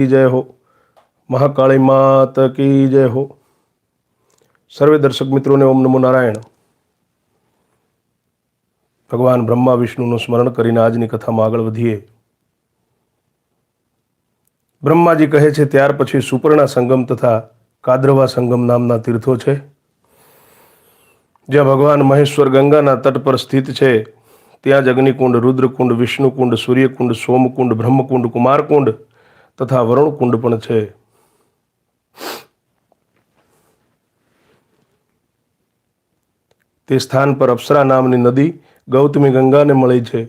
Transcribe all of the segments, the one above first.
जय हो। महाकाली मात की जय हो। सर्वे दर्शक मित्रों ने ओम नमो नारायण। भगवान ब्रह्मा विष्णुનું સ્મરણ કરીને આજની કથામાં આગળ વધીએ। બ્રહ્માજી કહે છે ત્યાર પછી સુપર્ણા સંગમ તથા કાદ્રવા સંગમ નામના તીર્થો છે, જ્યાં ભગવાન મહેશ્વર ગંગાના તટ પર સ્થિત છે। ત્યાં જ અગ્નિકુંડ, રુદ્રકુંડ, વિષ્ણુકુંડ, સૂર્યકુંડ, સોમકુંડ, બ્રહ્મકુંડ, કુમારકુંડ તથા વરુણકુંડ પણ છે। તે સ્થાન પર અપ્સરા નામની નદી ગૌતમી ગંગાને મળી છે।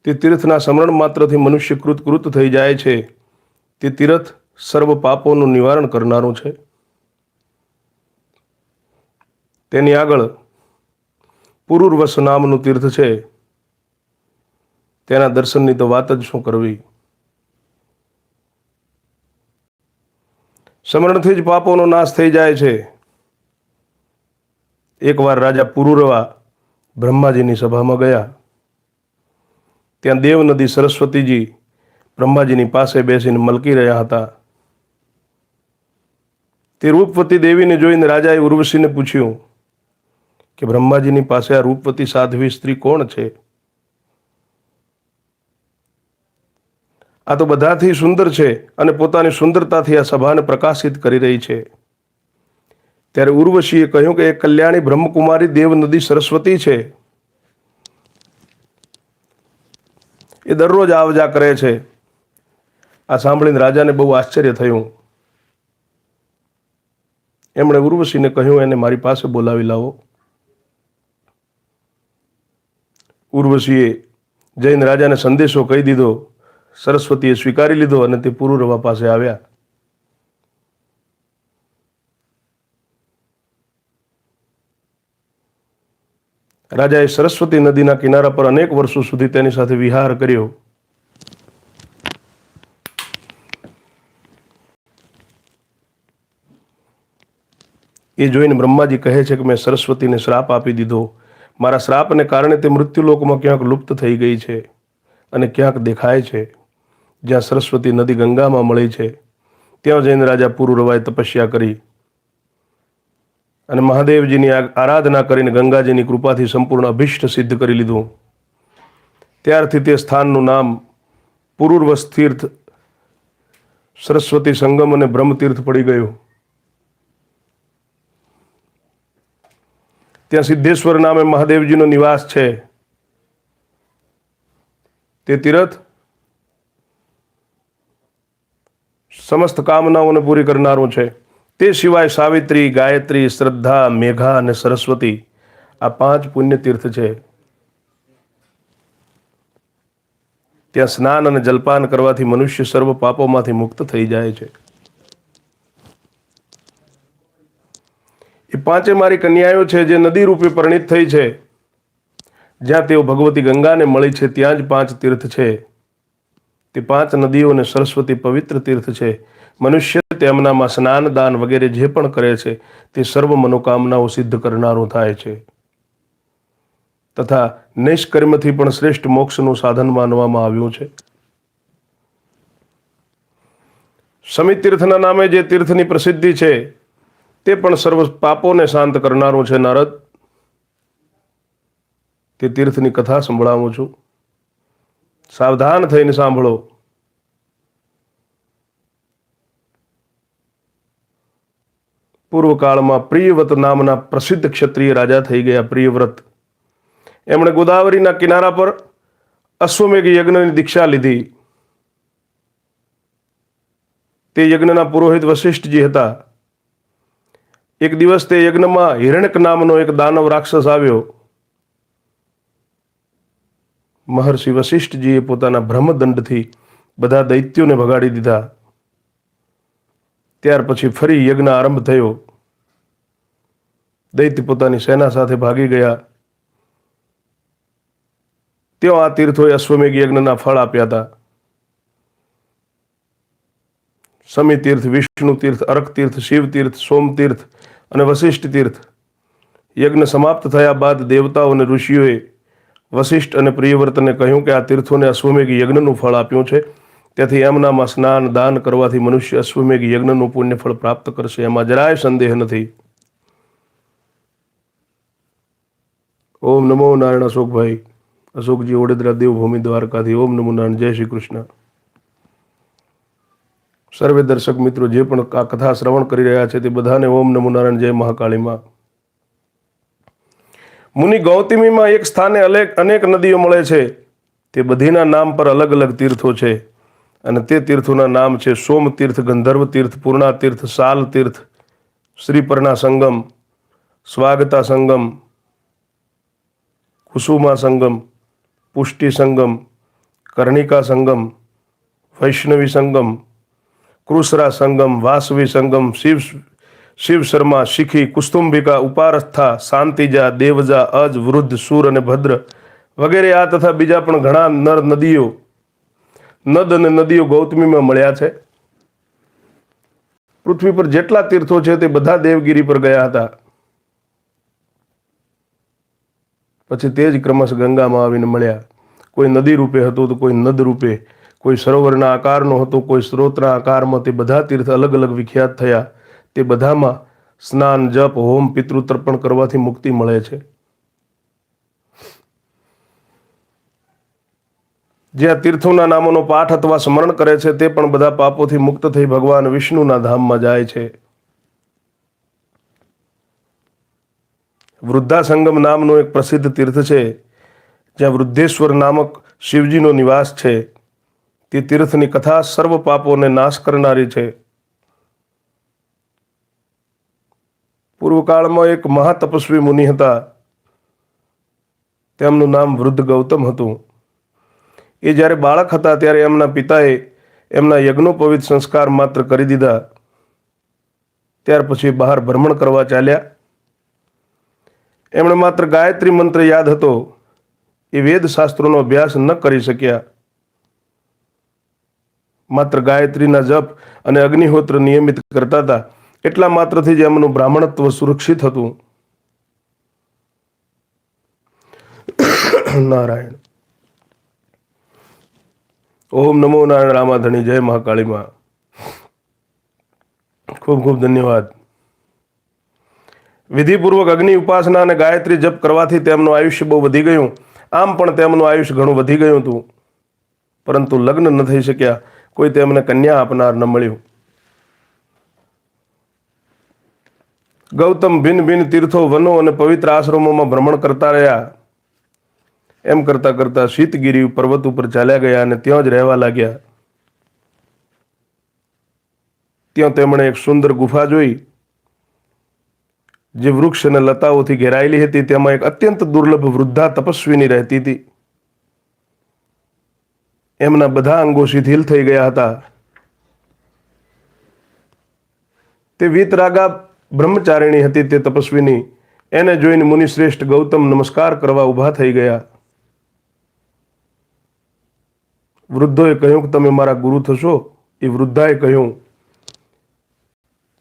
તે તીર્થના સ્મરણ માત્રથી મનુષ્ય કૃત થઈ જાય છે। તે તીર્થ સર્વ પાપોનું નિવારણ કરનારું છે। તેની આગળ પુરુર્વસ નામનું તીર્થ છે। તેના દર્શનની તો વાત જ શું કરવી। સ્મરણથી જ પાપોનો નાશ થઈ જાય છે। એકવાર રાજા પુરુરવા બ્રહ્માજીની સભામાં ગયા। ત્યાં દેવ નદી સરસ્વતીજી બ્રહ્માજીની પાસે બેસીને મલકી રહ્યા હતા। તે રૂપવતી દેવીને જોઈને રાજાએ ઉર્વશીને પૂછ્યું કે બ્રહ્માજીની પાસે આ રૂપવતી સાધ્વી સ્ત્રી કોણ છે? આ તો બધાથી સુંદર છે અને પોતાની સુંદરતાથી આ સભાને પ્રકાશિત કરી રહી છે। ત્યારે ઉર્વશીએ કહ્યું કે એ કલ્યાણી બ્રહ્મકુમારી દેવ નદી સરસ્વતી છે। એ દરરોજ આવજા કરે છે। આ સાંભળીને રાજાને બહુ આશ્ચર્ય થયું। એમણે ઉર્વશીને કહ્યું એને મારી પાસે બોલાવી લાવો। ઉર્વશીએ જઈને રાજાને સંદેશો કહી દીધો। સરસ્વતીએ સ્વીકારી લીધો અને તે પુરુરવા પાસે આવ્યા। રાજાએ સરસ્વતી નદીના કિનારા પર અનેક વર્ષો સુધી તેની સાથે વિહાર કર્યો। એ જોઈને બ્રહ્માજી કહે છે કે મેં સરસ્વતીને શ્રાપ આપી દીધો। મારા શ્રાપને કારણે તે મૃત્યુલોકમાં ક્યાંક લુપ્ત થઈ ગઈ છે અને ક્યાંક દેખાય છે। જ્યાં સરસ્વતી નદી ગંગામાં મળી છે ત્યાં જઈને રાજા પુરુરવાએ તપસ્યા કરી અને મહાદેવજીની આરાધના કરીને ગંગાજીની કૃપાથી સંપૂર્ણ અભિષ્ટ સિદ્ધ કરી લીધું। ત્યારથી તે સ્થાનનું નામ પુરુર્વસ તીર્થ, સરસ્વતી સંગમ અને બ્રહ્મતીર્થ પડી ગયું। ત્યાં સિદ્ધેશ્વર નામે મહાદેવજીનો નિવાસ છે। તે તીર્થ સમસ્ત કામનાઓને પૂરી કરનારું છે। તે સિવાય સાવિત્રી, ગાયત્રી, શ્રદ્ધા, મેઘા અને સરસ્વતી આ 5 પુણ્ય તીર્થ છે। ત્યાં સ્નાન અને જલપાન કરવાથી મનુષ્ય સર્વ પાપોમાંથી મુક્ત થઈ જાય છે। એ 5 મારી કન્યાઓ છે જે નદી રૂપે પરિણીત થઈ છે। જ્યાં તેઓ ભગવતી ગંગાને મળી છે ત્યાં જ 5 તીર્થ છે। તે 5 નદીઓ અને સરસ્વતી પવિત્ર તીર્થ છે। મનુષ્ય તેમનામાં સ્નાન, દાન વગેરે જે પણ કરે છે તે સર્વ મનોકામનાઓ સિદ્ધ કરનારું થાય છે તથા નિષ્કર્મથી પણ શ્રેષ્ઠ મોક્ષનું સાધન માનવામાં આવ્યું છે। સમી તીર્થના નામે જે તીર્થની પ્રસિદ્ધિ છે તે પણ સર્વ પાપોને શાંત કરનારું છે। નારદ, તે તીર્થની કથા સંભળાવું છું, સાવધાન થઈને સાંભળો। પૂર્વકાળમાં પ્રિયવ્રત નામના પ્રસિદ્ધ ક્ષત્રિય રાજા થઈ ગયા। પ્રિયવ્રત એમણે ગોદાવરીના કિનારા પર અશ્વમેઘ યજ્ઞની દીક્ષા લીધી। તે યજ્ઞના પુરોહિત વશિષ્ઠજી હતા। એક દિવસ તે યજ્ઞમાં હિરણ્યક નામનો એક દાનવ રાક્ષસ આવ્યો। મહર્ષિ વશિષ્ઠજીએ પોતાના બ્રહ્મદંડથી બધા દૈત્યોને ભગાડી દીધા। ત્યાર પછી ફરી યજ્ઞ આરંભ થયો। દૈત્ય પોતાની સેના સાથે ભાગી ગયા। તેઓ આ તીર્થોએ અશ્વમેઘ યજ્ઞના ફળ આપ્યા હતા। સમી તીર્થ, વિષ્ણુ તીર્થ, અરક તીર્થ, શિવ તીર્થ, સોમ તીર્થ અને વશિષ્ઠ તીર્થ યજ્ઞ સમાપ્ત થયા બાદ દેવતાઓ અને ઋષિઓએ વશિષ્ઠ અને પ્રિયવ્રતને કહ્યું કે આ તીર્થોને અશ્વમેઘ યજ્ઞનું ફળ આપ્યું છે, તેથી એમનામાં સ્નાન દાન કરવાથી મનુષ્ય અશ્વમેઘ યજ્ઞનું પુણ્ય ફળ પ્રાપ્ત કરશે, એમાં જરાય સંદેહ નથી. ઓમ નમો નારાયણ. અશોકભાઈ, અશોકજી ઓડેદરા, દેવભૂમિ દ્વારકાથી. ઓમ નમો નારાયણ. જય શ્રી કૃષ્ણ. સર્વે દર્શક મિત્રો જે પણ આ કથા શ્રવણ કરી રહ્યા છે તે બધાને ઓમ નમો નારાયણ. જય મહાકાળીમાં. મુનિ ગૌતમીમાં એક સ્થાને અનેક નદીઓ મળે છે. તે બધીના નામ પર અલગ અલગ તીર્થો છે અને તે તીર્થોના નામ છે સોમ તીર્થ, ગંધર્વ તીર્થ, પૂર્ણા તીર્થ, શાલ તીર્થ, શ્રીપર્ણા સંગમ, સ્વાગતા સંગમ, કુસુમા સંગમ, પુષ્ટિ સંગમ, કર્ણિકા સંગમ, વૈષ્ણવી સંગમ, કૃસરા સંગમ, વાસવી સંગમ, શિવ શર્મા, શિખી, કુસ્તુંભિકા, ઉપારસ્થા, શાંતિજા, દેવજા, અજ, વૃદ્ધ, સુર અને ભદ્ર વગેરે આ તથા બીજા પણ ઘણા નદ અને નદીઓ ગૌતમીમાં મળ્યા છે. પૃથ્વી પર જેટલા તીર્થો છે તે બધા દેવગીરી પર ગયા હતા. પછી તે જ ક્રમશ ગંગામાં આવીને મળ્યા. કોઈ નદી રૂપે હતું તો કોઈ નદ રૂપે, કોઈ સરોવરના આકારનો હતો, કોઈ સ્ત્રોતના આકારમાં. તે બધા તીર્થ અલગ અલગ વિખ્યાત થયા. તે બધામાં સ્નાન, જપ, હોમ, પિતૃતર્પણ કરવાથી મુક્તિ મળે છે. જે આ તીર્થોના નામોનો પાઠ અથવા સ્મરણ કરે છે તે પણ બધા પાપોથી મુક્ત થઈ ભગવાન વિષ્ણુના ધામમાં જાય છે. વૃદ્ધા સંગમ નામનું એક પ્રસિદ્ધ તીર્થ છે જ્યાં વૃદ્ધેશ્વર નામક શિવજીનો નિવાસ છે. તે તીર્થની કથા સર્વ પાપોને નાશ કરનારી છે. પૂર્વકાળમાં એક મહાતપસ્વી મુનિ હતા. તેમનું નામ વૃદ્ધ ગૌતમ હતું. એ જ્યારે બાળક હતા ત્યારે એમના પિતાએ એમના યજ્ઞોપવિત સંસ્કાર માત્ર કરી દીધા. ત્યાર પછી બહાર ભ્રમણ કરવા ચાલ્યા. એમણે માત્ર ગાયત્રી મંત્ર યાદ હતો. એ વેદ શાસ્ત્રોનો અભ્યાસ ન કરી શક્યા. માત્ર ગાયત્રીના જપ અને અગ્નિહોત્ર નિયમિત કરતા હતા. એટલા માત્રથી જ એમનું બ્રાહ્મણત્વ સુરક્ષિત હતું. નારાયણ. ઓમ નમો નારાયણ. રામાધણી. જય મહાકાળીમાં. ખૂબ ખૂબ ધન્યવાદ. વિધિપૂર્વક અગ્નિ ઉપાસના અને ગાયત્રી જપ કરવાથી તેમનું આયુષ્ય બહુ વધી ગયું. આમ પણ તેમનું આયુષ્ય ઘણું વધી ગયું હતું, પરંતુ લગ્ન ન થઈ શક્યા. કોઈ તેમને કન્યા આપનાર ન મળ્યું. ગૌતમ ભિન્ન ભિન્ન તીર્થો, વનો અને પવિત્ર આશ્રમોમાં ભ્રમણ કરતા રહ્યા. એમ કરતા કરતા શીતગીરી પર્વત ઉપર ચાલ્યા ગયા અને ત્યાં જ રહેવા લાગ્યા. ત્યાં તેમણે એક સુંદર ગુફા જોઈ જે વૃક્ષ અને લતાઓથી ઘેરાયેલી હતી. તેમાં એક અત્યંત દુર્લભ વૃદ્ધા તપસ્વીની રહેતી હતી. એમના બધા અંગો શિથિલ થઈ ગયા હતા. તે વીતરાગા બ્રહ્મચારિણી હતી. તે તપસ્વીની એને જોઈને મુનિશ્રેષ્ઠ ગૌતમ નમસ્કાર કરવા ઊભા થઈ ગયા. વૃદ્ધોએ કહ્યું કે તમે મારા ગુરુ થશો. એ વૃદ્ધાએ કહ્યું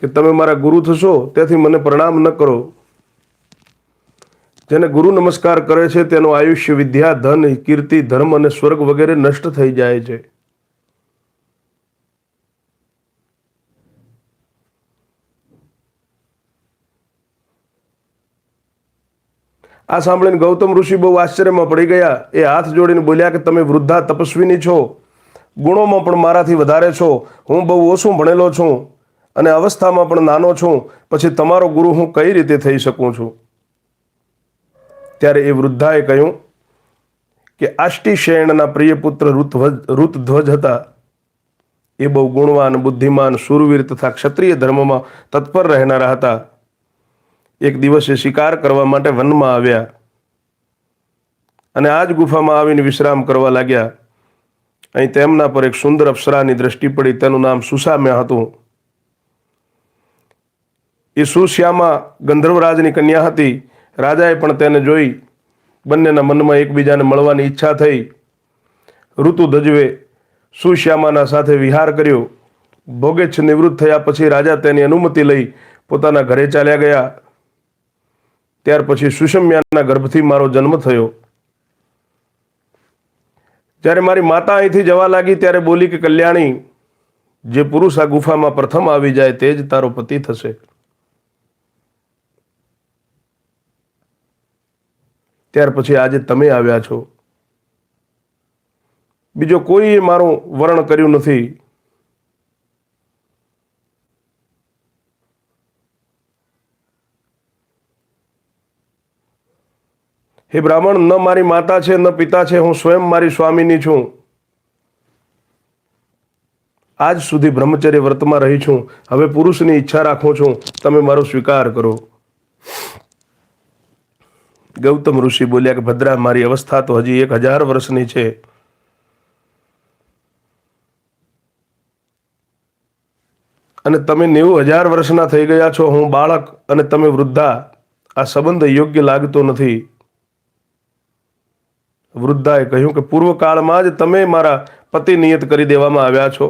કે તમે મારા ગુરુ થશો તેથી મને પ્રણામ ન કરો. જેને ગુરુ નમસ્કાર કરે છે તેનું આયુષ્ય, વિદ્યા, ધન, કીર્તિ, ધર્મ અને સ્વર્ગ વગેરે નષ્ટ થઈ જાય છે. આ સાંભળીને ગૌતમ ઋષિ બહુ આશ્ચર્યમાં પડી ગયા. એ હાથ જોડીને બોલ્યા કે તમે વૃદ્ધા તપસ્વીની છો, ગુણોમાં પણ મારાથી વધારે છો. હું બહુ ઓછું ભણેલો છું અને અવસ્થામાં પણ નાનો છું. પછી તમારો ગુરુ હું કઈ રીતે થઈ શકું છું? ત્યારે એ વૃદ્ધાએ કહ્યું કે આષ્ટિશેણના પ્રિય પુત્ર ઋતધ્વજ હતા. એ બહુ ગુણવાન, બુદ્ધિમાન, શૂરવીર તથા ક્ષત્રિય ધર્મમાં તત્પર રહેનારા હતા. એક દિવસે શિકાર કરવા માટે વનમાં આવ્યા અને આ જ ગુફામાં આવીને વિશ્રામ કરવા લાગ્યા. અહીં તેમના પર એક સુંદર અપ્સરાની દ્રષ્ટિ પડી. તેનું નામ સુસામ્યા હતું. એ સુશ્યામા ગંધર્વરાજની કન્યા હતી. રાજાએ પણ તેને જોઈ. બંનેના મનમાં એકબીજાને મળવાની ઈચ્છા થઈ. ઋતુધ્વજે સુશ્યામાના સાથે વિહાર કર્યો. ભોગેચ્છ નિવૃત્ત થયા પછી રાજા તેની અનુમતિ લઈ પોતાના ઘરે ચાલ્યા ગયા. ત્યાર પછી સુષમ્યાના ગર્ભથી મારો જન્મ થયો. જ્યારે મારી માતા અહીંથી જવા લાગી ત્યારે બોલી કે કલ્યાણી, જે પુરુષ આ ગુફામાં પ્રથમ આવી જાય તે જ તારો પતિ થશે. ત્યાર પછી આજે તમે આવ્યા છો. બીજો કોઈએ મારું વર્ણ કર્યું નથી. હે બ્રાહ્મણ, ન મારી માતા છે ન પિતા છે, હું સ્વયં મારી સ્વામીની છું. આજ સુધી બ્રહ્મચર્ય વ્રતમાં રહી છું. હવે પુરુષની ઈચ્છા રાખું છું, તમે મારો સ્વીકાર કરો. ગૌતમ ઋષિ બોલ્યા કે ભદ્રા, મારી અવસ્થા તો હજી 1000 વર્ષની છે. અને તમે 90,000 વર્ષના થઈ ગયા છો. હું બાળક અને તમે વૃદ્ધા. આ સંબંધ યોગ્ય લાગતો નથી. વૃદ્ધાએ કહ્યું કે પૂર્વકાળમાં જ તમે મારા પતિ નિયત કરી દેવામાં આવ્યા છો.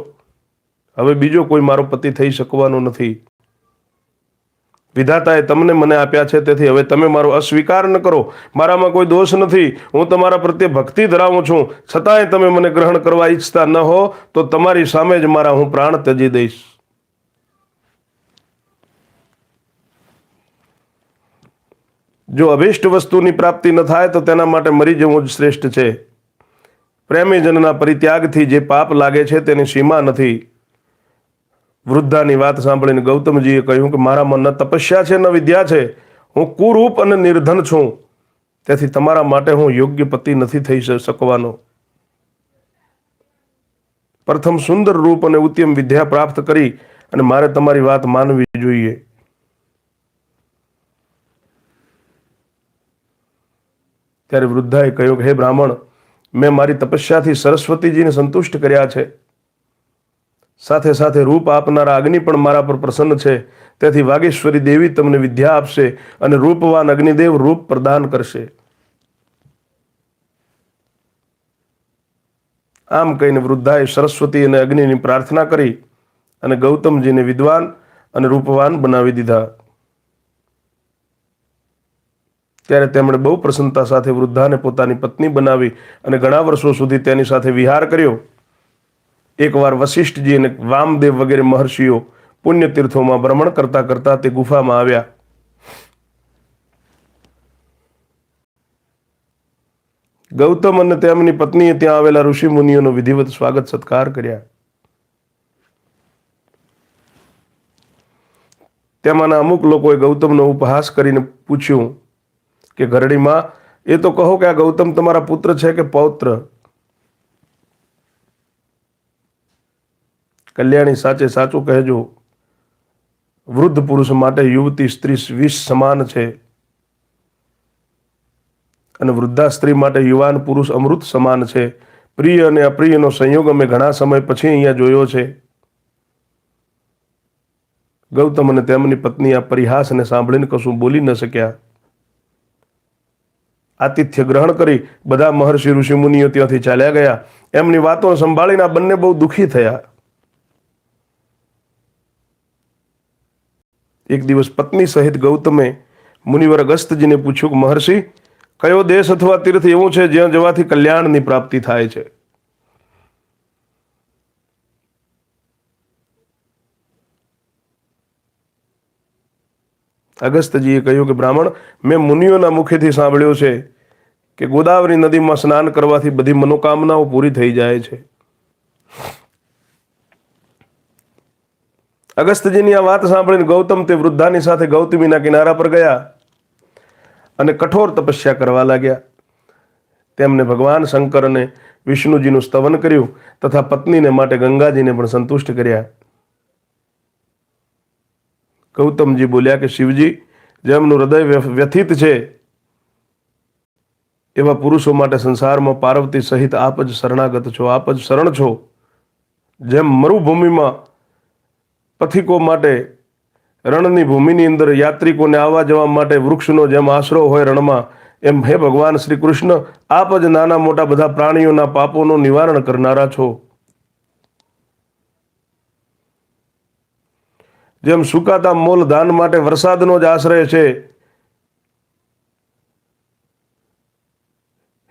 હવે બીજો કોઈ મારો પતિ થઈ શકવાનો નથી. વિધાતાએ તમને મને આપ્યા છે, તેથી હવે તમે મારો અસ્વીકાર ન કરો. મારામાં કોઈ દોષ નથી. હું તમારા પ્રત્યે ભક્તિ ધરાવું છું. છતાંય તમે મને ગ્રહણ કરવા ઈચ્છતા ન હો તો તમારી સામે જ મારા હું પ્રાણ ત્યજી દઈશ. જો અભિષ્ટ વસ્તુની પ્રાપ્તિ ન થાય તો તેના માટે મરી જવું જ શ્રેષ્ઠ છે. પ્રેમીજનના પરિત્યાગથી જે પાપ લાગે છે તેની સીમા નથી. વૃદ્ધાની વાત સાંભળીને ગૌતમજીએ કહ્યું કે મારામાં ન તપસ્યા છે ન વિદ્યા છે. હું કુરૂપ અને નિર્ધન છું. તેથી તમારા માટે હું યોગ્ય પતિ નથી થઈ શકવાનો. પ્રથમ સુંદર રૂપ અને ઉત્તમ વિદ્યા પ્રાપ્ત કરી અને મારે તમારી વાત માનવી જોઈએ. ત્યારે વૃદ્ધાએ કહ્યું કે હે બ્રાહ્મણ, મેં મારી તપસ્યાથી સરસ્વતીજીને સંતુષ્ટ કર્યા છે. સાથે સાથે રૂપ આપનારા અગ્નિ પણ મારા પર પ્રસન્ન છે. તેથી વાગેશ્વરી દેવી તમને વિદ્યા આપશે અને રૂપવાન અગ્નિદેવ રૂપ પ્રદાન કરશે. આમ કહીને વૃદ્ધાએ સરસ્વતી અને અગ્નિની પ્રાર્થના કરી અને ગૌતમજીને વિદ્વાન અને રૂપવાન બનાવી દીધા. ત્યારે તેમણે બહુ પ્રસન્નતા સાથે વૃદ્ધાને પોતાની પત્ની બનાવી અને ઘણા વર્ષો સુધી તેની સાથે વિહાર કર્યો. એકવાર વશિષ્ઠજી અને વામદેવ વગેરે મહર્ષિઓ પુણ્યતીર્થોમાં ભ્રમણ કરતા કરતા તે ગુફામાં આવ્યા. ગૌતમ અને તેમની પત્નીએ ત્યાં આવેલા ઋષિ મુનિઓનો વિધિવત સ્વાગત સત્કાર કર્યા. તેમાંના અમુક લોકોએ ગૌતમનો ઉપહાસ કરીને પૂછ્યું કે ઘરડીમાં, એ તો કહો કે આ ગૌતમ તમારા પુત્ર છે કે પૌત્ર? કલ્યાણી, સાચે સાચું કહેજો. વૃદ્ધ પુરુષ માટે યુવતી સ્ત્રી વિષ સમાન છે અને વૃદ્ધા સ્ત્રી માટે યુવાન પુરુષ અમૃત સમાન છે. પ્રિય અને અપ્રિયનો સંયોગ અમે ઘણા સમય પછી અહીંયા જોયો છે. ગૌતમ અને તેમની પત્ની આ પરિહાસને સાંભળીને કશું બોલી ન શક્યા. આતિથ્ય ગ્રહણ કરી બધા મહર્ષિ ઋષિ મુનિઓ ત્યાંથી ચાલ્યા ગયા. એમની વાતો સંભાળીને આ બંને બહુ દુઃખી થયા. એક દિવસ પત્ની સહિત ગૌતમે મુનિવર અગસ્ત્યજીને પૂછ્યું કે મહર્ષિ, કયો દેશ અથવા તીર્થ એવું છે જ્યાં જવાથી કલ્યાણની પ્રાપ્તિ થાય છે? અગસ્ત્યજીએ કહ્યું કે બ્રાહ્મણ, મેં મુનિઓના મુખેથી સાંભળ્યું છે કે ગોદાવરી નદીમાં સ્નાન કરવાથી બધી મનોકામનાઓ પૂરી થઈ જાય છે. અગસ્ત્યજીની આ વાત સાંભળીને ગૌતમ તે વૃદ્ધાની સાથે ગૌતમીના કિનારા પર ગયા અને કઠોર તપસ્યા કરવા લાગ્યા. તેમને ભગવાન શંકર અને વિષ્ણુજીનું સ્તવન કર્યું તથા પત્નીને માટે ગંગાજીને પણ સંતુષ્ટ કર્યા. ગૌતમજી બોલ્યા કે શિવજી, જેમનું હૃદય વ્યથિત છે એવા પુરુષો માટે સંસારમાં પાર્વતી સહિત આપ જ શરણાગત છો, આપ જ શરણ છો. જેમ મરુભૂમિમાં પથિકો માટે રણની ભૂમિની અંદર યાત્રિકોને આવવા જવા માટે વૃક્ષનો જેમ આશરો હોય રણમાં, એમ હે ભગવાન શ્રી કૃષ્ણ, આપ જ નાના મોટા બધા પ્રાણીઓના પાપોનું નિવારણ કરનારા છો. જેમ સુકાતા મોલ ધાન માટે વરસાદનો જ આશ્રય છે,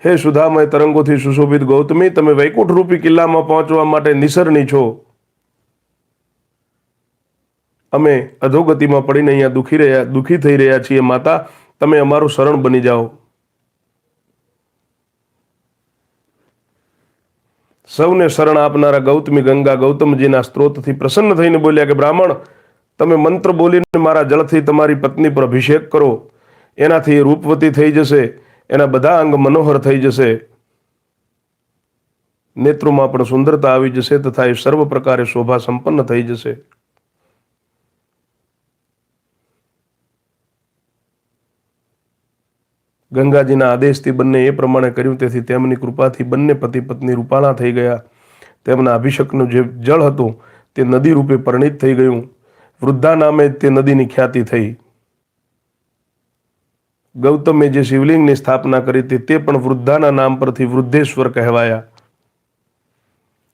હે સુધામય તરંગોથી સુશોભિત ગૌતમી, તમે વૈકુંઠ રૂપી કિલ્લામાં પહોંચવા માટે નિસરણી છો. અમે અધોગતિમાં પડીને અહીંયા દુઃખી થઈ રહ્યા છીએ. માતા, તમે અમારું શરણ બની જાઓ. સૌને શરણ આપનારા ગૌતમી ગંગા ગૌતમજીના સ્ત્રોતથી પ્રસન્ન થઈને બોલ્યા કે બ્રાહ્મણ, તમે મંત્ર બોલીને મારા જળથી તમારી પત્ની પર અભિષેક કરો. એનાથી રૂપવતી થઈ જશે, એના બધા અંગ મનોહર થઈ જશે, નેત્રોમાં પણ સુંદરતા આવી જશે તથા એ સર્વ પ્રકારે શોભા સંપન્ન થઈ જશે. ગંગાજીના આદેશથી બંને એ પ્રમાણે કર્યું. તેથી તેમની કૃપાથી બંને પતિ પત્ની રૂપાળા થઈ ગયા. તેમના અભિષેકનું જે જળ હતું તે નદી રૂપે પરિણિત થઈ ગયું. વૃદ્ધા નામે તે નદીની ખ્યાતિ થઈ. ગૌતમે જે શિવલિંગની સ્થાપના કરી હતી તે પણ વૃદ્ધાના નામ પરથી વૃદ્ધેશ્વર કહેવાયા.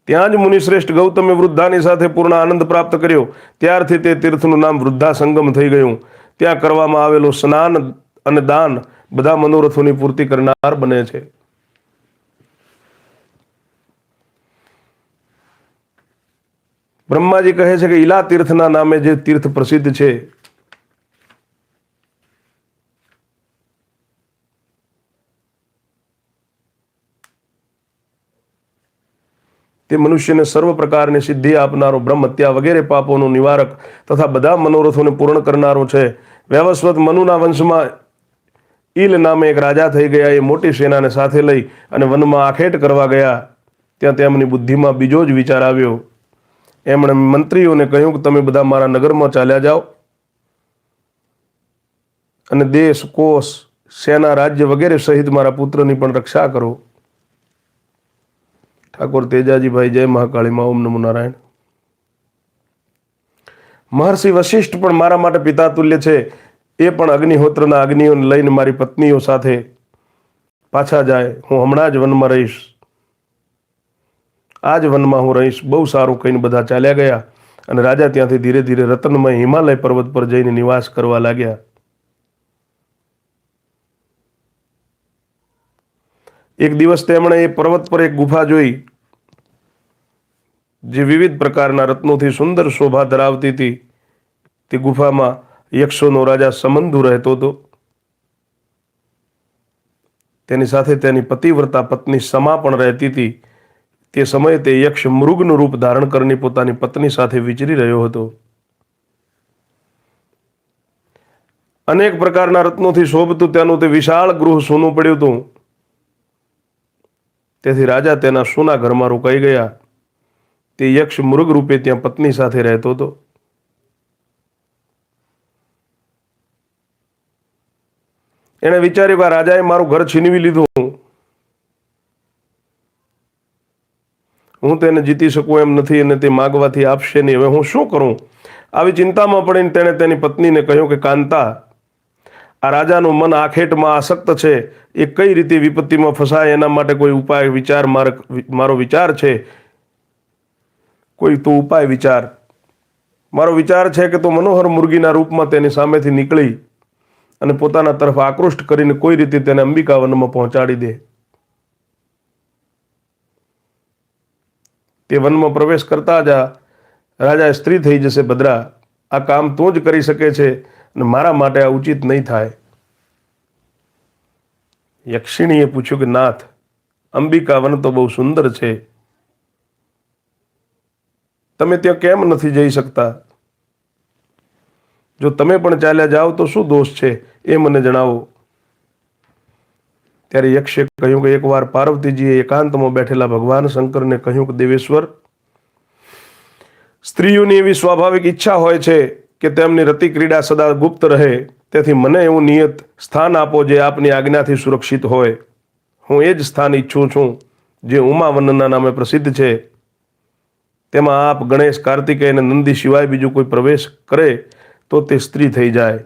ત્યાં જ મુનિશ્રેષ્ઠ ગૌતમે વૃદ્ધાની સાથે પૂર્ણ આનંદ પ્રાપ્ત કર્યો. ત્યારથી તે તીર્થનું નામ વૃદ્ધા સંગમ થઈ ગયું. ત્યાં કરવામાં આવેલું સ્નાન અને દાન બધા મનોરથોની પૂર્તિ કરનાર બને છે. બ્રહ્માજી કહે છે કે ઈલા તીર્થના નામે જે તીર્થ પ્રસિદ્ધ છે તે મનુષ્યને સર્વ પ્રકારની સિદ્ધિ આપનારો, બ્રહ્મ હત્યા વગેરે પાપોનું નિવારક તથા બધા મનોરથોને પૂર્ણ કરનારો છે. વ્યવસ્વત મનુના વંશમાં ઈલ નામે એક રાજા થઈ ગયા. એ મોટી સેનાને સાથે લઈ અને વનમાં આખેટ કરવા ગયા. ત્યાં તેમની બુદ્ધિમાં બીજો જ વિચાર આવ્યો. એમણે મંત્રીઓને કહ્યું કે તમે બધા મારા નગરમાં ચાલ્યા જાઓ અને દેશ, કોષ, સેના, રાજ્ય વગેરે સહિત મારા પુત્રની પણ રક્ષા કરો. ઠાકોર તેજાજીભાઈ, જય મહાકાળીમાં, ઓમ નમો નારાયણ. મહર્ષિ વશિષ્ઠ પણ મારા માટે પિતા તુલ્ય છે. એ પણ અગ્નિહોત્રના અગ્નિઓને લઈને મારી પત્નીઓ સાથે પાછા જાય. હું હમણાં જ વનમાં રહીશ, આ જ વનમાં હું રહીશ. બહુ સારું કહીને બધા ચાલ્યા ગયા અને રાજા ત્યાંથી ધીરે ધીરે રતનમય હિમાલય પર્વત પર જઈને નિવાસ કરવા લાગ્યા. એક દિવસ તેમણે એ પર્વત પર એક ગુફા જોઈ જે વિવિધ પ્રકારના રત્નોથી સુંદર શોભા ધરાવતી હતી. તે ગુફામાં યક્ષોનો રાજા સમંધુ રહેતો હતો. તેની સાથે તેની પતિવ્રતા પત્ની સમા પણ રહેતી હતી. તે સમયે તે યક્ષ મૃગનું રૂપ ધારણ કરીને પોતાની પત્ની સાથે વિચરી રહ્યો હતો. અનેક પ્રકારના રત્નોથી શોભતું તેનું તે વિશાળ ગૃહ સોનું પડ્યું હતું. તેથી રાજા તેના સોના ઘરમાં રોકાઈ ગયા. તે યક્ષ મૃગ રૂપે ત્યાં પત્ની સાથે રહેતો હતો. એણે વિચાર્યું કે આ રાજાએ મારું ઘર છીનવી લીધું, હું તેને જીતી શકું એમ નથી અને તે માગવાથી આપશે નહીં. હવે હું શું કરું? આવી ચિંતામાં પડીને તેણે તેની પત્નીને કહ્યું કે કાંતા, આ રાજાનું મન આખેટમાં આસક્ત છે. એ કઈ રીતે વિપત્તિમાં ફસાય એના માટે કોઈ ઉપાય વિચાર. મારો વિચાર છે, કોઈ તો ઉપાય વિચાર. મારો વિચાર છે કે તો મનોહર મુર્ગીના રૂપમાં તેની સામેથી નીકળી અને પોતાના તરફ આકૃષ્ટ કરીને કોઈ રીતે તેને અંબિકા વનમાં પહોંચાડી દે. તે વનમાં પ્રવેશ કરતા જ રાજા સ્ત્રી થઈ જશે. ભદ્રા, આ કામ તો જ કરી શકે છે અને મારા માટે આ ઉચિત નહીં થાય. યક્ષિણીએ પૂછ્યું કે નાથ, અંબિકા વન તો બહુ સુંદર છે, તમે ત્યાં કેમ નથી જઈ શકતા? જો તમે પણ ચાલ્યા જાઓ તો શું દોષ છે એ મને જણાવો. ત્યારે યક્ષે કહ્યું કે એકવાર પાર્વતીજીએ એકાંતમાં બેઠેલા ભગવાન શંકરને કહ્યું કે દેવેશ્વર, સ્ત્રીઓની એવી સ્વાભાવિક ઈચ્છા હોય છે કે તેમની રતિ ક્રીડા સદા ગુપ્ત રહે. તેથી મને એવું નિયત સ્થાન આપો જે આપની આજ્ઞાથી સુરક્ષિત હોય. હું એ જ સ્થાન ઈચ્છું છું જે ઉમાવનના નામે પ્રસિદ્ધ છે. તેમાં આપ, ગણેશ, કાર્તિકેય અને નંદી સિવાય બીજું કોઈ પ્રવેશ કરે તો તે સ્ત્રી થઈ જાય.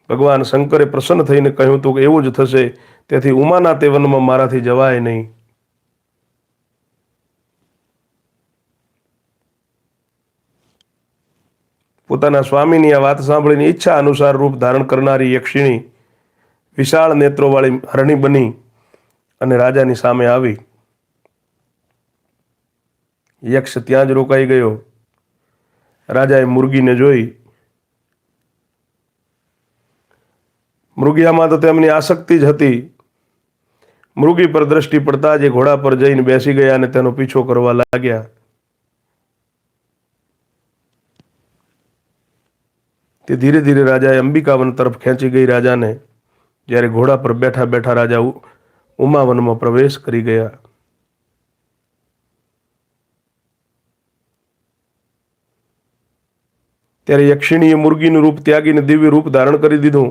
ભગવાન શંકરે પ્રસન્ન થઈને કહ્યું હતું કે એવું જ થશે. તેથી ઉમાના તે વનમાં મારાથી જવાય નહીં. પોતાના સ્વામીની આ વાત સાંભળીને ઈચ્છા અનુસાર રૂપ ધારણ કરનારી યક્ષિણી વિશાળ નેત્રોવાળી હરણી બની અને રાજાની સામે આવી. યક્ષ ત્યાં જ રોકાઈ ગયો. રાજાએ મૃગીને જોઈ. મૃગિયામાં તો તેમની આસક્તિ જ હતી. મૃગી પર દ્રષ્ટિ પડતા જ ઘોડા પર જઈને બેસી ગયા અને તેનો પીછો કરવા લાગ્યા. તે ધીરે ધીરે રાજાએ અંબિકાવન તરફ ખેંચી ગઈ રાજાને. જ્યારે ઘોડા પર બેઠા બેઠા રાજા ઉમાવનમાં પ્રવેશ કરી ગયા. ત્યારે યક્ષિણીએ મુર્ગીનું રૂપ ત્યાગીને દિવ્ય રૂપ ધારણ કરી દીધું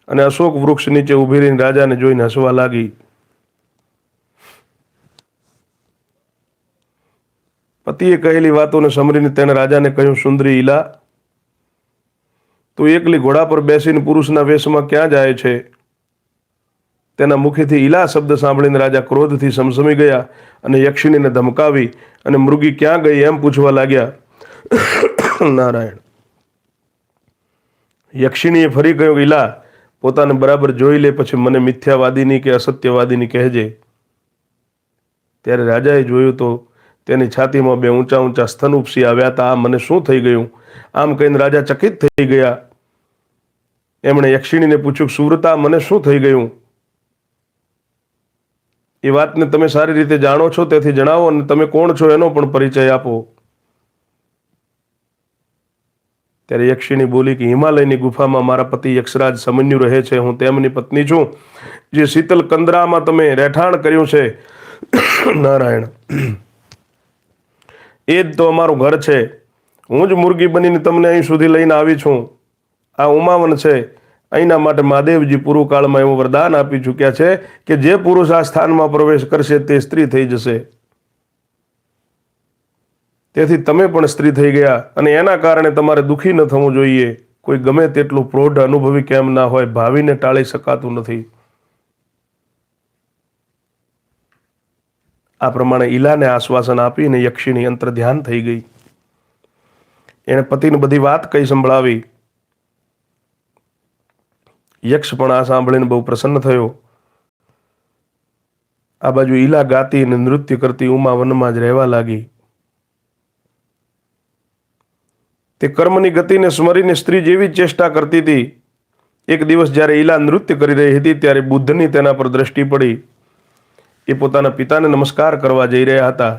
અને અશોક વૃક્ષ નીચે ઊભી રહીને રાજાને જોઈને હસવા લાગી. પતિએ કહેલી વાતોને સમરીને તેણે રાજાને કહ્યું, સુંદરી ઈલા, તું એકલી ઘોડા પર બેસીને પુરુષના વેશમાં ક્યાં જાય છે? તેના મુખેથી ઈલા શબ્દ સાંભળીને રાજા ક્રોધથી સમસમી ગયા અને યક્ષિણીને ધમકાવી અને મૃગી ક્યાં ગઈ એમ પૂછવા લાગ્યા. નારાયણ. યક્ષિણીએ ફરી કહ્યું, ઈલા, પોતાને બરાબર જોઈ લે, પછી મને મિથ્યાવાદીની કે અસત્યવાદીની કહેજે. ત્યારે રાજાએ જોયું તો તેની છાતીમાં બે ઊંચા ઊંચા સ્તન ઉપસી આવ્યા હતા. આ મને શું થઈ ગયું? આમ કહીને રાજા ચકિત થઈ ગયા. એમણે યક્ષિણીને પૂછ્યું, સુવ્રતા, મને શું થઈ ગયું? એ વાતને તમે સારી રીતે જાણો છો, તેથી જણાવો, અને તમે કોણ છો એનો પણ પરિચય આપો. ત્યારે યક્ષિણી બોલી કે હિમાલયની ગુફામાં મારા પતિ યક્ષરાજ સમન્યુ રહે છે. હું તેમની પત્ની છું. જે શીતલ કંદરામાં તમે રહેઠાણ કર્યું છે, નારાયણ, એ જ તો અમારું ઘર છે. હું જ મુર્ગી બનીને તમને અહીં સુધી લઈને આવી છું. આ ઉમાવન છે. અહીંના માટે મહાદેવજી પૂર્વ કાળમાં એવું વરદાન આપી ચૂક્યા છે કે જે પુરુષ આ સ્થાનમાં પ્રવેશ કરશે તે સ્ત્રી થઈ જશે. તેથી તમે પણ સ્ત્રી થઈ ગયા અને એના કારણે તમારે દુઃખી ન થવું જોઈએ. કોઈ ગમે તેટલું પ્રૌઢ અનુભવી કેમ ના હોય, ભાવિને ટાળી શકાતું નથી. આ પ્રમાણે ઈલાને આશ્વાસન આપીને યક્ષિણી અંતર ધ્યાન થઈ ગઈ. એણે પતિને બધી વાત કહી સંભળાવી. યક્ષ પણ આ સાંભળીને બહુ પ્રસન્ન થયો. આ બાજુ ઈલા ગાતી અને નૃત્ય કરતી ઉમાવનમાં જ રહેવા લાગી. તે કર્મની ગતિને સ્મરીને સ્ત્રી જેવી ચેષ્ટા કરતી હતી. એક દિવસ જ્યારે ઈલા નૃત્ય કરી રહી હતી ત્યારે બુદ્ધની તેના પર દ્રષ્ટિ પડી. એ પોતાના પિતાને નમસ્કાર કરવા જઈ રહ્યા હતા.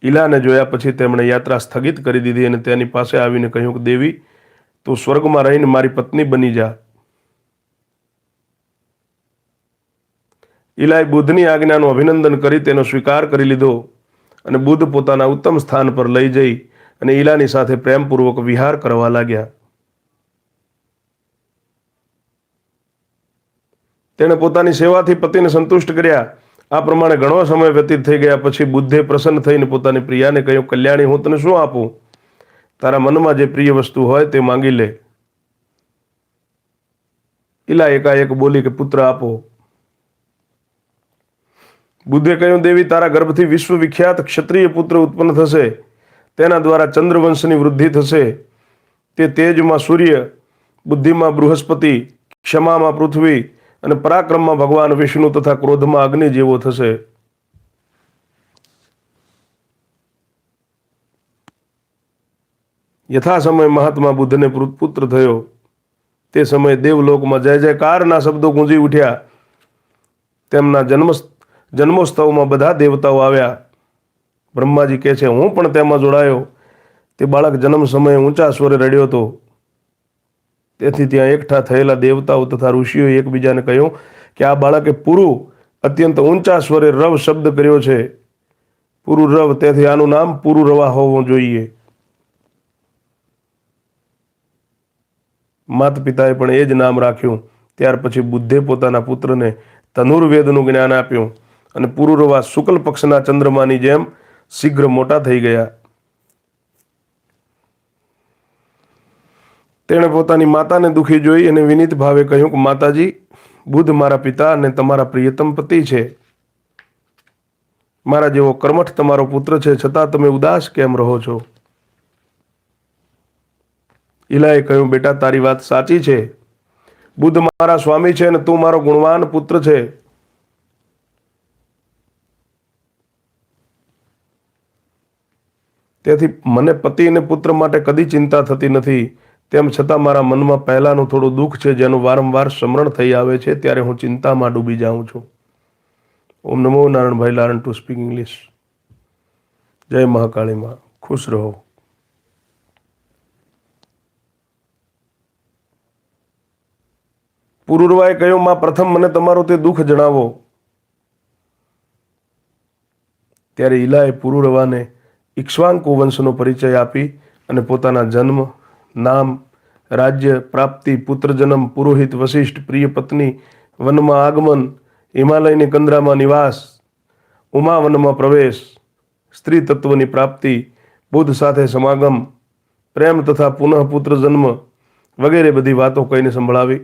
ઈલાને જોયા પછી તેમણે યાત્રા સ્થગિત કરી દીધી અને તેની પાસે આવીને કહ્યું કે દેવી, તું સ્વર્ગમાં રહીને મારી પત્ની બની જા. ઈલાએ બુદ્ધની આજ્ઞાનું અભિનંદન કરી તેનો સ્વીકાર કરી લીધો અને બુદ્ધ પોતાના ઉત્તમ સ્થાન પર લઈ જઈ અને ઈલાની સાથે પ્રેમપૂર્વક વિહાર કરવા લાગ્યા. તેણે પોતાની સેવાથી પતિને સંતુષ્ટ કર્યા. આ પ્રમાણે ઘણો સમય વ્યતીત થઈ ગયા પછી બુદ્ધે પ્રસન્ન થઈને પોતાની પ્રિયાને કહ્યું, કલ્યાણી, હું તને શું આપું? તારા મનમાં જે પ્રિય વસ્તુ હોય તે માંગી લે. ઈલા એકાએક બોલી કે પુત્ર આપો. બુદ્ધે કહ્યું, દેવી, તારા ગર્ભથી વિશ્વવિખ્યાત ક્ષત્રિય પુત્ર ઉત્પન્ન થશે. તેના દ્વારા ચંદ્રવંશની વૃદ્ધિ થશે. તે તેજમાં સૂર્ય, બુદ્ધિમાં બૃહસ્પતિ, ક્ષમામાં પૃથ્વી અને પરાક્રમમાં ભગવાન વિષ્ણુ તથા ક્રોધમાં અગ્નિ જેવો થશે. યથા સમય મહાત્મા બુદ્ધને પુત્ર થયો. તે સમયે દેવલોકમાં જય જયકારના શબ્દો ગુંજી ઉઠ્યા. તેમના જન્મોત્સવમાં બધા દેવતાઓ આવ્યા. બ્રહ્માજી કહે છે, હું પણ તેમાં જોડાયો. તે બાળક જન્મ સમયે ઊંચા સ્વરે રડ્યો હતો. તેથી ત્યાં એકઠા થયેલા દેવતાઓ તથા ઋષિઓએ એકબીજાને કહ્યું કે આ બાળકે પુરુ અત્યંત ઊંચા સ્વરે રવ શબ્દ કર્યો છે. પુરુ રવ, તેથી આનું નામ પુરુરવા હોવું જોઈએ. માતા પિતાએ પણ એ જ નામ રાખ્યું. ત્યાર પછી બુદ્ધે પોતાના પુત્રને ધનુર્વેદનું જ્ઞાન આપ્યું અને પુરુરવા શુક્લ પક્ષના ચંદ્રમાની જેમ શીઘ્ર મોટા થઈ ગયા. તેણે પોતાની માતાને દુઃખી જોઈ અને વિનીત ભાવે કહ્યું કે માતાજી, બુદ્ધ મારા પિતા અને તમારા પ્રિયતમ પતિ છે. મારા જેવો કર્મઠ તમારો પુત્ર છે, છતાં તમે ઉદાસ કેમ રહો છો? ઈલાએ કહ્યું, બેટા તારી વાત સાચી છે. બુદ્ધ મારા સ્વામી છે અને તું મારો ગુણવાન પુત્ર છે. તેથી મને પતિ અને પુત્ર માટે કદી ચિંતા થતી નથી. તેમ છતાં મારા મનમાં પહેલાનું થોડું દુઃખ છે, જેનું વારંવાર સ્મરણ થઈ આવે છે ત્યારે હું ચિંતામાં ડૂબી જાઉં છું. ઓમ નમો નારાયણભાઈ લારન ટુ સ્પીક ઇંગ્લિશ. જય મહાકાળી માં. ખુશ રહો. પુરુરવાએ કહ્યું, માં પ્રથમ મને તમારું તે દુઃખ જણાવો. ત્યારે ઈલાએ પુરુરવાને ઇક્ષ્વાકુ વંશનો પરિચય આપી અને પોતાના જન્મ, નામ, રાજ્ય પ્રાપ્તિ, પુત્ર જન્મ, પુરોહિત વશિષ્ઠ, પ્રિય પત્ની, વનમાં આગમન, હિમાલયની કંદરામાં નિવાસ, ઉમા વનમાં પ્રવેશ, સ્ત્રી તત્વની પ્રાપ્તિ, બુદ્ધ સાથે સમાગમ, પ્રેમ તથા પુનઃ પુત્ર જન્મ વગેરે બધી વાતો કહીને સંભળાવી.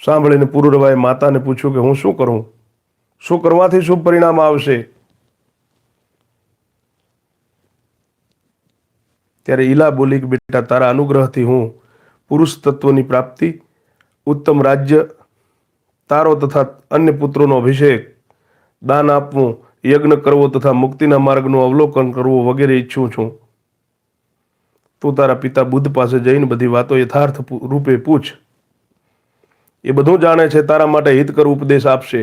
સાંભળીને પુરુરવાએ માતાને પૂછ્યું કે હું શું કરું, શું કરવાથી શું પરિણામ આવશે. ત્યારે ઈલા બોલી કે બેટા તારા અનુગ્રહથી હું પુરુષ તત્વની પ્રાપ્તિ, ઉત્તમ રાજ્ય, તારો તથા અન્ય પુત્રોનો અભિષેક, દાન આપવું, યજ્ઞ કરવો તથા મુક્તિના માર્ગનું અવલોકન કરવું વગેરે ઈચ્છું છું. તું તારા પિતા બુદ્ધ પાસે જઈને બધી વાતો યથાર્થ રૂપે પૂછ. એ બધું જાણે છે, તારા માટે હિતકર ઉપદેશ આપશે.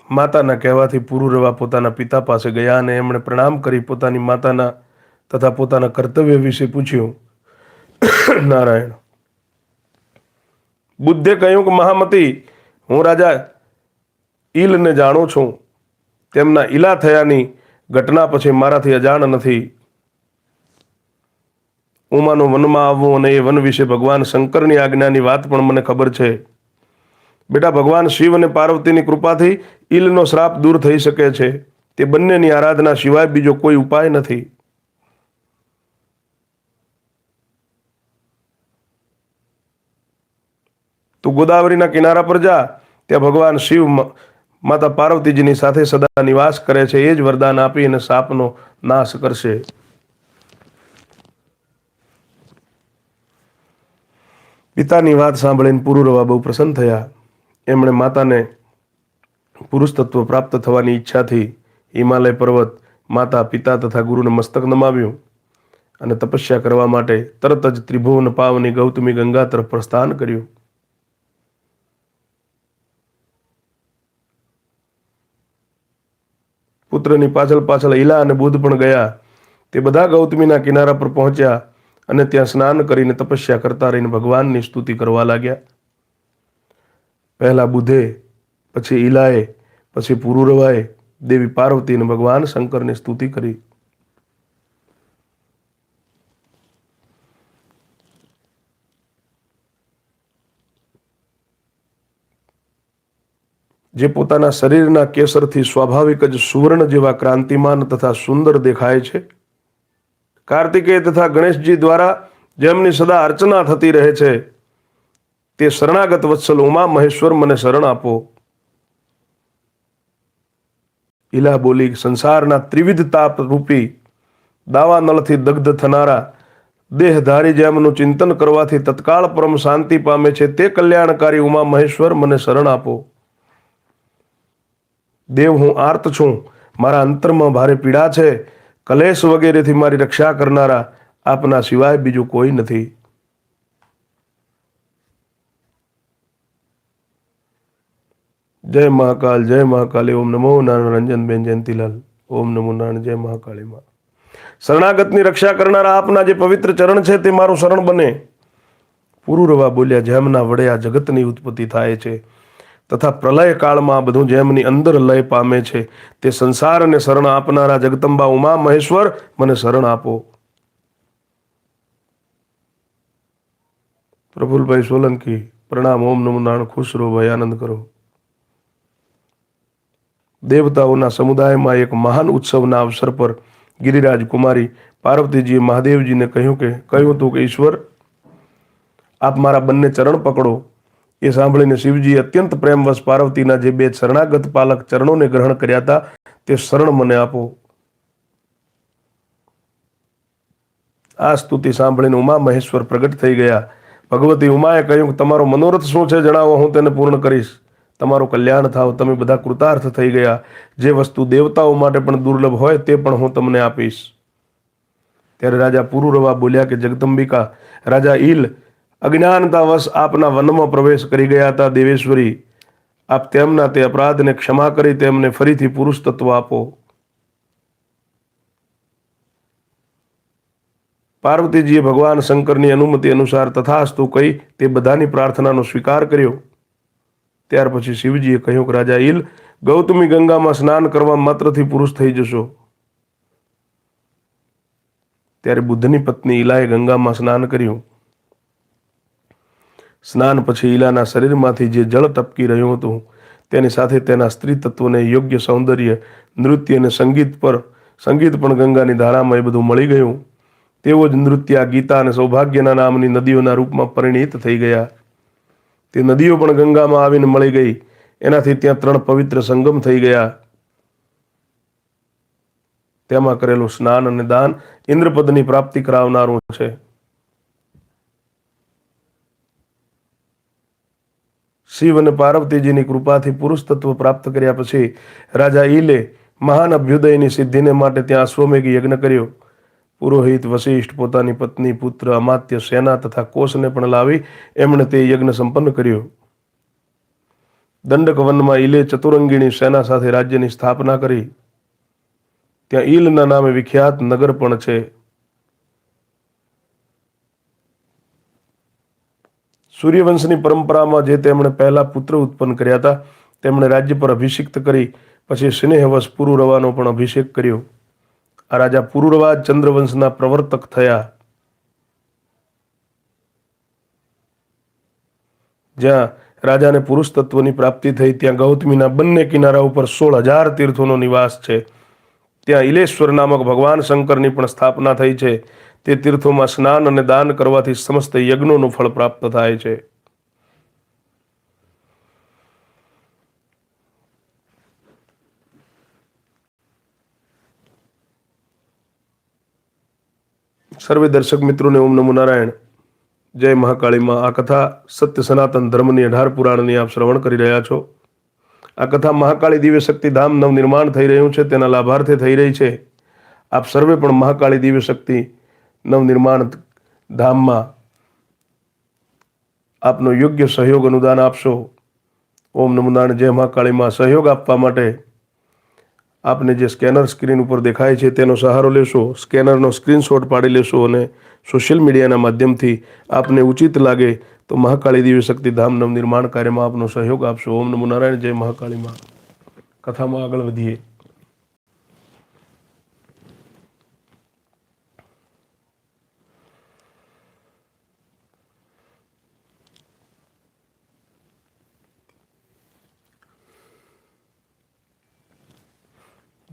માતાના કહેવાથી પુરુરવા પોતાના પિતા પાસે ગયા અને એમણે પ્રણામ કરી પોતાની માતાના તથા પોતાના કર્તવ્ય વિશે પૂછ્યું. નારાયણ. બુદ્ધે કહ્યું કે મહામતી, હું રાજા ઈલને જાણું છું. તેમના ઈલા થયાની ઘટના પછી મારાથી અજાણ નથી. ઉમાનું વનમાં આવવું અને એ વન વિશે ભગવાન શંકરની આજ્ઞાની વાત પણ મને ખબર છે. બેટા ભગવાન શિવ અને પાર્વતીની કૃપાથી ઈલનો શ્રાપ દૂર થઈ શકે છે. તે બંનેની આરાધના સિવાય બીજો કોઈ ઉપાય નથી. તું ગોદાવરીના કિનારા પર જા. ત્યાં ભગવાન શિવ માતા પાર્વતીજીની સાથે સદા નિવાસ કરે છે. એ જ વરદાન આપી અને સાપનો નાશ કરશે. પિતાની વાત સાંભળીને પુરુરવા બહુ પ્રસન્ન થયા. એમણે માતાને પુરુષ તત્વ પ્રાપ્ત થવાની ઈચ્છાથી હિમાલય પર્વત, માતા, પિતા તથા ગુરુને મસ્તક નમાવ્યું અને તપસ્યા કરવા માટે તરત જ ત્રિભુવન પાવની ગૌતમી ગંગા તરફ પ્રસ્થાન કર્યું. પુત્રની પાછળ પાછળ ઈલા અને બુદ્ધ પણ ગયા. તે બધા ગૌતમીના કિનારા પર પહોંચ્યા અને ત્યાં સ્નાન કરીને તપસ્યા કરતા રહીને ભગવાનની સ્તુતિ કરવા લાગ્યા. પહેલા બુદ્ધે, પછી ઈલાએ, પછી પુરુરવાએ દેવી પાર્વતી અને ભગવાન શંકરની સ્તુતિ કરી. જે પોતાના શરીરના કેસરથી સ્વાભાવિક જ સુવર્ણ જેવા ક્રાંતિમાન તથા સુંદર દેખાય છે, કાર્તિકેય તથા ગણેશજી દ્વારા જેમની સદા અર્ચના થતી રહે છે, તે શરણાગત વત્સલ ઉમા મહેશ્વર મને શરણ આપો. ઈલા બોલી, સંસારના ત્રિવિધ તાપ રૂપી દાવા નળથી દગ્ધ થનારા દેહધારી જેમનું ચિંતન કરવાથી તત્કાળ પરમ શાંતિ પામે છે, તે કલ્યાણકારી ઉમા મહેશ્વર મને શરણ આપો. દેવ, હું આર્ત છું. મારા અંતરમાં ભારે પીડા છે. કલેશ વગેરેથી મારી રક્ષા કરનારા આપના સિવાય બીજું કોઈ નથી. જય મહાકાલ, જય મહાકાલી. ઓમ નમો નારાયણ. રંજનબેન જયંતિલાલ. ઓમ નમો નારાયણ. જય મહાકાળી માં. શરણાગતની રક્ષા કરનારા આપના જે પવિત્ર ચરણ છે તે મારું શરણ બને. પુરુરવા બોલ્યા, જેમના વડે આ જગતની ઉત્પત્તિ થાય છે તથા પ્રલય કાળમાં બધું જેમની અંદર લય પામે છે, તે સંસારને શરણ આપનારા જગદંબા ઉમા મહેશ્વર મને શરણ આપો. પ્રફુલભાઈ સોલંકી, પ્રણામ. ઓમ નમો નારાયણ. ખુશ રહો ભાઈ, આનંદ કરો. દેવતાઓના સમુદાયમાં એક મહાન ઉત્સવના અવસર પર ગિરિરાજ કુમારી પાર્વતીજીએ મહાદેવજીને કહ્યું હતું કે ઈશ્વર, આપ મારા બંને ચરણ પકડો. એ સાંભળીને શિવજીએ અત્યંત પ્રેમવશ પાર્વતીના જે 2 શરણાગત પાલક ચરણોને ગ્રહણ કર્યા હતા તે શરણ મને આપો. આ સ્તુતિ સાંભળીને ઉમા મહેશ્વર પ્રગટ થઈ ગયા. ભગવતી ઉમાએ કહ્યું કે તમારો મનોરથ શું છે જણાવો, હું તેને પૂર્ણ કરીશ. તમારું કલ્યાણ થાવ, તમે બધા કૃતાર્થ થઈ ગયા. જે વસ્તુ દેવતાઓ માટે પણ દુર્લભ હોય તે પણ હું તમને આપીશ. ત્યારે રાજા પુરુરવા બોલ્યા કે જગદંબિકા, રાજા ઈલ અજ્ઞાનતાવશ આપના વનમાં પ્રવેશ કરી ગયા હતા. દેવેશ્વરી, આપ તેમના તે અપરાધને ક્ષમા કરી તેમને ફરીથી પુરુષ તત્વ આપો. પાર્વતીજીએ ભગવાન શંકરની અનુમતિ અનુસાર તથાસ્તુ કહી તે બધાની પ્રાર્થનાનો સ્વીકાર કર્યો. ત્યાર પછી શિવજીએ કહ્યું કે રાજા ઈલ, ગૌતમી ગંગામાં સ્નાન કરવા માત્રથી પુરુષ થઈ જશો. ત્યારે બુદ્ધની પત્ની ઈલાએ ગંગામાં સ્નાન કર્યું. સ્નાન પછી ઈલાના શરીરમાંથી જે જળ ટપકી રહ્યું હતું તેની સાથે તેના સ્ત્રી તત્વને યોગ્ય સૌંદર્ય, નૃત્ય અને સંગીત પણ ગંગાની ધારામાં એ બધું મળી ગયું. તેઓ જ નૃત્ય, ગીતા અને સૌભાગ્યના નામની નદીઓના રૂપમાં પરિણીત થઈ ગયા. તે નદીઓ પણ ગંગામાં આવીને મળી ગઈ. એનાથી ત્યાં 3 પવિત્ર સંગમ થઈ ગયા. તેમાં કરેલું સ્નાન અને દાન ઇન્દ્રપદની પ્રાપ્તિ કરાવનારું છે. શિવ અને પાર્વતીજીની કૃપાથી પુરુષ તત્વ પ્રાપ્ત કર્યા પછી રાજા ઈલે મહાન અભ્યુદયની સિદ્ધિને માટે ત્યાં અશ્વમેઘ યજ્ઞ કર્યો. પુરોહિત વશિષ્ઠ પોતાની પત્ની, પુત્ર, અમાત્ય, સેના તથા કોષને પણ લાવી એમણે તે યજ્ઞ સંપન્ન કર્યો. દંડક વનમાં ઈલે ચતુરંગીણી સેના સાથે રાજ્યની સ્થાપના કરી. ત્યાં ઈલના નામે વિખ્યાત નગર પણ છે. સૂર્યવંશની પરંપરામાં જે તેમણે પહેલા પુત્ર ઉત્પન્ન કર્યા હતા તેમણે રાજ્ય પર અભિષિક્ત કરી પછી સ્નેહવશ પુરુરવાનો પણ અભિષેક કર્યો. આ રાજા પુરુરવા ચંદ્રવંશના પ્રવર્તક થયા. જ્યાં રાજાને પુરુષ તત્વની પ્રાપ્તિ થઈ ત્યાં ગૌતમીના બંને કિનારા ઉપર 16,000 તીર્થોનો નિવાસ છે. ત્યાં ઈલેશ્વર નામક ભગવાન શંકરની પણ સ્થાપના થઈ છે. તે તીર્થોમાં સ્નાન અને દાન કરવાથી સમસ્ત યજ્ઞોનું ફળ પ્રાપ્ત થાય છે. સર્વે દર્શક મિત્રોને ઓમ નમો નારાયણ. જય મહાકાળીમાં. આ કથા સત્ય સનાતન ધર્મની 18 પુરાણની આપ શ્રવણ કરી રહ્યા છો. આ કથા મહાકાળી દિવ્ય શક્તિ ધામ નવનિર્માણ થઈ રહ્યું છે તેના લાભાર્થે થઈ રહી છે. આપ સર્વે પણ મહાકાળી દિવ્ય શક્તિ નવનિર્માણ ધામમાં આપનો યોગ્ય સહયોગ અનુદાન આપશો. ઓમ નમો નારાયણ. જય મહાકાળીમાં. સહયોગ આપવા માટે આપને જે સ્કેનર સ્ક્રીન ઉપર દેખાય છે તેનો સહારો લેશો. સ્કેનરનો સ્ક્રીનશોટ પાડી લેશો અને સોશિયલ મીડિયાના માધ્યમથી આપને ઉચિત લાગે તો મહાકાળી દિવ્ય શક્તિ ધામ નવનિર્માણ કાર્યમાં આપનો સહયોગ આપશો. ઓમ નમો નારાયણ. જય મહાકાળીમાં. કથામાં આગળ વધીએ.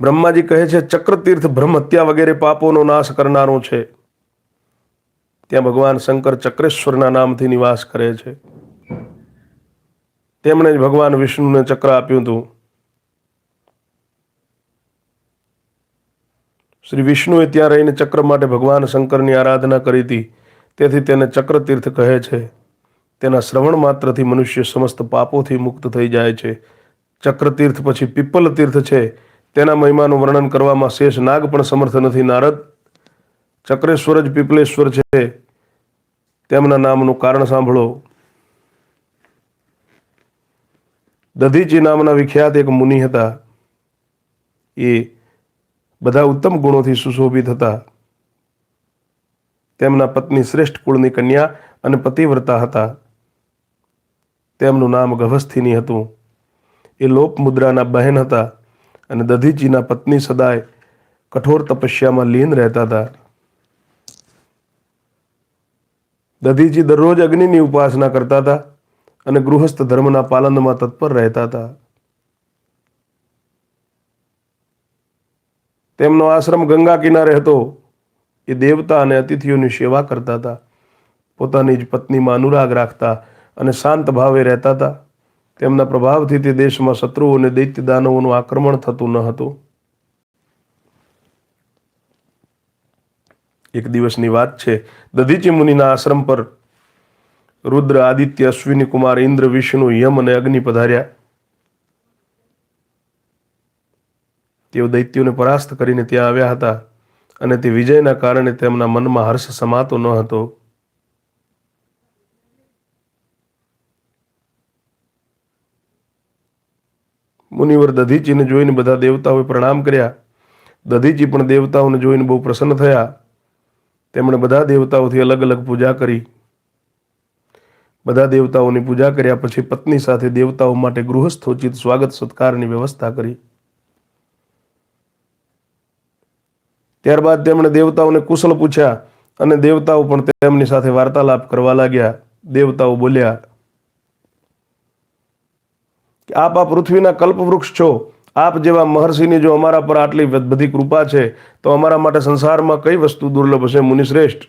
બ્રહ્માજી કહે છે ચક્રતીર્થ બ્રહ્મ હત્યા વગેરે પાપોનો નાશ કરનારો છે. ત્યાં ભગવાન શંકર ચક્રેશ્વરના નામથી નિવાસ કરે છે. તેમણે જ ભગવાન વિષ્ણુને ચક્ર આપ્યું હતું. શ્રી વિષ્ણુએ ત્યાં રહીને ચક્ર માટે ભગવાન શંકરની આરાધના કરી હતી. તેથી તેને ચક્રતીર્થ કહે છે. તેના શ્રવણ માત્રથી મનુષ્ય સમસ્ત પાપોથી મુક્ત થઈ જાય છે. ચક્રતીર્થ પછી પીપલ તીર્થ છે. તેના મહિમાનું વર્ણન કરવામાં શેષ નાગ પણ સમર્થ નથી. નારદ ચક્રેશ્વર જ પીપલેશ્વર છે તેમના નામનું કારણ સાંભળો. દધીચી નામના વિખ્યાત એક મુનિ હતા. એ બધા ઉત્તમ ગુણોથી સુશોભિત હતા. તેમના પત્ની શ્રેષ્ઠ કુળની કન્યા અને પતિવ્રતા હતા. તેમનું નામ ગભસ્થિની હતું. એ લોપમુદ્રાના બહેન હતા અને દધીચીના પત્ની સદાય કઠોર તપસ્યામાં લીન રહેતા હતા. દધીચી દરરોજ અગ્નિની ઉપાસના કરતા હતા અને ગૃહસ્થ ધર્મના પાલનમાં તત્પર રહેતા હતા. તેમનો આશ્રમ ગંગા કિનારે હતો. એ દેવતા અને અતિથિઓની સેવા કરતા હતા. પોતાની જ પત્નીમાં અનુરાગ રાખતા અને શાંત ભાવે રહેતા હતા. તેમના પ્રભાવથી તે દેશમાં શત્રુઓ અને દૈત્ય દાનવોનું આક્રમણ થતું ન હતું. એક દિવસની વાત છે. દધીચી મુનિના આશ્રમ પર રુદ્ર, આદિત્ય, અશ્વિની કુમાર, ઇન્દ્ર, વિષ્ણુ, યમ અને અગ્નિ પધાર્યા. તેઓ દૈત્યોને પરાસ્ત કરીને ત્યાં આવ્યા હતા અને તે વિજયના કારણે તેમના મનમાં હર્ષ સમાતો ન હતો. મુનિવર દધીચીને જોઈને બધા દેવતાઓએ પ્રણામ કર્યા. દધીચી પણ દેવતાઓને જોઈને બહુ પ્રસન્ન થયા. તેમણે બધા દેવતાઓથી અલગ અલગ પૂજા કરી. બધા દેવતાઓની પૂજા કર્યા પછી પત્ની સાથે દેવતાઓ માટે ગૃહસ્થોચિત સ્વાગત સત્કારની વ્યવસ્થા કરી. ત્યારબાદ તેમણે દેવતાઓને કુશલ પૂછ્યા અને દેવતાઓ પણ તેમની સાથે વાર્તાલાપ કરવા લાગ્યા. દેવતાઓ બોલ્યા કે આપ આ પૃથ્વીના કલ્પવૃક્ષ છો. આપ જેવા મહર્ષિની જો અમારા પર આટલી બધી કૃપા છે તો અમારા માટે સંસારમાં કઈ વસ્તુ દુર્લભ છે? મુનિશ્રેષ્ઠ,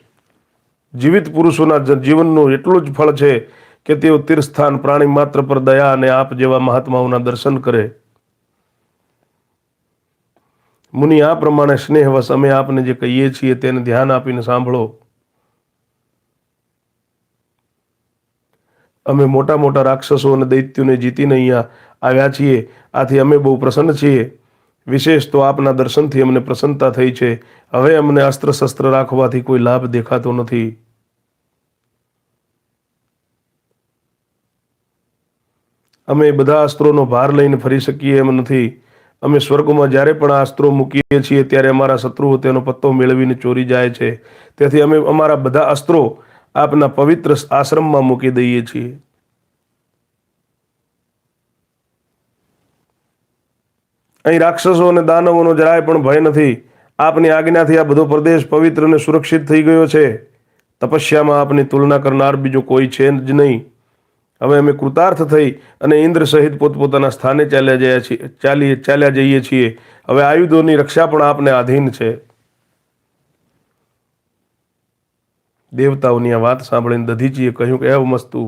જીવિત પુરુષોના જીવનનું એટલું જ ફળ છે કે તેઓ તીર્થસ્થાન પ્રાણી માત્ર પર દયા અને આપ જેવા મહાત્માઓના દર્શન કરે. મુનિ, આ પ્રમાણે સ્નેહવશ અમે આપને જે કહીએ છીએ તેને ધ્યાન આપીને સાંભળો. અમે મોટા મોટા રાક્ષસો અને દૈત્યોને જીતીને અહીંયા આવ્યા છીએ. આથી અમે બહુ પ્રસન્ન છીએ. વિશેષ તો આપના દર્શનથી અમને પ્રસન્નતા થઈ છે. હવે અમને અસ્ત્ર શસ્ત્ર રાખવાથી કોઈ લાભ દેખાતો નથી. અમે બધા અસ્ત્રોનો ભાર લઈને ફરી શકીએ એમ નથી. અમે સ્વર્ગમાં જ્યારે પણ આ અસ્ત્રો મૂકીએ છીએ ત્યારે અમારા શત્રુઓ તેનો પત્તો મેળવીને ચોરી જાય છે. તેથી અમે અમારા બધા અસ્ત્રો આપના પવિત્ર આશ્રમમાં મૂકી દઈએ છીએ. અહીં રાક્ષસો અને દાનવોનો જરાય પણ ભય નથી. આપની આજ્ઞાથી આ બધો પ્રદેશ પવિત્ર અને સુરક્ષિત થઈ ગયો છે. તપસ્યામાં આપની તુલના કરનાર બીજો કોઈ છે જ નહીં. હવે અમે કૃતાર્થ થઈ અને ઇન્દ્ર સહિત પોતપોતાના સ્થાને ચાલ્યા જઈએ છીએ. હવે આયુધોની રક્ષા પણ આપને આધીન છે. દેવતાઓની આ વાત સાંભળીને દધીચીએ કહ્યું કે મસ્તુ.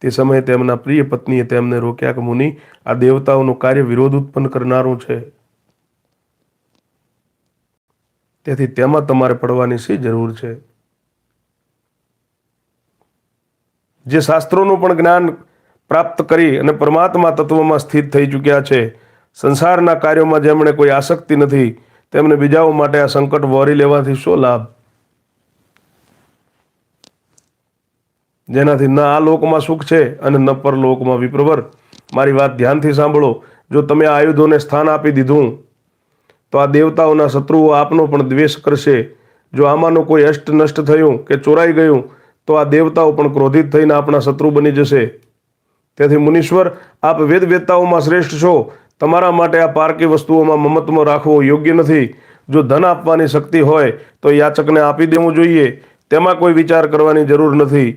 તે સમયે તેમના પ્રિય પત્નીએ તેમને રોક્યા કે મુનિ, આ દેવતાઓનું કાર્ય વિરોધ ઉત્પન્ન કરનારું છે. તેથી તેમાં તમારે પડવાની શી જરૂર છે? જે શાસ્ત્રોનું પણ જ્ઞાન પ્રાપ્ત કરી અને પરમાત્મા તત્વમાં સ્થિત થઈ ચૂક્યા છે, સંસારના કાર્યોમાં જેમણે કોઈ આસક્તિ નથી, તેમને બીજાઓ માટે આ સંકટ વહોરી લેવાથી શો લાભ? જેનાથી ન આ લોકમાં સુખ છે અને ન પરલોકમાં વિપ્રવર. મારી વાત ધ્યાનથી સાંભળો. જો તમે આ આયુધોને સ્થાન આપી દીધું તો આ દેવતાઓના શત્રુઓ આપનો પણ દ્વેષ કરશે. જો આમાંનું કોઈ અષ્ટ નષ્ટ થયું કે ચોરાઈ ગયું તો આ દેવતાઓ પણ ક્રોધિત થઈને આપણા શત્રુ બની જશે. તેથી મુનીશ્વર, આપ વેદવેતાઓમાં શ્રેષ્ઠ છો. તમારા માટે આ પારકી વસ્તુઓમાં મમત્વ રાખવો યોગ્ય નથી. જો ધન આપવાની શક્તિ હોય તો યાચકને આપી દેવું જોઈએ. તેમાં કોઈ વિચાર કરવાની જરૂર નથી.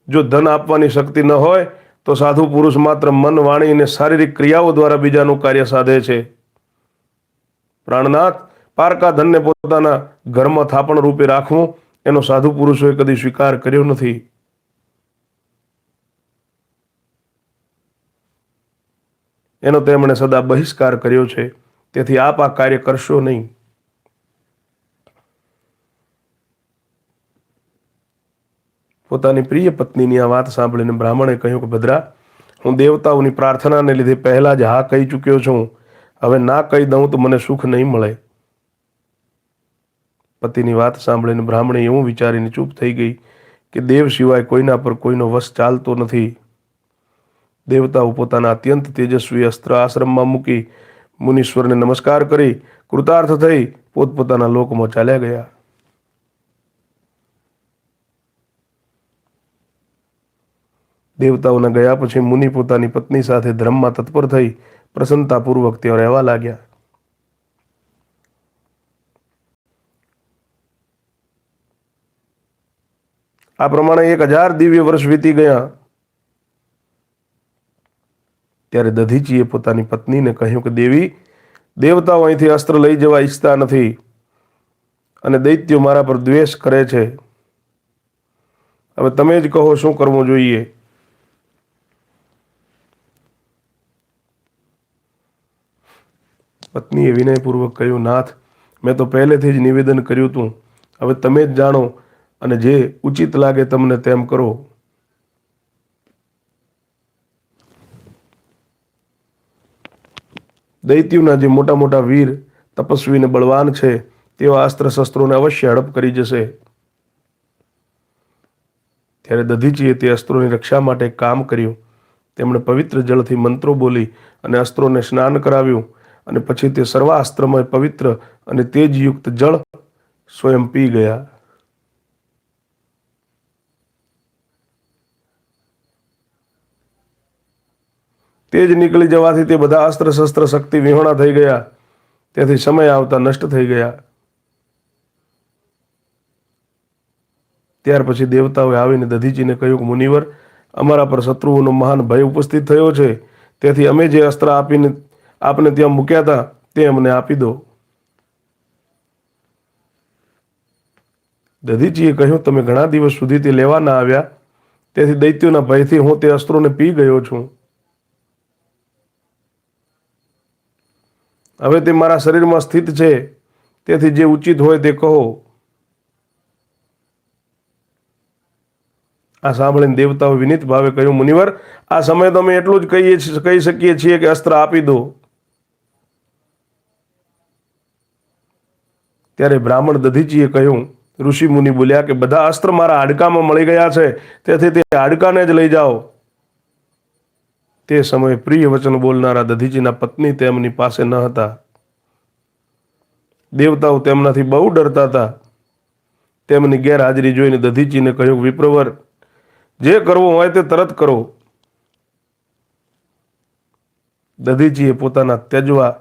જો ધન આપવાની શક્તિ ન હોય તો સાધુ પુરુષ માત્ર મન, વાણી અને શારીરિક ક્રિયાઓ દ્વારા બીજાનું કાર્ય સાધે છે. પ્રાણનાથ, પારકા ધનને પોતાના ઘરમાં થાપણ રૂપે રાખવું એનો સાધુ પુરુષોએ કદી સ્વીકાર કર્યો નથી. એનો તેમણે સદા બહિષ્કાર કર્યો છે. તેથી આપ આ કાર્ય કરશો નહીં. પોતાની પ્રિય પત્નીની આ વાત સાંભળીને બ્રાહ્મણે કહ્યું કે ભદ્રા, હું દેવતાઓની પ્રાર્થનાને લીધે પહેલા જ હા કહી ચૂક્યો છું. હવે ના કહી દઉં તો મને સુખ નહીં મળે. પતિની વાત સાંભળીને બ્રાહ્મણે એવું વિચારીને ચૂપ થઈ ગઈ કે દેવ સિવાય કોઈના પર કોઈનો વશ ચાલતો નથી. દેવતાઓ પોતાના અત્યંત તેજસ્વી અસ્ત્ર આશ્રમમાં મૂકી મુનીશ્વરને નમસ્કાર કરી કૃતાર્થ થઈ પોતપોતાના લોકમાં ચાલ્યા ગયા. દેવતાઓના ગયા પછી મુનિ પોતાની પત્ની સાથે ધર્મમાં તત્પર થઈ પ્રસન્નતાપૂર્વક તેઓ રહેવા લાગ્યા. આ પ્રમાણે 1000 દિવ્ય વર્ષ વીતી ગયા. ત્યારે દધીચીએ પોતાની પત્નીને કહ્યું કે દેવી, દેવતાઓ અહીંથી અસ્ત્ર લઈ જવા ઈચ્છતા નથી અને દૈત્યો મારા પર દ્વેષ કરે છે. હવે તમે જ કહો શું કરવું જોઈએ. પત્નીએ વિનયપૂર્વક કહ્યું, નાથ, મેં તો પહેલેથી જ નિવેદન કર્યું હતું. હવે તમે જ જાણો અને જે ઉચિત લાગે તમને તેમ કરો. દૈત્યોના જે મોટા મોટા વીર, તપસ્વી અને બળવાન છે તેઓ અસ્ત્ર શસ્ત્રોને અવશ્ય હડપ કરી જશે. ત્યારે દધીચીએ તે અસ્ત્રોની રક્ષા માટે એક કામ કર્યું. તેમણે પવિત્ર જળથી મંત્રો બોલી અને અસ્ત્રોને સ્નાન કરાવ્યું અને પછી તે સર્વાસ્ત્રમય પવિત્ર અને તેજયુક્ત જળ સ્વયં પી ગયા. તેજ નીકળી જવાથી તે બધા અસ્ત્ર શસ્ત્ર શક્તિ વિહોણા થઈ ગયા. તેથી સમય આવતા નષ્ટ થઈ ગયા. ત્યાર પછી દેવતાઓએ આવીને દધીચીને કહ્યું કે મુનિવર, અમારા પર શત્રુઓનો મહાન ભય ઉપસ્થિત થયો છે. તેથી અમે જે અસ્ત્ર આપને ત્યાં મૂક્યા હતા તે અમને આપી દો. દધીચીએ કહ્યું, તમે ઘણા દિવસ સુધી તે લેવા ના આવ્યા, તેથી દૈત્યોના ભયથી હું તે અસ્ત્રોને પી ગયો છું. હવે તે મારા શરીરમાં સ્થિત છે, તેથી જે ઉચિત હોય તે કહો. આ સાંભળીને દેવતાઓ વિનીત ભાવે કહ્યું, મુનિવર, આ સમયે તો અમે એટલું જ કહી શકીએ છીએ કે અસ્ત્ર આપી દો. ત્યારે બ્રાહ્મણ દધીચીએ કહ્યું, ઋષિ મુનિ બોલ્યા કે બધા અસ્ત્ર મારા હાડકામાં મળી ગયા છે, તેથી તે હાડકાને જ લઈ જાઓ. તે સમયે પ્રિય વચન બોલનારા દધીચીના પત્ની તેમની પાસે ન હતા. દેવતાઓ તેમનાથી બહુ ડરતા હતા. તેમની ગેરહાજરી જોઈને દધીચીને કહ્યું, વિપ્રવર, જે કરવું હોય તે તરત કરો. દધીચીએ પોતાના ત્યજવા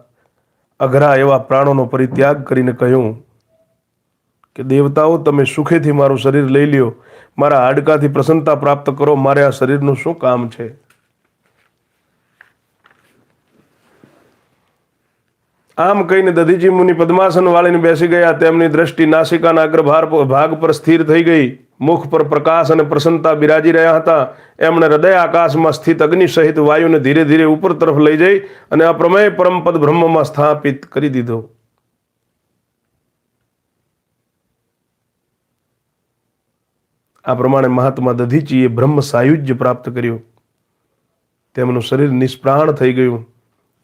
અઘરા એવા પ્રાણોનો પરિત્યાગ કરીને કહ્યું કે દેવતાઓ, તમે સુખેથી મારું શરીર લઈ લ્યો. મારા હાડકાથી પ્રસન્નતા પ્રાપ્ત કરો. મારે આ શરીરનું શું કામ છે? આમ કહીને દધીચી મુનિ પદ્માસન વાળીને બેસી ગયા. તેમની દ્રષ્ટિ નાસિકાના અગ્રભાગ પર સ્થિર થઈ ગઈ. મુખ પર પ્રકાશ અને પ્રસન્નતા બિરાજી રહ્યા હતા. એમણે હૃદય આકાશમાં સ્થિત અગ્નિ સહિત વાયુને ધીરે ધીરે ઉપર તરફ લઈ જઈ અને અપ્રમેય પરમપદ બ્રહ્મમાં સ્થાપિત કરી દીધો. આ પ્રમાણે મહાત્મા દધીચીએ બ્રહ્મ સાયુજ્ય પ્રાપ્ત કર્યું. તેમનું શરીર નિષ્પ્રાણ થઈ ગયું.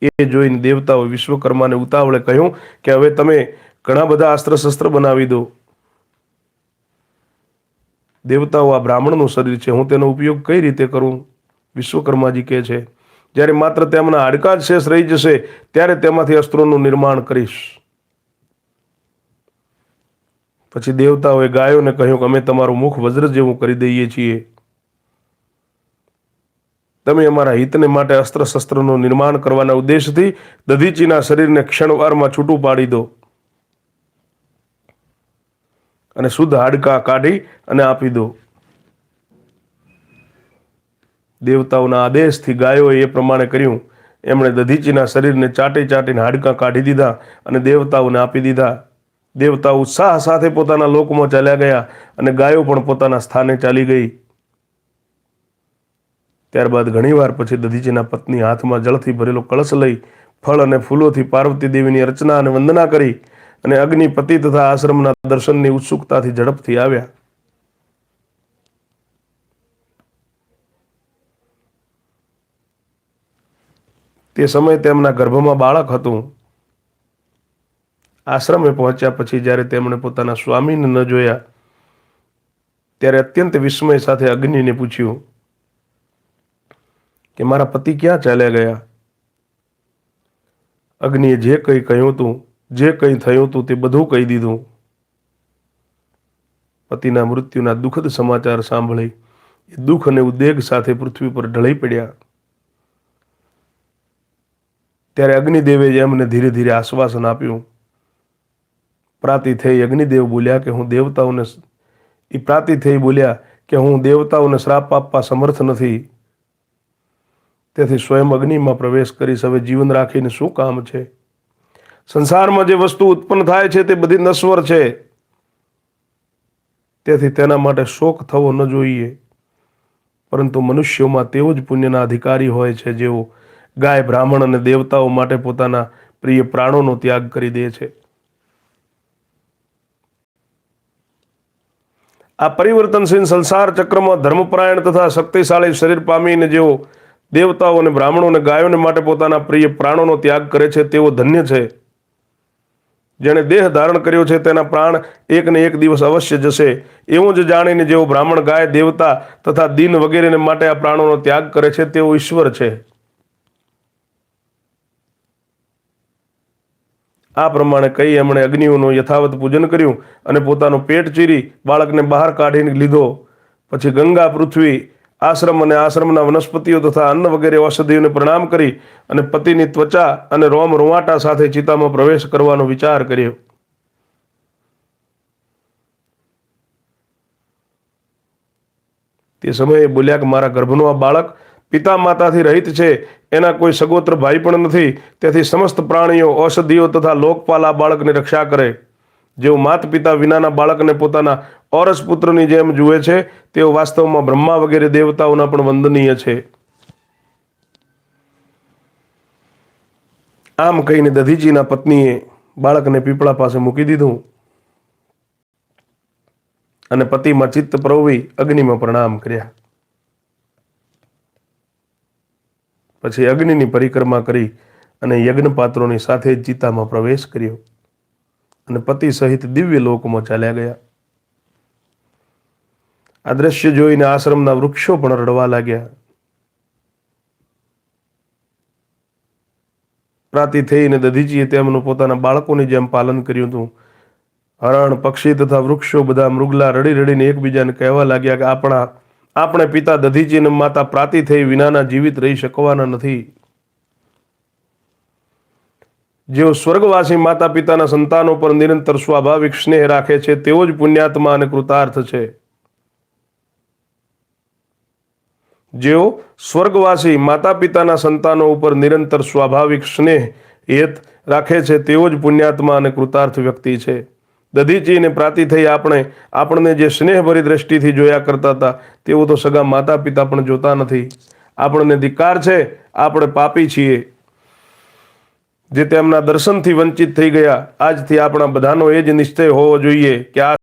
એ જોઈને દેવતાઓ વિશ્વકર્માને ઉતાવળે કહ્યું કે હવે તમે ઘણા બધા અસ્ત્ર શસ્ત્ર બનાવી દો. દેવતાઓ, આ બ્રાહ્મણનું શરીર છે, હું તેનો ઉપયોગ કઈ રીતે કરું? વિશ્વકર્માજી કહે છે, જ્યારે માત્ર તેમના હાડકા જ શેષ રહી જશે ત્યારે તેમાંથી અસ્ત્રોનું નિર્માણ કરીશ. પછી દેવતાઓએ ગાયોને કહ્યું કે અમે તમારું મુખ વજ્ર જેવું કરી દઈએ છીએ. તમે અમારા હિતને માટે અસ્ત્ર શસ્ત્રનું નિર્માણ કરવાના ઉદ્દેશથી દધીચીના શરીરને ક્ષણવારમાં છૂટું પાડી દો અને શુદ્ધ હાડકા કાઢી અને આપી દો. દેવતાઓના આદેશથી ગાયોએ એ પ્રમાણે કર્યું. એમણે દધીચીના શરીરને ચાટી ચાટીને હાડકા કાઢી દીધા અને દેવતાઓને આપી દીધા. દેવતાઓ ઉત્સાહ સાથે પોતાના લોકમાં ચાલ્યા ગયા અને ગાયો પણ પોતાના સ્થાને ચાલી ગઈ. ત્યારબાદ ઘણીવાર પછી દધીચીના પત્ની હાથમાં જળથી ભરેલો કળશ લઈ ફળ અને ફૂલોથી પાર્વતી દેવીની અર્ચના અને વંદના કરી અને અગ્નિપતિ તથા આશ્રમના દર્શનની ઉત્સુકતાથી ઝડપથી આવ્યા. તે સમયે તેમના ગર્ભમાં બાળક હતું. આશ્રમે પહોંચ્યા પછી જ્યારે તેમણે પોતાના સ્વામીને ન જોયા ત્યારે અત્યંત વિસ્મય સાથે અગ્નિને પૂછ્યું કે મારા પતિ ક્યાં ચાલ્યા ગયા? અગ્નિએ જે કંઈ કહ્યું હતું, જે કંઈ થયું હતું તે બધું કહી દીધું. પતિના મૃત્યુના દુઃખદ સમાચાર સાંભળી એ દુઃખ અને ઉદ્વેગ સાથે પૃથ્વી પર ઢળી પડ્યા. ત્યારે અગ્નિદેવે એમને ધીરે ધીરે આશ્વાસન આપ્યું. પ્રાતિ થઈ અગ્નિદેવ બોલ્યા કે હું દેવતાઓને શ્રાપ આપવા સમર્થ નથી. તેથી સ્વયં અગ્નિમાં પ્રવેશ કરીશ. હવે જીવન રાખીને શું કામ છે? સંસારમાં જે વસ્તુ ઉત્પન્ન થાય છે તે બધી નશ્વર છે. તેથી તેના માટે શોક થવો ન જોઈએ, પરંતુ મનુષ્યોમાં તેઓ જ પુણ્યના અધિકારી હોય છે જેઓ ગાય, બ્રાહ્મણ અને દેવતાઓ માટે પોતાના પ્રિય પ્રાણોનો ત્યાગ કરી દે છે. આ પરિવર્તનશીલ સંસાર ચક્રમાં ધર્મપરાયણ તથા શક્તિશાળી શરીર પામીને જેઓ દેવતાઓ અને બ્રાહ્મણો અને ગાયોને માટે પોતાના પ્રિય પ્રાણોનો ત્યાગ કરે છે તેઓ ધન્ય છે. જેણે દેહ ધારણ કર્યો છે તેના પ્રાણ એક ને એક દિવસ અવશ્ય જશે. એવું જ જાણીને જેઓ બ્રાહ્મણ, ગાય, દેવતા તથા દીન વગેરેને માટે આ પ્રાણોનો ત્યાગ કરે છે તેઓ ઈશ્વર છે. આ પ્રમાણે કહી એમણે અગ્નિઓનું યથાવત પૂજન કર્યું અને પોતાનું પેટ ચીરી બાળકને બહાર કાઢીને લીધો. પછી ગંગા, પૃથ્વી, આશ્રમ અને આશ્રમના વનસ્પતિઓ તથા અન્ન વગેરે ઔષધિઓને પ્રણામ કરી અને પતિની ત્વચા અને રોમ રૂવાટા સાથે ચિતામાં પ્રવેશ કરવાનો વિચાર કર્યો. તે સમયે બોલ્યા કે મારા ગર્ભનું આ બાળક પિતા માતાથી રહિત છે, એના કોઈ સગોત્ર ભાઈ પણ નથી, તેથી સમસ્ત પ્રાણીઓ, ઔષધિઓ તથા લોકપાલ આ બાળકની રક્ષા કરે. જેઓ માત પિતા વિનાના બાળકને પોતાના ઔરસ પુત્રની જેમ જુએ છે તેઓ વાસ્તવમાં બ્રહ્મા વગેરે દેવતાઓના પણ વંદનીય છે. આમ કહીને દધીચીના પત્નીએ બાળકને પીપળા પાસે મૂકી દીધું અને પતિમાં ચિત્ત પ્રવવી અગ્નિમાં પ્રણામ કર્યા. પછી અગ્નિની પરિક્રમા કરી અને યજ્ઞપાત્રોની સાથે જ ચિતામાં પ્રવેશ કર્યો અને પતિ સહિત દિવ્ય લોકમાં ચાલ્યા ગયા. આ દ્રશ્ય જોઈને આશ્રમના વૃક્ષો પણ રડવા લાગ્યા. પ્રાતિ થઈને દધીચીએ તેમનું પોતાના બાળકોની જેમ પાલન કર્યું હતું. હરણ, પક્ષી તથા વૃક્ષો બધા મૃગલા રડી રડીને એકબીજાને કહેવા લાગ્યા કે આપણે પિતા દધીચી અને માતા પ્રાતિ થઈ વિનાના જીવિત રહી શકવાના નથી. જેઓ સ્વર્ગવાસી માતા પિતાના સંતાનો પર નિરંતર સ્વાભાવિક સ્નેહ રાખે છે તેઓ જ પુણ્યાત્મા અને કૃતાર્થ છે. જેઓ સ્વર્ગવાસી માતા પિતાના સંતાનો ઉપર નિરંતર સ્વાભાવિક સ્નેહ હેત રાખે છે તેઓ જ પુણ્યાત્મા અને કૃતાર્થ વ્યક્તિ છે. દધીચી અને પ્રાતિ થઈ આપણને જે સ્નેહભરી દ્રષ્ટિથી જોયા કરતા હતા તેઓ તો સગા માતા પિતા પણ જોતા નથી. આપણને ધિક્કાર છે, આપણે પાપી છીએ જે તેમના દર્શનથી વંચિત થઈ ગયા. આજથી આપણા બધાનો એ જ નિશ્ચય હોવો જોઈએ કે આ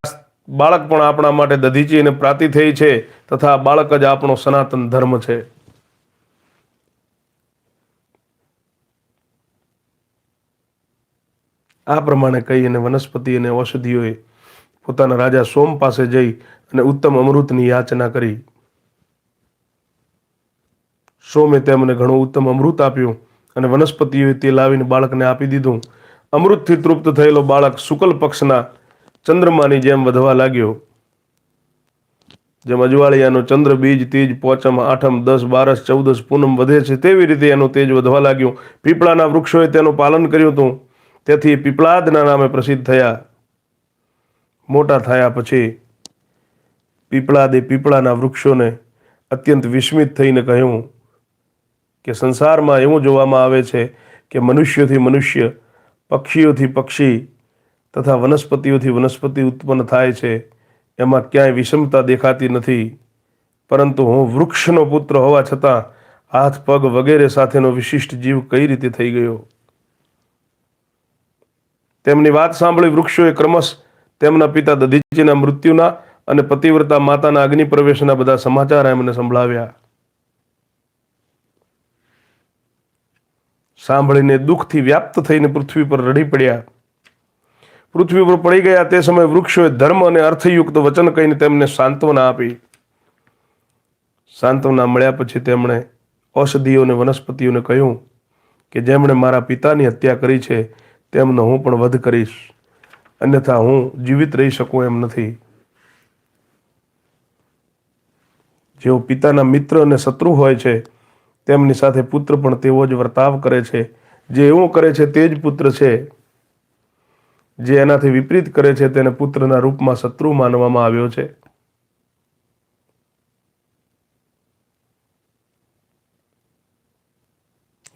બાળક પણ આપણા માટે દધીચી અને પ્રાતિ થઈ છે તથા બાળક જ આપણો સનાતન ધર્મ છે. આ પ્રમાણે કહી અને વનસ્પતિ અને ઔષધિઓએ પોતાના રાજા સોમ પાસે જઈ અને ઉત્તમ અમૃતની યાચના કરી. સોમે તેમને ઘણું ઉત્તમ અમૃત આપ્યું અને વનસ્પતિઓએ તે લાવીને બાળકને આપી દીધું. અમૃતથી તૃપ્ત થયેલો બાળક શુક્લ પક્ષના ચંદ્રમાની જેમ વધવા લાગ્યો. જેમ અજવાળિયાનો ચંદ્ર બીજ, તીજ, પોચમ, આઠમ, 10, 12, 14 પૂનમ વધે છે તેવી રીતે એનું તેજ વધવા લાગ્યું. પીપળાના વૃક્ષોએ તેનું પાલન કર્યું હતું, તેથી પીપળાદના નામે પ્રસિદ્ધ થયા. મોટા થયા પછી પીપળાદે પીપળાના વૃક્ષોને અત્યંત વિસ્મિત થઈને કહ્યું કે સંસારમાં એવું જોવામાં આવે છે કે મનુષ્યોથી મનુષ્ય, પક્ષીઓથી પક્ષી તથા વનસ્પતિઓથી વનસ્પતિ ઉત્પન્ન થાય છે. એમાં ક્યાંય વિષમતા દેખાતી નથી, પરંતુ હું વૃક્ષનો પુત્ર હોવા છતાં હાથ પગ વગેરે સાથેનો વિશિષ્ટ જીવ કઈ રીતે થઈ ગયો. તેમની વાત સાંભળી વૃક્ષોએ ક્રમશ તેમના પિતા દધીચીના મૃત્યુના અને પતિવ્રતા માતાના અગ્નિ પ્રવેશના બધા સમાચાર એમને સંભળાવ્યા. સાંભળીને દુઃખથી વ્યાપ્ત થઈને પૃથ્વી પર રડી પડ્યા. પૃથ્વી પર પડી ગયા તે સમયે વૃક્ષોએ ધર્મ અને અર્થયુક્ત વચન કહીને તેમને સાંત્વના આપી. સાંત્વના મળ્યા પછી તેમણે ઔષધિઓ અને વનસ્પતિઓને કહ્યું કે જેમણે મારા પિતાની હત્યા કરી છે તેમનો હું પણ વધ કરીશ, અન્યથા હું જીવિત રહી શકું એમ નથી. જેઓ પિતાના મિત્ર અને શત્રુ હોય છે તેમની સાથે પુત્ર પણ તેવો જ વર્તાવ કરે છે. જે એવું કરે છે તે જ પુત્ર છે. જે એનાથી વિપરીત કરે છે તેને પુત્રના રૂપમાં શત્રુ માનવામાં આવ્યો છે.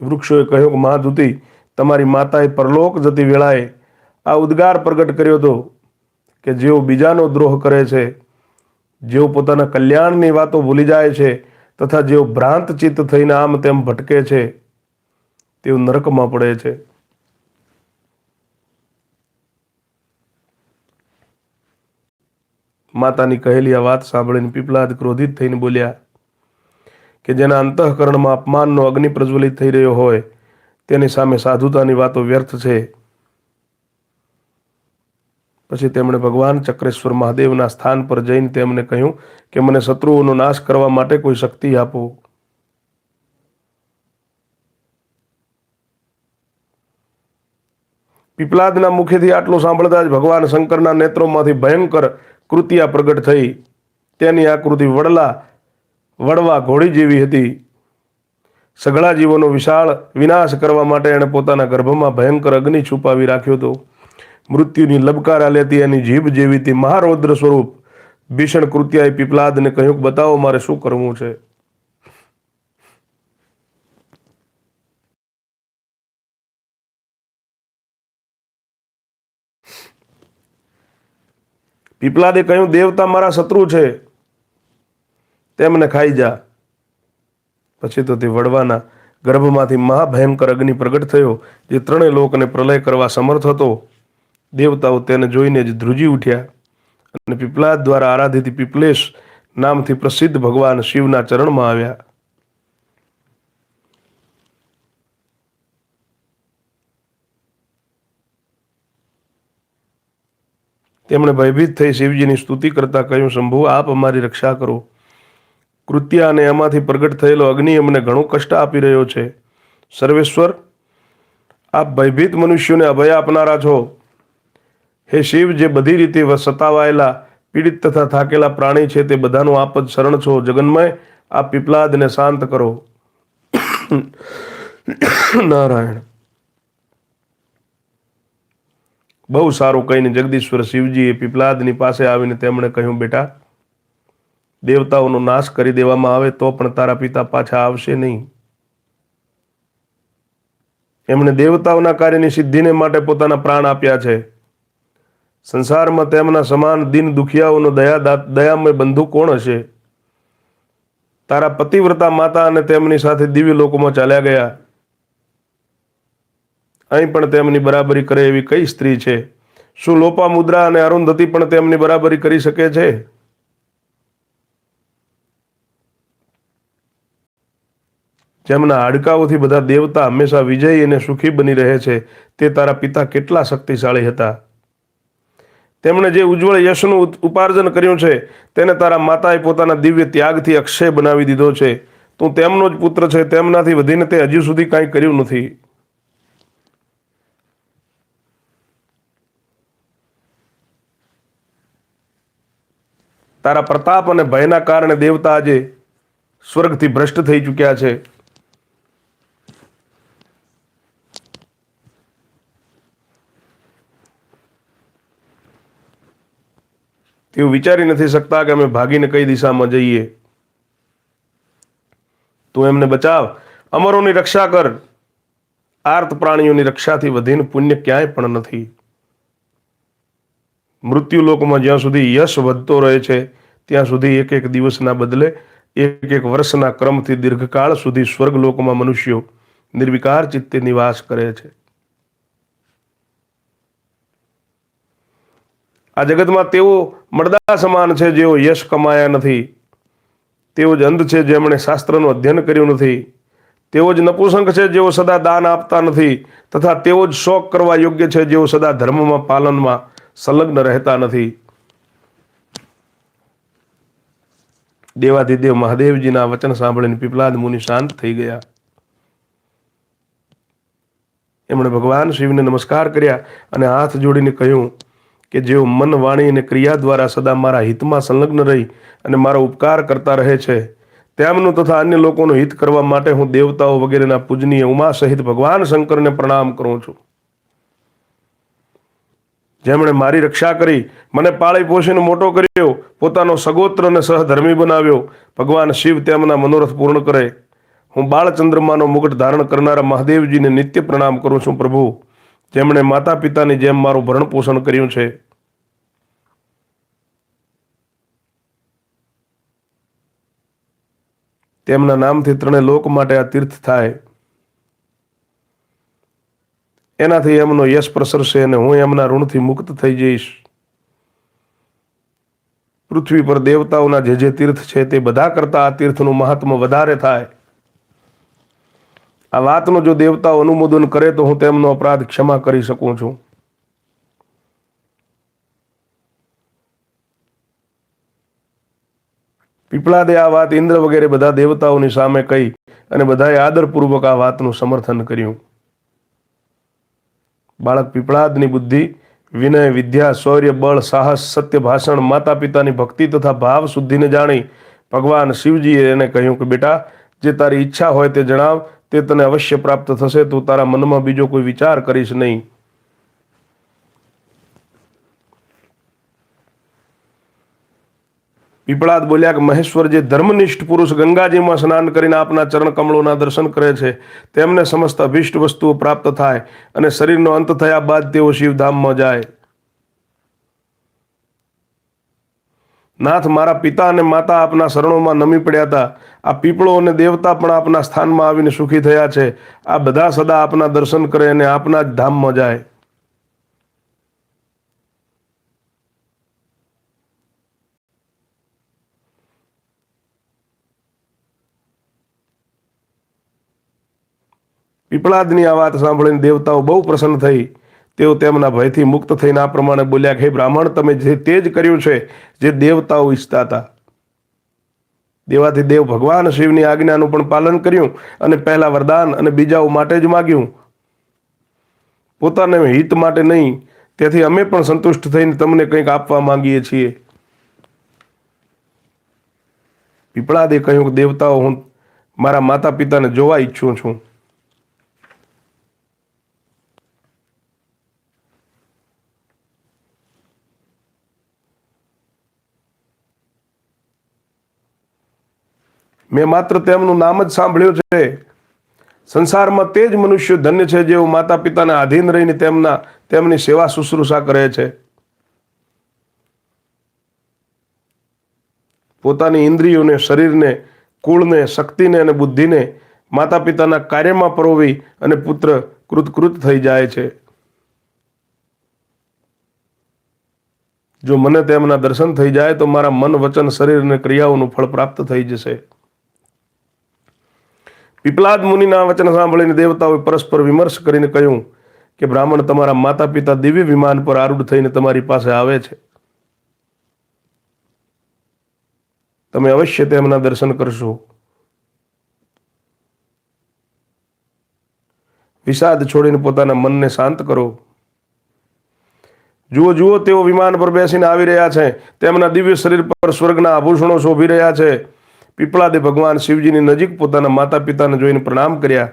વૃક્ષોએ કહ્યું કે મહાદુતી, તમારી માતાએ પરલોક જતી વેળાએ આ ઉદ્ગાર પ્રગટ કર્યો હતો કે જેઓ બીજાનો દ્રોહ કરે છે જેઓ પોતાના કલ્યાણની વાતો ભૂલી જાય છે તથા જેઓ ભ્રાંત ચિત્ત થઈને આમ તેમ ભટકે છે તેઓ નરકમાં પડે છે. માતાની કહેલી આ વાત સાંભળીને પીપલાદ ક્રોધિત થઈને બોલ્યા કે જેના અંતઃકરણમાં અપમાનનો અગ્નિ પ્રજ્વલિત થઈ રહ્યો હોય તેની સામે સાધુતાની વાતો વ્યર્થ છે. પછી તેમણે ભગવાન ચક્રેશ્વર મહાદેવના સ્થાન પર જઈને તેમને કહ્યું કે મને શત્રુઓનો નાશ કરવા માટે કોઈ શક્તિ આપો. પીપલાદના મુખેથી આટલું સાંભળતા જ ભગવાન શંકરના નેત્રોમાંથી ભયંકર કૃતિયા પ્રગટ થઈ. તેની આકૃતિ વડવા ઘોડી જેવી હતી. સઘળા જીવોનો વિશાળ વિનાશ કરવા માટે એણે પોતાના ગર્ભમાં ભયંકર અગ્નિ છુપાવી રાખ્યો હતો. મૃત્યુની લબકારા લેતી એની જીભ જેવી તે મહારૌદ્ર સ્વરૂપ ભીષણ કૃત્યાએ પીપલાદને કહ્યું, બતાવો મારે શું કરવું છે. પીપલાદે કહ્યું, દેવતા મારા શત્રુ છે, તેમને ખાઈ જા. પછી તો તે વડવાના ગર્ભમાંથી મહાભયંકર અગ્નિ પ્રગટ થયો જે ત્રણેય લોકને પ્રલય કરવા સમર્થ હતો. દેવતાઓ તેને જોઈને જ ધ્રુજી ઉઠ્યા અને પીપલાદ દ્વારા આરાધિત પીપલેશ નામથી પ્રસિદ્ધ ભગવાન શિવના ચરણમાં આવ્યા. તેમણે ભયભીત થઈ શિવજીની સ્તુતિ કરતા કહ્યું, શંભુ આપ અમારી રક્ષા કરો. કૃત્યા અને એમાંથી પ્રગટ થયેલો અગ્નિ અમને ઘણું કષ્ટ આપી રહ્યો છે. સર્વેશ્વર, આપ ભયભીત મનુષ્યોને અભય આપનારા છો. હે શિવ, જે બધી રીતે સતાવાયેલા પીડિત તથા થાકેલા પ્રાણી છે તે બધાનું આપ જ શરણ છો. જગન્મય, આપ પીપલાદને શાંત કરો. નારાયણ. બહુ સારું કહીને જગદીશ્વર શિવજીએ પીપલાદની પાસે આવીને તેમણે કહ્યું, બેટા, દેવતાઓનો નાશ કરી દેવામાં આવે તો પણ તારા પિતા પાછા આવશે નહીં. એમણે દેવતાઓના કાર્યની સિદ્ધિને માટે પોતાના પ્રાણ આપ્યા છે. સંસારમાં તેમના સમાન દિન દુખિયાઓનો દયામય બંધુ કોણ હશે? તારા પતિવ્રતા માતા અને તેમની સાથે દિવ્ય લોકોમાં ચાલ્યા ગયા. અહીં પણ તેમની બરાબરી કરે એવી કઈ સ્ત્રી છે? શું લોપામુદ્રા અને અરુંધતી પણ તેમની બરાબરી કરી શકે છે? જેમના હાડકાઓથી બધા દેવતા હંમેશા વિજયી અને સુખી બની રહે છે તે તારા પિતા કેટલા શક્તિશાળી હતા. તેમણે જે ઉજ્જવળ યશનું ઉપાર્જન કર્યું છે તેને તારા માતાએ પોતાના દિવ્ય ત્યાગથી અક્ષય બનાવી દીધો છે. તું તેમનો જ પુત્ર છે, તેમનાથી વધીને તે હજુ સુધી કાંઈ કર્યું નથી. તારા પ્રતાપ અને ભયના કારણે દેવતા આજે સ્વર્ગથી ભ્રષ્ટ થઈ ચૂક્યા છે. તેઓ વિચારી નથી શકતા કે અમે ભાગીને કઈ દિશામાં જઈએ. તું એમને બચાવ, અમરોની રક્ષા કર. આર્ત પ્રાણીઓની રક્ષાથી વધીને પુણ્ય ક્યાંય પણ નથી. મૃત્યુલોકમાં જ્યાં સુધી યશ વધતો રહે છે ત્યાં સુધી એક એક દિવસના બદલે એક એક વર્ષના ક્રમથી દીર્ઘકાળ સુધી સ્વર્ગલોકમાં મનુષ્યો નિર્વિકાર ચિત્તે નિવાસ કરે છે. આ જગતમાં તેઓ મળદા સમાન છે જેઓ યશ કમાયા નથી. તેઓ જ અંધ છે જેમણે શાસ્ત્રનું અધ્યયન કર્યું નથી. તેઓ જ નપુંસક છે જેઓ સદા દાન આપતા નથી. તથા તેઓ જ શોક કરવા યોગ્ય છે જેઓ સદા ધર્મમાં પાલનમાં સંલગ્ન રહેતા નથી. દેવાધિદેવ મહાદેવજીના વચન સાંભળીને પીપલાદ મુનિ શાંત થઈ ગયા. એમણે ભગવાન શિવને નમસ્કાર કર્યા અને હાથ જોડીને કહ્યું કે જેઓ મન, વાણી અને ક્રિયા દ્વારા સદા મારા હિતમાં સંલગ્ન રહી અને મારો ઉપકાર કરતા રહે છે તેમનું તથા અન્ય લોકોનું હિત કરવા માટે હું દેવતાઓ વગેરેના પૂજનીય ઉમા સહિત ભગવાન શંકરને પ્રણામ કરું છું. જેમણે મારી રક્ષા કરી, મને પાળી પોષીને મોટો કર્યો, પોતાનો સગોત્ર અને સહધર્મી બનાવ્યો, ભગવાન શિવ તેમના મનોરથ પૂર્ણ કરે. હું બાળચંદ્રમાનો મુગટ ધારણ કરનારા મહાદેવજીને નિત્ય પ્રણામ કરું છું. પ્રભુ, જેમણે માતા પિતાની જેમ મારું ભરણ પોષણ કર્યું છે, તેમના નામથી ત્રણેય લોક માટે આ તીર્થ થાય. એનાથી એમનો યશ પ્રસરશે અને હું એમના ઋણથી મુક્ત થઈ જઈશ. પૃથ્વી પર દેવતાઓના જે તીર્થ છે તે બધા કરતા આ તીર્થનું મહાત્મ્ય વધારે થાય. આ વાતનું જો દેવતાઓ અનુમોદન કરે તો હું તેમનો અપરાધ ક્ષમા કરી શકું છું. પીપળાદે આ વાત ઇન્દ્ર વગેરે બધા દેવતાઓની સામે કહી અને બધાએ આદરપૂર્વક આ વાતનું સમર્થન કર્યું. બાળક પીપળાદની બુદ્ધિ, વિનય, વિદ્યા, શૌર્ય, બળ, સાહસ, સત્ય ભાષણ, માતા પિતાની ભક્તિ તથા ભાવ શુદ્ધિને જાણી ભગવાન શિવજીએ એને કહ્યું કે બેટા, જે તારી ઈચ્છા હોય તે જણાવ, તે તને અવશ્ય પ્રાપ્ત થશે. તું તારા મનમાં બીજો કોઈ વિચાર કરીશ નહીં. પીપળાદ બોલ્યા કે મહેશ્વર, જે ધર્મનિષ્ઠ પુરુષ ગંગાજીમાં સ્નાન કરીને આપના ચરણ કમળોના દર્શન કરે છે તેમને સમસ્ત અભિષ્ટ વસ્તુઓ પ્રાપ્ત થાય અને શરીરનો અંત થયા બાદ તેઓ શિવધામમાં જાય. નાથ, મારા પિતા અને માતા આપના શરણોમાં નમી પડ્યા હતા. આ પીપળો અને દેવતા પણ આપના સ્થાનમાં આવીને સુખી થયા છે. આ બધા સદા આપના દર્શન કરે અને આપના જ ધામમાં જાય. પીપળાદની આ વાત સાંભળીને દેવતાઓ બહુ પ્રસન્ન થઈ. તેઓ તેમના ભયથી મુક્ત થઈને આ પ્રમાણે બોલ્યા કે હે બ્રાહ્મણ, તમે તે જ કર્યું છે જે દેવતાઓ ઈચ્છતા હતા. દેવાથી દેવ ભગવાન શિવની આજ્ઞાનું પણ પાલન કર્યું અને પહેલા વરદાન અને બીજાઓ માટે જ માગ્યું, પોતાને હિત માટે નહીં. તેથી અમે પણ સંતુષ્ટ થઈને તમને કંઈક આપવા માંગીએ છીએ. પીપળાદે કહ્યું કે દેવતાઓ, હું મારા માતા પિતાને જોવા ઈચ્છું છું. મેં માત્ર તેમનું નામ જ સાંભળ્યું છે. સંસારમાં તે જ મનુષ્યો ધન્ય છે જેઓ માતા પિતાને આધીન રહીને તેમની સેવા શુશ્રૂષા કરે છે. પોતાની ઇન્દ્રિયોને, શરીરને, કુળને, શક્તિને અને બુદ્ધિને માતા પિતાના કાર્યમાં પરોવી અને પુત્ર કૃતકૃત થઈ જાય છે. જો મને તેમના દર્શન થઈ જાય તો મારા મન, વચન, શરીર અને ક્રિયાઓનું ફળ પ્રાપ્ત થઈ જશે. પીપળાદ મુનિના વચન સાંભળીને દેવતાઓએ પરસ્પર વિમર્શ કરીને કહ્યું કે બ્રાહ્મણ, તમારા માતા પિતા દિવ્ય વિમાન પર આરૂઢ થઈને તમારી પાસે આવે છે. તમે અવશ્ય તેમના દર્શન કરશો. વિષાદ છોડીને પોતાના મનને શાંત કરો. જુઓ જુઓ, તેઓ વિમાન પર બેસીને આવી રહ્યા છે. તેમના દિવ્ય શરીર પર સ્વર્ગના આભૂષણો શોભી રહ્યા છે. પીપળાદે ભગવાન શિવજીની નજીક પોતાના માતા પિતાને જોઈને પ્રણામ કર્યા.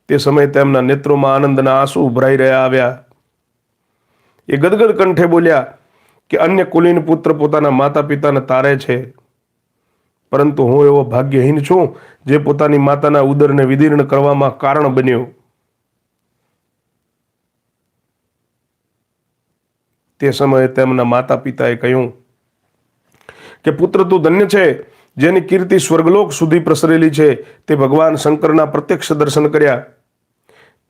તે સમયે તેમના નેત્રોમાં આનંદના આંસુ ઉભરાઈ રહ્યા આવ્યા. એ ગદગદ કંઠે બોલ્યા કે અન્ય કુલીન પુત્ર પોતાના માતા પિતાને તારે છે, પરંતુ હું એવો ભાગ્યહીન છું જે પોતાની માતાના ઉદરને વિદીર્ણ કરવામાં કારણ બન્યો. તે સમયે તેમના માતા પિતાએ કહ્યું કે પુત્ર, તું ધન્ય છે, જેની કીર્તિ સ્વર્ગલોક સુધી પ્રસરેલી છે. તે ભગવાન શંકરના પ્રત્યક્ષ દર્શન કર્યા.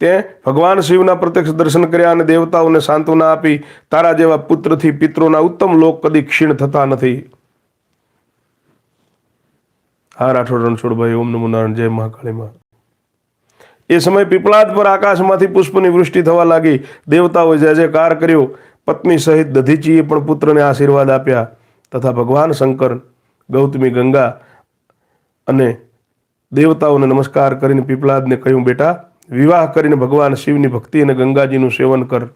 તે ભગવાન શિવના પ્રત્યક્ષ દર્શન કર્યા અને દેવતાઓને સાંત્વના આપી. તારા જેવા પુત્રથી પિતરોના ઉત્તમ લોક કદી ક્ષીણ થતા નથી. હા રાઠોડ રણછોડભાઈ, ઓમ નમો નારાયણ, જય મહાકાળીમાં. એ સમય પીપળાદ પર આકાશમાંથી પુષ્પની વૃષ્ટિ થવા લાગી. દેવતાઓએ જય જયકાર કર્યો. પત્ની સહિત દધીચીએ પણ પુત્રને આશીર્વાદ આપ્યા તથા ભગવાન શંકર, ગૌતમી ગંગા અને દેવતાઓને નમસ્કાર કરીને પીપળાદને કહ્યું, બેટા, વિવાહ કરીને ભગવાન શિવની ભક્તિ અને ગંગાજીનું સેવન કર.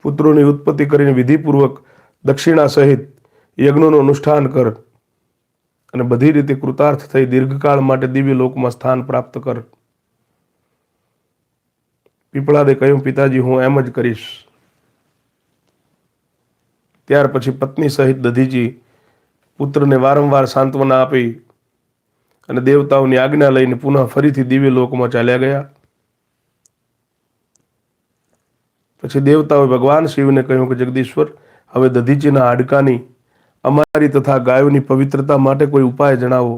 પુત્રોની ઉત્પત્તિ કરીને વિધિપૂર્વક દક્ષિણા સહિત યજ્ઞોનું અનુષ્ઠાન કર અને બધી રીતે કૃતાર્થ થઈ દીર્ઘકાળ માટે દિવ્ય લોકમાં સ્થાન પ્રાપ્ત કર. પીપળાદે કહ્યું, પિતાજી, હું એમ જ કરીશ. ત્યાર પછી પત્ની સહિત દધીજી પુત્રને વારંવાર સાંત્વના આપી અને દેવતાઓની આજ્ઞા લઈને પુનઃ ફરીથી દિવ્ય લોકમાં ચાલ્યા ગયા. પછી દેવતાઓએ ભગવાન શિવને કહ્યું કે જગદીશ્વર, હવે દધીચીના હાડકાની, અમારી તથા ગાયોની પવિત્રતા માટે કોઈ ઉપાય જણાવો.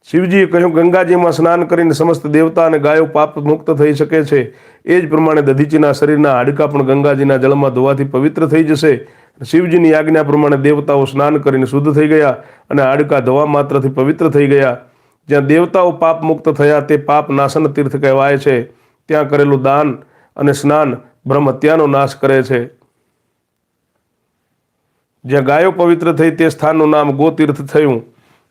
શિવજીએ કહ્યું, ગંગાજીમાં સ્નાન કરીને સમસ્ત દેવતા અને ગાયો પાપ મુક્ત થઈ શકે છે. એ જ પ્રમાણે દધીચીના શરીરના હાડકા પણ ગંગાજીના જળમાં ધોવાથી પવિત્ર થઈ જશે. શિવજીની આજ્ઞા પ્રમાણે દેવતાઓ સ્નાન કરીને શુદ્ધ થઈ ગયા અને હાડકા ધોવા માત્રથી પવિત્ર થઈ ગયા. જ્યાં દેવતાઓ પાપ મુક્ત થયા તે પાપ નાશન તીર્થ કહેવાય છે. ત્યાં કરેલું દાન અને સ્નાન બ્રહ્મ હત્યાનો નાશ કરે છે. જ્યાં ગાયો પવિત્ર થઈ તે સ્થાનનું નામ ગોતીર્થ થયું.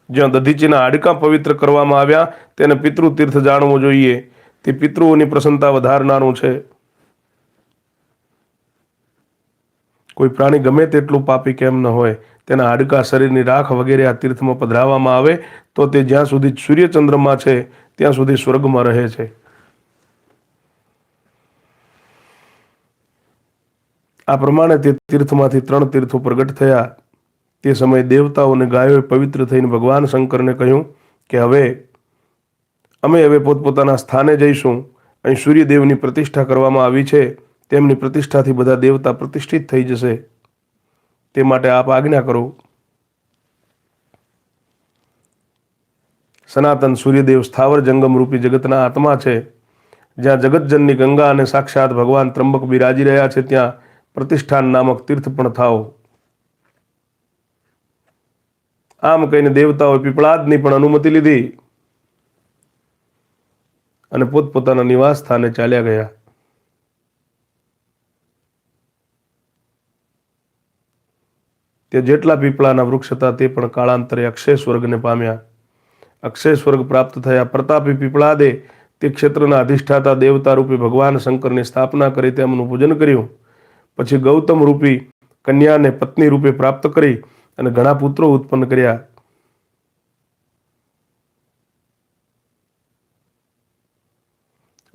જ્યાં દધીચીના હાડકાં પવિત્ર કરવામાં આવ્યા તેને પિતૃતીર્થ જાણવું જોઈએ. તે પિતૃઓની પ્રસન્નતા વધારનારું છે. કોઈ પ્રાણી ગમે તેટલું પાપી કેમ ન હોય, તેના હાડકાં, શરીરની રાખ વગેરે આ તીર્થમાં પધરાવવામાં આવે તો તે જ્યાં સુધી સૂર્યચંદ્રમાં છે ત્યાં સુધી સ્વર્ગમાં રહે છે. આ પ્રમાણે તે તીર્થમાંથી 3 તીર્થો પ્રગટ થયા. તે સમયે દેવતાઓ અને ગાયોએ પવિત્ર થઈને ભગવાન શંકરને કહ્યું કે અમે હવે પોતપોતાના સ્થાને જઈશું. અહીં સૂર્યદેવની પ્રતિષ્ઠા કરવામાં આવી છે. તેમની પ્રતિષ્ઠાથી બધા દેવતા પ્રતિષ્ઠિત થઈ જશે. તે માટે આપ આજ્ઞા કરો. સનાતન સૂર્યદેવ સ્થાવર જંગમ રૂપી જગતના આત્મા છે. જ્યાં જગતજનની ગંગા અને સાક્ષાત ભગવાન ત્રંબક બિરાજી રહ્યા છે ત્યાં પ્રતિષ્ઠાન નામક તીર્થ પણ થાઓ. આમ કહીને દેવતાઓએ પીપળાદની પણ અનુમતિ લીધી અને પોતપોતાના નિવાસ સ્થાને ચાલ્યા ગયા. તે જેટલા પીપળાના વૃક્ષ હતા તે પણ કાળાંતરે અક્ષય સ્વર્ગને પામ્યા. અક્ષય સ્વર્ગ પ્રાપ્ત થયા. પ્રતાપી પીપળાદે તે ક્ષેત્રના અધિષ્ઠાતા દેવતા રૂપી ભગવાન શંકરની સ્થાપના કરી તેમનું પૂજન કર્યું. પછી ગૌતમ રૂપી કન્યાને પત્ની રૂપે પ્રાપ્ત કરી અને ઘણા પુત્રો ઉત્પન્ન કર્યા.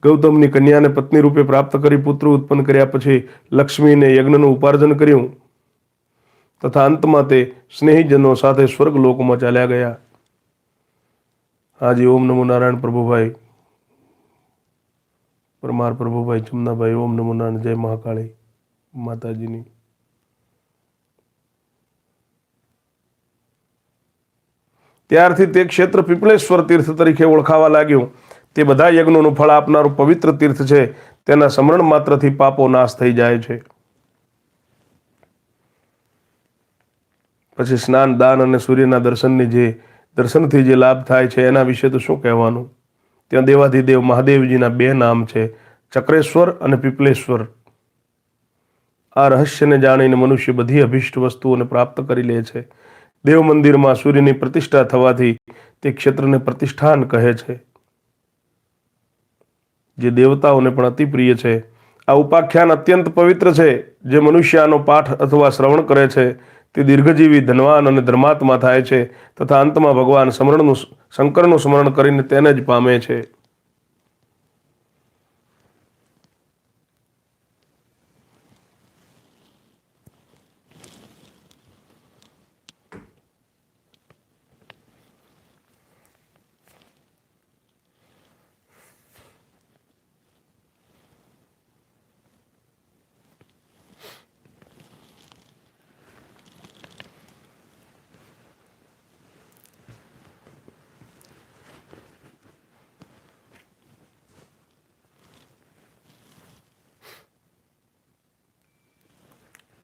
ગૌતમની કન્યાને પત્ની રૂપે પ્રાપ્ત કરી પુત્રો ઉત્પન્ન કર્યા પછી લક્ષ્મીને યજ્ઞનું ઉપાર્જન કર્યું તથા અંતમાં તે સ્નેહીજનો સાથે સ્વર્ગલોકમાં ચાલ્યા ગયા. હાજી. ઓમ નમો નારાયણ. પ્રભુભાઈ પરમાર, પ્રભુભાઈ જમનાભાઈ. ઓમ નમો નારાયણ. જય મહાકાળી માતાજીની. ત્યારથી તે ક્ષેત્ર પીપળેશ્વર તીર્થ તરીકે ઓળખાવા લાગ્યું. તે બધા યજ્ઞોનું ફળ આપનારું પવિત્ર તીર્થ છે. તેના સ્મરણ માત્રથી પાપો નાશ થઈ જાય છે. પછી સ્નાન, દાન અને સૂર્યના દર્શનથી જે લાભ થાય છે એના વિશે તો શું કહેવાનું. ત્યાં દેવાધિદેવ મહાદેવજીના 2 નામ છે, ચક્રેશ્વર અને પીપલેશ્વર. આ રહસ્યને જાણીને મનુષ્ય બધી અભિષ્ટ વસ્તુઓને પ્રાપ્ત કરી લે છે. દેવ મંદિરમાં સૂર્યની પ્રતિષ્ઠા થવાથી તે ક્ષેત્રને પ્રતિષ્ઠાન કહે છે, જે દેવતાઓને પણ અતિ પ્રિય છે. આ ઉપાખ્યાન અત્યંત પવિત્ર છે. જે મનુષ્ય આનો પાઠ અથવા શ્રવણ કરે છે તે દીર્ઘજીવી, ધનવાન અને ધર્માત્મા થાય છે તથા અંતમાં ભગવાન શંકરનું સ્મરણ કરીને તેને જ પામે છે.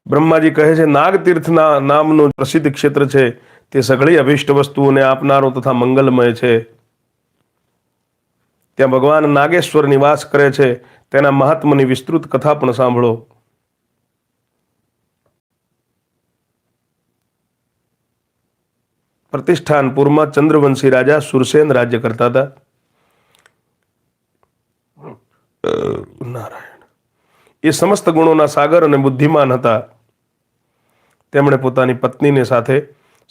બ્રહ્માજી કહે છે, નાગતીર્થના નામનું પ્રસિદ્ધ ક્ષેત્ર છે. તે સઘળી અભિષ્ટ વસ્તુઓને આપનારો તથા મંગલમય છે. ત્યાં ભગવાન નાગેશ્વર નિવાસ કરે છે. તેના મહાત્માની વિસ્તૃત કથા પણ સાંભળો. પ્રતિષ્ઠાનપુરમાં ચંદ્રવંશી રાજા સુરસેન રાજ્ય કરતા હતા. નારાયણ. એ સમસ્ત ગુણોના સાગર અને બુદ્ધિમાન હતા. તેમણે પોતાની પત્નીને સાથે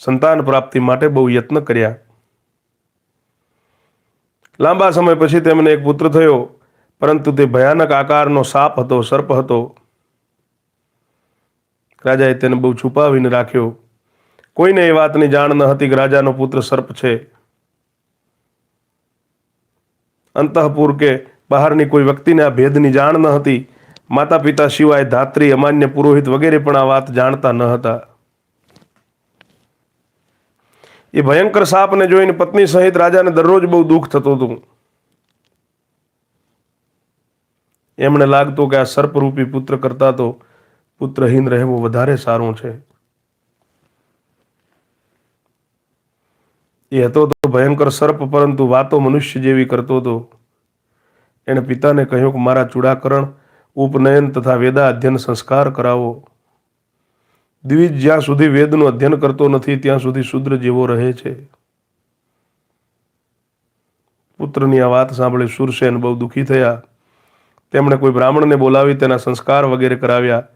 સંતાન પ્રાપ્તિ માટે બહુ યત્ન કર્યા. લાંબા સમય પછી તેમને એક પુત્ર થયો, પરંતુ તે ભયાનક આકારનો સાપ હતો, સર્પ હતો. રાજાએ તેને બહુ છુપાવીને રાખ્યો. કોઈને એ વાતની જાણ ન હતી કે રાજાનો પુત્ર સર્પ છે. અંતઃપુર કે બહારની કોઈ વ્યક્તિને આ ભેદની જાણ ન હતી. માતા પિતા સિવાય ધાત્રી, અમાન્ય પુરોહિત વગેરે પણ આ વાત જાણતા ન હતા. એ ભયંકર સાપને જોઈને પત્ની સહિત રાજાને દરરોજ બહુ દુઃખ થતું હતું. એમણે લાગતું કે આ સર્પરૂપી પુત્ર કરતા તો પુત્રહીન રહેવું વધારે સારું છે. એ હતો તો ભયંકર સર્પ, પરંતુ વાતો મનુષ્ય જેવી કરતો હતો. એણે પિતાને કહ્યું કે મારા ચૂડાકરણ, ઉપનયન તથા વેદા અધ્યયન સંસ્કાર કરાવો. દ્વિજ જ્યાં સુધી વેદનું અધ્યયન કરતો નથી ત્યાં સુધી શૂદ્ર જેવો રહે છે. પુત્રની આ વાત સાંભળી શૂરસેન બહુ દુઃખી થયા. તેમણે કોઈ બ્રાહ્મણને બોલાવી તેના સંસ્કાર વગેરે કરાવ્યા.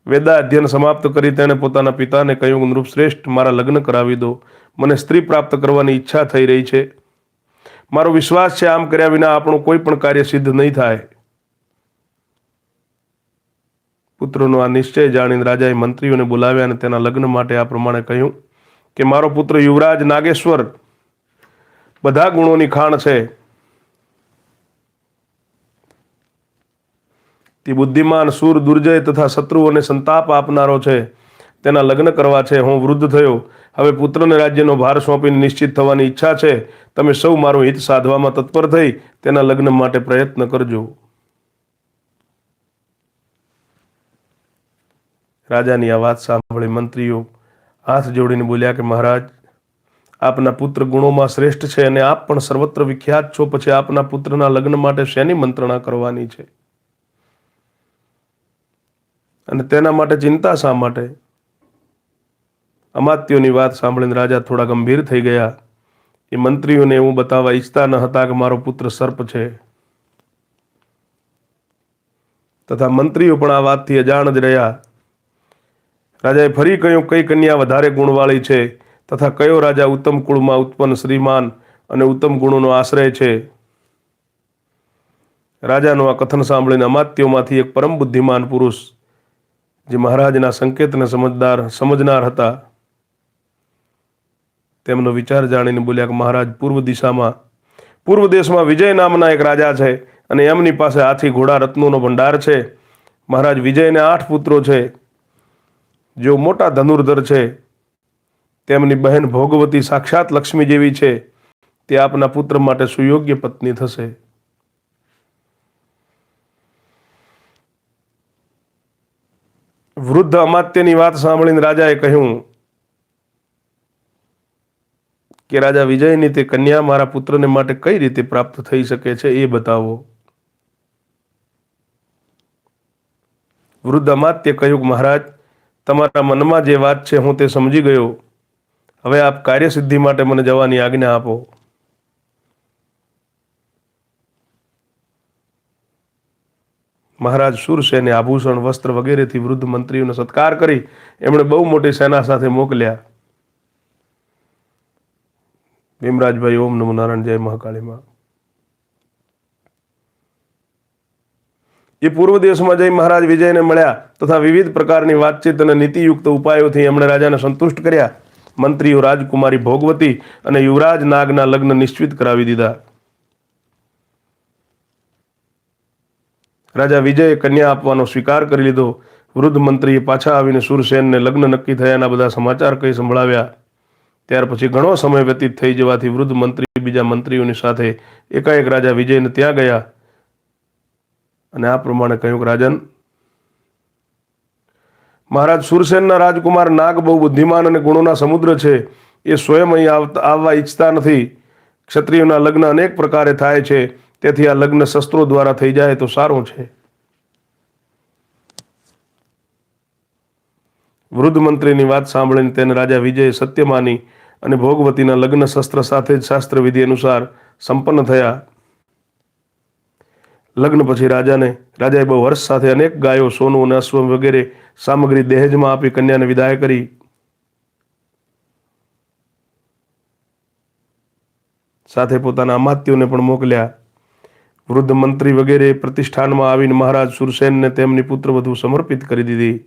વેદા અધ્યયન સમાપ્ત કરી તેણે પોતાના પિતાને કહ્યું, નૃપશ્રેષ્ઠ, મારા લગ્ન કરાવી દો. મને સ્ત્રી પ્રાપ્ત કરવાની ઈચ્છા થઈ રહી છે. મારો વિશ્વાસ છે આમ કર્યા વિના આપણું કોઈ પણ કાર્ય સિદ્ધ નહીં થાય. પુત્રનો આ નિશ્ચય જાણીને રાજાએ મંત્રીઓને બોલાવ્યા અને તેના લગ્ન માટે આ પ્રમાણે કહ્યું કે મારો પુત્ર યુવરાજ નાગેશ્વર બધા ગુણોની ખાણ છે. તે બુદ્ધિમાન, શૂર, દુર્જય તથા શત્રુઓને સંતાપ આપનારો છે. તેના લગ્ન કરવા છે. હું વૃદ્ધ થયો, હવે પુત્રને રાજ્યનો ભાર સોંપીને નિશ્ચિત થવાની ઈચ્છા છે. તમે સૌ મારું હિત સાધવામાં તત્પર થઈ તેના લગ્ન માટે પ્રયત્ન કરજો. રાજાની આ વાત સાંભળી મંત્રીઓ હાથ જોડીને બોલ્યા કે મહારાજ, આપના પુત્ર ગુણોમાં શ્રેષ્ઠ છે અને આપ પણ સર્વત્ર વિખ્યાત છો. પછી આપના પુત્રના લગ્ન માટે શેની મંત્રણા કરવાની છે અને તેના માટે ચિંતા શા માટે? અમાત્યોની વાત સાંભળીને રાજા થોડા ગંભીર થઈ ગયા. એ મંત્રીઓને એવું બતાવવા ઈચ્છતા ન હતા કે મારો પુત્ર સર્પ છે, તથા મંત્રીઓ પણ આ વાતથી અજાણ જ રહ્યા. રાજાએ ફરી કહ્યું, કઈ કન્યા વધારે ગુણવાળી છે તથા કયો રાજા ઉત્તમ કુળમાં ઉત્પન્ન શ્રીમાન અને ઉત્તમ ગુણોનો આશ્રય છે? રાજાનું આ કથન સાંભળીને અમાત્યોમાંથી એક પરમ બુદ્ધિમાન પુરુષ, જે મહારાજના સંકેતને સમજનાર હતા, તેમનો વિચાર જાણીને બોલ્યા કે મહારાજ, પૂર્વ દેશમાં વિજય નામના એક રાજા છે અને એમની પાસે હાથી, ઘોડા, રત્નોનો ભંડાર છે. મહારાજ, વિજયને 8 પુત્રો છે. જેઓ મોટા ધનુર્ધર છે, તેમની બહેન ભોગવતી સાક્ષાત લક્ષ્મી જેવી છે. તે આપના પુત્ર માટે સુયોગ્ય પત્ની થશે. વૃદ્ધ અમાત્યની વાત સાંભળીને રાજાએ કહ્યું કે રાજા, વિજયની તે કન્યા મારા પુત્રને માટે કઈ રીતે પ્રાપ્ત થઈ શકે છે એ બતાવો. વૃદ્ધ અમાત્ય કહ્યું કે મહારાજ, તમારા મનમાં જે વાત છે હું તે સમજી ગયો. હવે આપ કાર્યસિદ્ધિ માટે મને જવાની આજ્ઞા આપો. મહારાજ શૂરસેને આભૂષણ, વસ્ત્ર વગેરેથી વૃદ્ધ મંત્રીઓનો સત્કાર કરી એમણે બહુ મોટી સેના સાથે મોકલ્યા. ભીમરાજભાઈ, ઓમ નમો નારાયણ, જય મહાકાળીમાં. એ પૂર્વ દેશમાં જઈ મહારાજ વિજયને મળ્યા તથા વિવિધ પ્રકારની વાતચીત અને નીતિયુક્ત ઉપાયોથી એમણે રાજાને સંતુષ્ટ કર્યા. મંત્રીઓ રાજકુમારી ભોગવતી અને યુવરાજ નાગના લગ્ન નિશ્ચિત કરાવી દીધા. રાજા વિજયે કન્યા આપવાનો સ્વીકાર કરી લીધો. વૃદ્ધ મંત્રીએ પાછા આવીને શૂરસેનને લગ્ન નક્કી થયાના બધા સમાચાર કહી સંભળાવ્યા. ત્યાર પછી ઘણો સમય વ્યતીત થઈ જવાથી વૃદ્ધ મંત્રી બીજા મંત્રીઓની સાથે એકાએક રાજા વિજયને ત્યાં ગયા અને આ પ્રમાણે કહ્યું કે રાજન, મહારાજ, શૂરસેનના રાજકુમાર નાગ બહુ બુદ્ધિમાન અને ગુણોના સમુદ્ર છે. એ સ્વયં અહીં આવવા ઈચ્છતા નથી. ક્ષત્રિયોના લગ્ન અનેક પ્રકારે થાય છે, તેથી આ લગ્ન શસ્ત્રો દ્વારા થઈ જાય તો સારું છે. વૃદ્ધ મંત્રીની વાત સાંભળીને તેને રાજા વિજય સત્ય માની અને ભોગવતીના લગ્ન શસ્ત્ર સાથે જ શાસ્ત્ર વિધિ અનુસાર સંપન્ન થયા. લગ્ન પછી રાજાએ બહુ હર્ષ સાથે અનેક ગાયો, સોનું અને અશ્વ વગેરે સામગ્રી દહેજમાં આપી કન્યાને વિદાય કરી. સાથે પોતાના અમાત્યોને પણ મોકલ્યા. વૃદ્ધ મંત્રી વગેરે પ્રતિષ્ઠાનમાં આવીને મહારાજ શૂરસેનને તેમની પુત્રવધુ સમર્પિત કરી દીધી.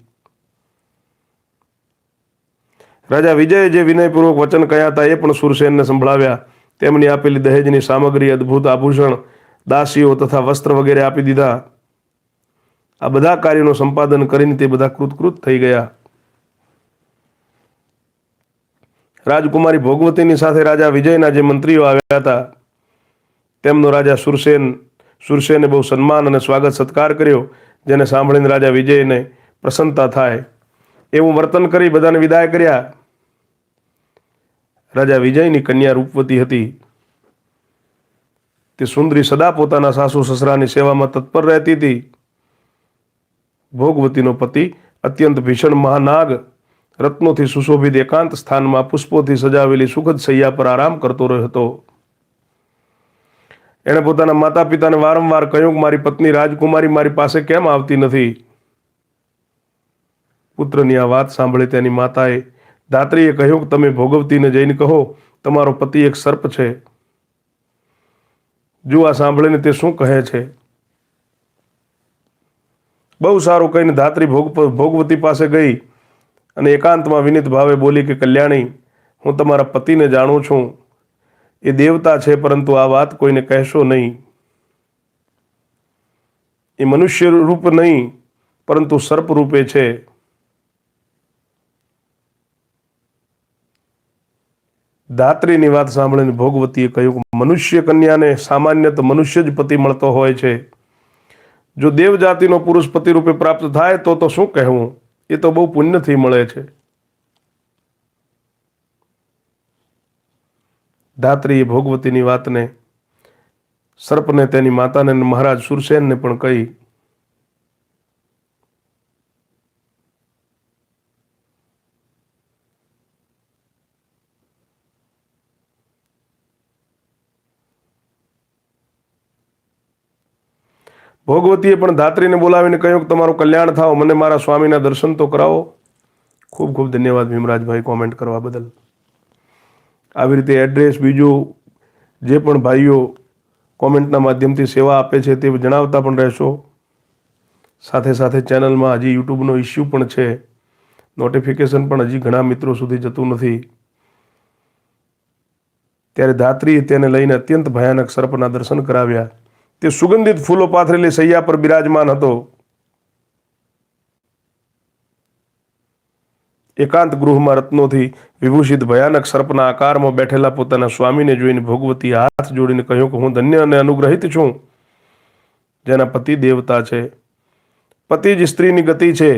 રાજા વિજયે જે વિનયપૂર્વક વચન કહ્યા હતા એ પણ શૂરસેનને સંભળાવ્યા. તેમની આપેલી દહેજની સામગ્રી, અદ્ભુત આભૂષણ, દાસીઓ તથા વસ્ત્ર વગેરે આપી દીધા. આ બધા કાર્યોનું સંપાદન કરીને તે બધા કૃતકૃત થઈ ગયા. રાજકુમારી ભોગવતીની સાથે રાજા વિજયના જે મંત્રીઓ આવ્યા હતા તેમનો રાજા સુરસેને બહુ સન્માન અને સ્વાગત સત્કાર કર્યો, જેને સાંભળીને રાજા વિજયને પ્રસન્નતા થાય એવું વર્તન કરી બધાને વિદાય કર્યા. રાજા વિજયની કન્યા રૂપવતી હતી. તે સુંદરી સદા પોતાના સાસુ સસરાની સેવામાં તત્પર રહેતી હતી. ભોગવતીનો પતિ અત્યંત ભીષણ મહાનાગ રત્નોથી સુશોભિત એકાંત સ્થાનમાં પુષ્પોથી સજાવેલી સુખદ શૈયા પર આરામ કરતો રહ્યો હતો. એણે પોતાના માતા પિતાને વારંવાર કહ્યું કે મારી પત્ની રાજકુમારી મારી પાસે કેમ આવતી નથી. પુત્રની આ વાત સાંભળી તેની માતાએ ધાત્રીએ કહ્યું કે તમે ભોગવતીને જઈને કહો તમારો પતિ એક સર્પ છે. જો આ સાંભળીને તે શું કહે છે. બહુ સારું કહીને ધાત્રી ભોગવતી પાસે ગઈ અને એકાંતમાં વિનિત ભાવે બોલી કે કલ્યાણી, હું તમારા પતિને જાણું છું, એ દેવતા છે, પરંતુ આ વાત કોઈને કહેશો નહીં. એ મનુષ્ય રૂપ નહીં પરંતુ સર્પ રૂપે છે. ધાત્રીની વાત સાંભળીને ભોગવતીએ કહ્યું કે મનુષ્ય કન્યાને સામાન્ય તો મનુષ્ય જ પતિ મળતો હોય છે. જો દેવ જાતિનો પુરુષ પતિ રૂપે પ્રાપ્ત થાય તો શું કહેવું, એ તો બહુ પુણ્યથી મળે છે. ધાત્રીએ ભોગવતીની વાતને સર્પને તેની માતાને મહારાજ સુરસેનને પણ કહી. ભોગવતીએ પણ ધાત્રીને બોલાવીને કહ્યું કે તમારું કલ્યાણ થાવ, મને મારા સ્વામીના દર્શન તો કરાવો. ખૂબ ખૂબ ધન્યવાદ ભીમરાજભાઈ કોમેન્ટ કરવા બદલ. આવી રીતે એડ્રેસ બીજું જે પણ ભાઈઓ કોમેન્ટના માધ્યમથી સેવા આપે છે તે જણાવતા પણ રહેશો. સાથે સાથે ચેનલમાં હજી યુટ્યુબનો ઇસ્યુ પણ છે, નોટિફિકેશન પણ હજી ઘણા મિત્રો સુધી જતું નથી. ત્યારે ધાત્રીએ તેને લઈને અત્યંત ભયાનક સર્પના દર્શન કરાવ્યા. તે સુગંધિત ફૂલો પાથરેલી શૈયા પર બિરાજમાન હતો. એકાંત ગૃહમાં રત્નોથી વિભૂષિત ભયાનક સર્પના આકારમાં બેઠેલા પોતાના સ્વામીને જોઈને ભોગવતી હાથ જોડીને કહ્યું કે હું ધન્ય અને અનુગ્રહિત છું, જેના પતિ દેવતા છે, પતિ જ સ્ત્રીની ગતિ છે.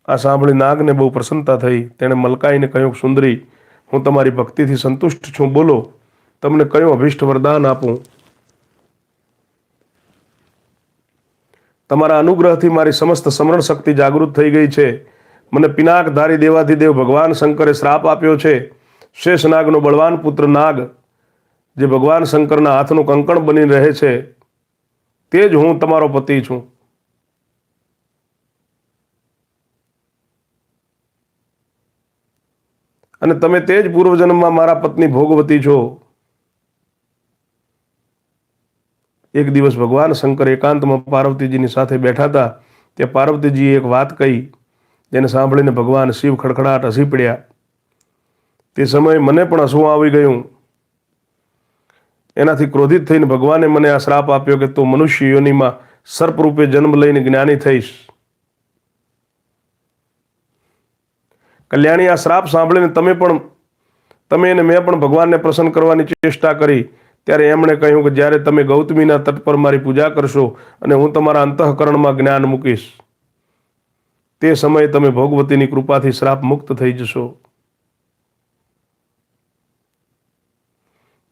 આ સાંભળી નાગને બહુ પ્રસન્નતા થઈ. તેણે મલકાઈને કહ્યું કે સુંદરી, હું તમારી ભક્તિથી સંતુષ્ટ છું, બોલો તમને કયું અભિષ્ટ વરદાન આપું. તમારા અનુગ્રહથી મારી સમસ્ત સમરણ શક્તિ જાગૃત થઈ ગઈ છે. મને પિનાકધારી દેવાધિદેવ ભગવાન શંકરે શ્રાપ આપ્યો છે. શેષનાગનો બળવાન પુત્ર નાગ, જે ભગવાન શંકરના હાથનું કંકણ બની રહે છે, તે જ હું તમારો પતિ છું. અને તમે તે જ પૂર્વજન્મમાં મારા પત્ની ભોગવતી છો. એક દિવસ ભગવાન શંકર એકાંતમાં પાર્વતીજીની સાથે બેઠા હતા. ત્યાં પાર્વતીજીએ એક વાત કહી, જેને સાંભળીને ભગવાન શિવ ખડખડાટ હસી પડ્યા. તે સમયે મને પણ હસવું આવી ગયું. એનાથી ક્રોધિત થઈને ભગવાને મને આ શ્રાપ આપ્યો કે તું મનુષ્ય યોનિમાં સર્પ રૂપે જન્મ લઈને જ્ઞાની થઈશ. કલ્યાણી, આ શ્રાપ સાંભળીને તમે અને મેં પણ ભગવાનને પ્રસન્ન કરવાની ચેષ્ટા કરી. ત્યારે એમણે કહ્યું કે જ્યારે તમે ગૌતમીના તટ પર મારી પૂજા કરશો અને હું તમારા અંતઃકરણમાં જ્ઞાન મૂકીશ, તે સમયે તમે ભોગવતીની કૃપાથી શ્રાપ મુક્ત થઈ જશો.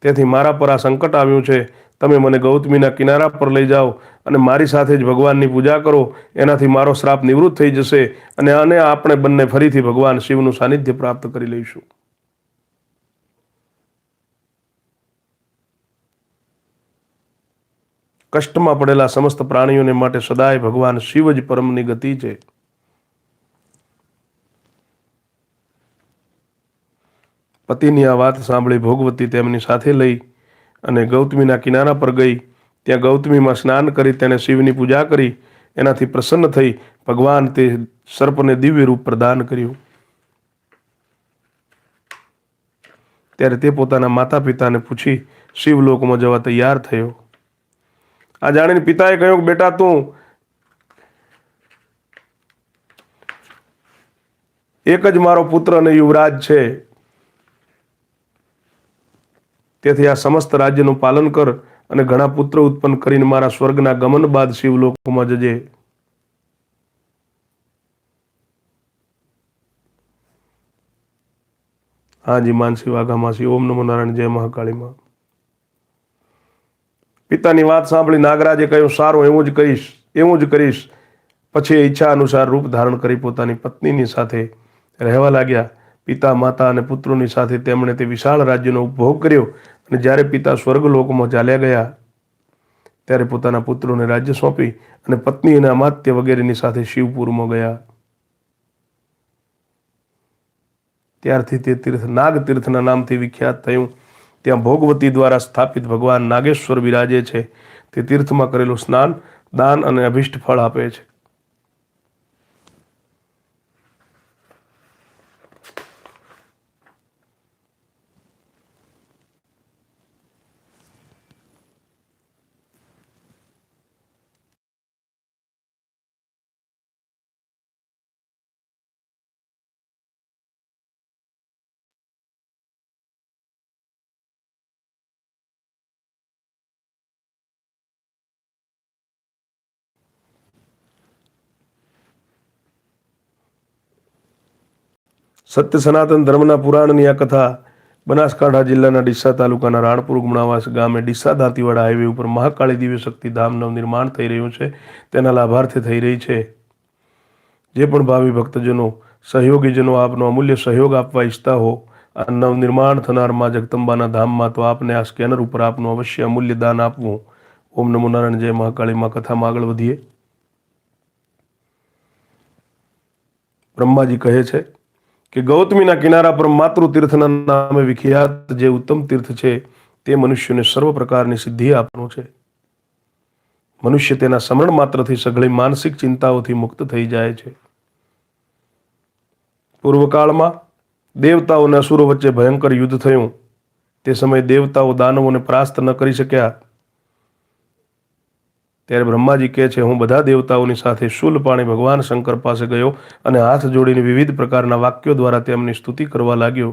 તેથી મારા પર આ સંકટ આવ્યું છે. તમે મને ગૌતમીના કિનારા પર લઈ જાઓ અને મારી સાથે જ ભગવાનની પૂજા કરો. એનાથી મારો શ્રાપ નિવૃત્ત થઈ જશે અને આપણે બંને ફરીથી ભગવાન શિવનું સાનિધ્ય પ્રાપ્ત કરી લઈશું. કષ્ટમાં પડેલા સમસ્ત પ્રાણીઓને માટે સદાય ભગવાન શિવ જ પરમની ગતિ છે. પતિની આ વાત સાંભળી ભોગવતી તેમની સાથે લઈ અને ગૌતમીના કિનારા પર ગઈ. ત્યાં ગૌતમીમાં સ્નાન કરી તેને શિવની પૂજા કરી. એનાથી પ્રસન્ન થઈ ભગવાન તે સર્પને દિવ્ય રૂપ પ્રદાન કર્યું. ત્યારે તે પોતાના માતા પિતાને પૂછી શિવલોકમાં જવા તૈયાર થયો. આ જાણીને પિતાએ કહ્યું કે બેટા, તું એક જ મારો પુત્ર અને યુવરાજ છે, તેથી આ સમસ્ત રાજ્યનું પાલન કર અને ઘણા પુત્ર ઉત્પન્ન કરીને મારા સ્વર્ગના ગમન બાદ શિવલોકમાં જજે. હાજી માનસી વાઘામાસી. ઓમ નમો નારાયણ. જય મહાકાળીમાં. પિતાની વાત સાંભળી નાગરાજે કહ્યું, સારું, એવું જ કહીશ, એવું જ કરીશ. પછી ઈચ્છા અનુસાર રૂપ ધારણ કરી પોતાની પત્નીની સાથે રહેવા લાગ્યા. પિતા, માતા અને પુત્રોની સાથે તેમણે તે વિશાળ રાજ્યનો ઉપભોગ કર્યો અને જ્યારે પિતા સ્વર્ગલોકમાં ચાલ્યા ગયા ત્યારે પોતાના પુત્રોને રાજ્ય સોંપી અને પત્ની અને અમાત્ય વગેરેની સાથે શિવપુરમાં ગયા. ત્યારથી તે તીર્થ નાગ તીર્થના નામથી વિખ્યાત થયું. ત્યાં ભોગવતી દ્વારા સ્થાપિત ભગવાન નાગેશ્વર બિરાજે છે. તે તીર્થમાં કરેલું સ્નાન દાન અને અભિષ્ટ ફળ આપે છે. સત્ય સનાતન ધર્મના પુરાણની આ કથા બનાસકાંઠા જિલ્લાના ડીસા તાલુકાના રાણપુર ગુણાવાસ ગામે ડીસા દાંતીવાડા હાઈવે ઉપર મહાકાળી દિવ્ય શક્તિ ધામ નવનિર્માણ થઈ રહ્યું છે, તેના લાભાર્થી થઈ રહી છે. જે પણ ભાવિ ભક્તજનો સહયોગીજનો આપનો અમૂલ્ય સહયોગ આપવા ઈચ્છતા હો આ નવનિર્માણ થનાર માં જગદંબાના ધામમાં, તો આપને આ સ્કેનર ઉપર આપનું અવશ્ય અમૂલ્ય દાન આપવું. ઓમ નમો નારાયણ. જય મહાકાળીમાં. કથામાં આગળ વધીએ. બ્રહ્માજી કહે છે કે ગૌતમીના કિનારા પર માતૃ તીર્થના નામે વિખ્યાત જે ઉત્તમ તીર્થ છે તે મનુષ્યને સર્વ પ્રકારની સિદ્ધિ આપવાનું છે. મનુષ્ય તેના સ્મરણ માત્રથી સઘળી માનસિક ચિંતાઓથી મુક્ત થઈ જાય છે. પૂર્વકાળમાં દેવતાઓ અને અસુરો વચ્ચે ભયંકર યુદ્ધ થયું. તે સમયે દેવતાઓ દાનવોને પરાસ્ત ન કરી શક્યા. ત્યારે બ્રહ્માજી કહે છે, હું બધા દેવતાઓની સાથે શૂલપાણી ભગવાન શંકર પાસે ગયો અને હાથ જોડીને વિવિધ પ્રકારના વાક્યો દ્વારા તેમની સ્તુતિ કરવા લાગ્યો.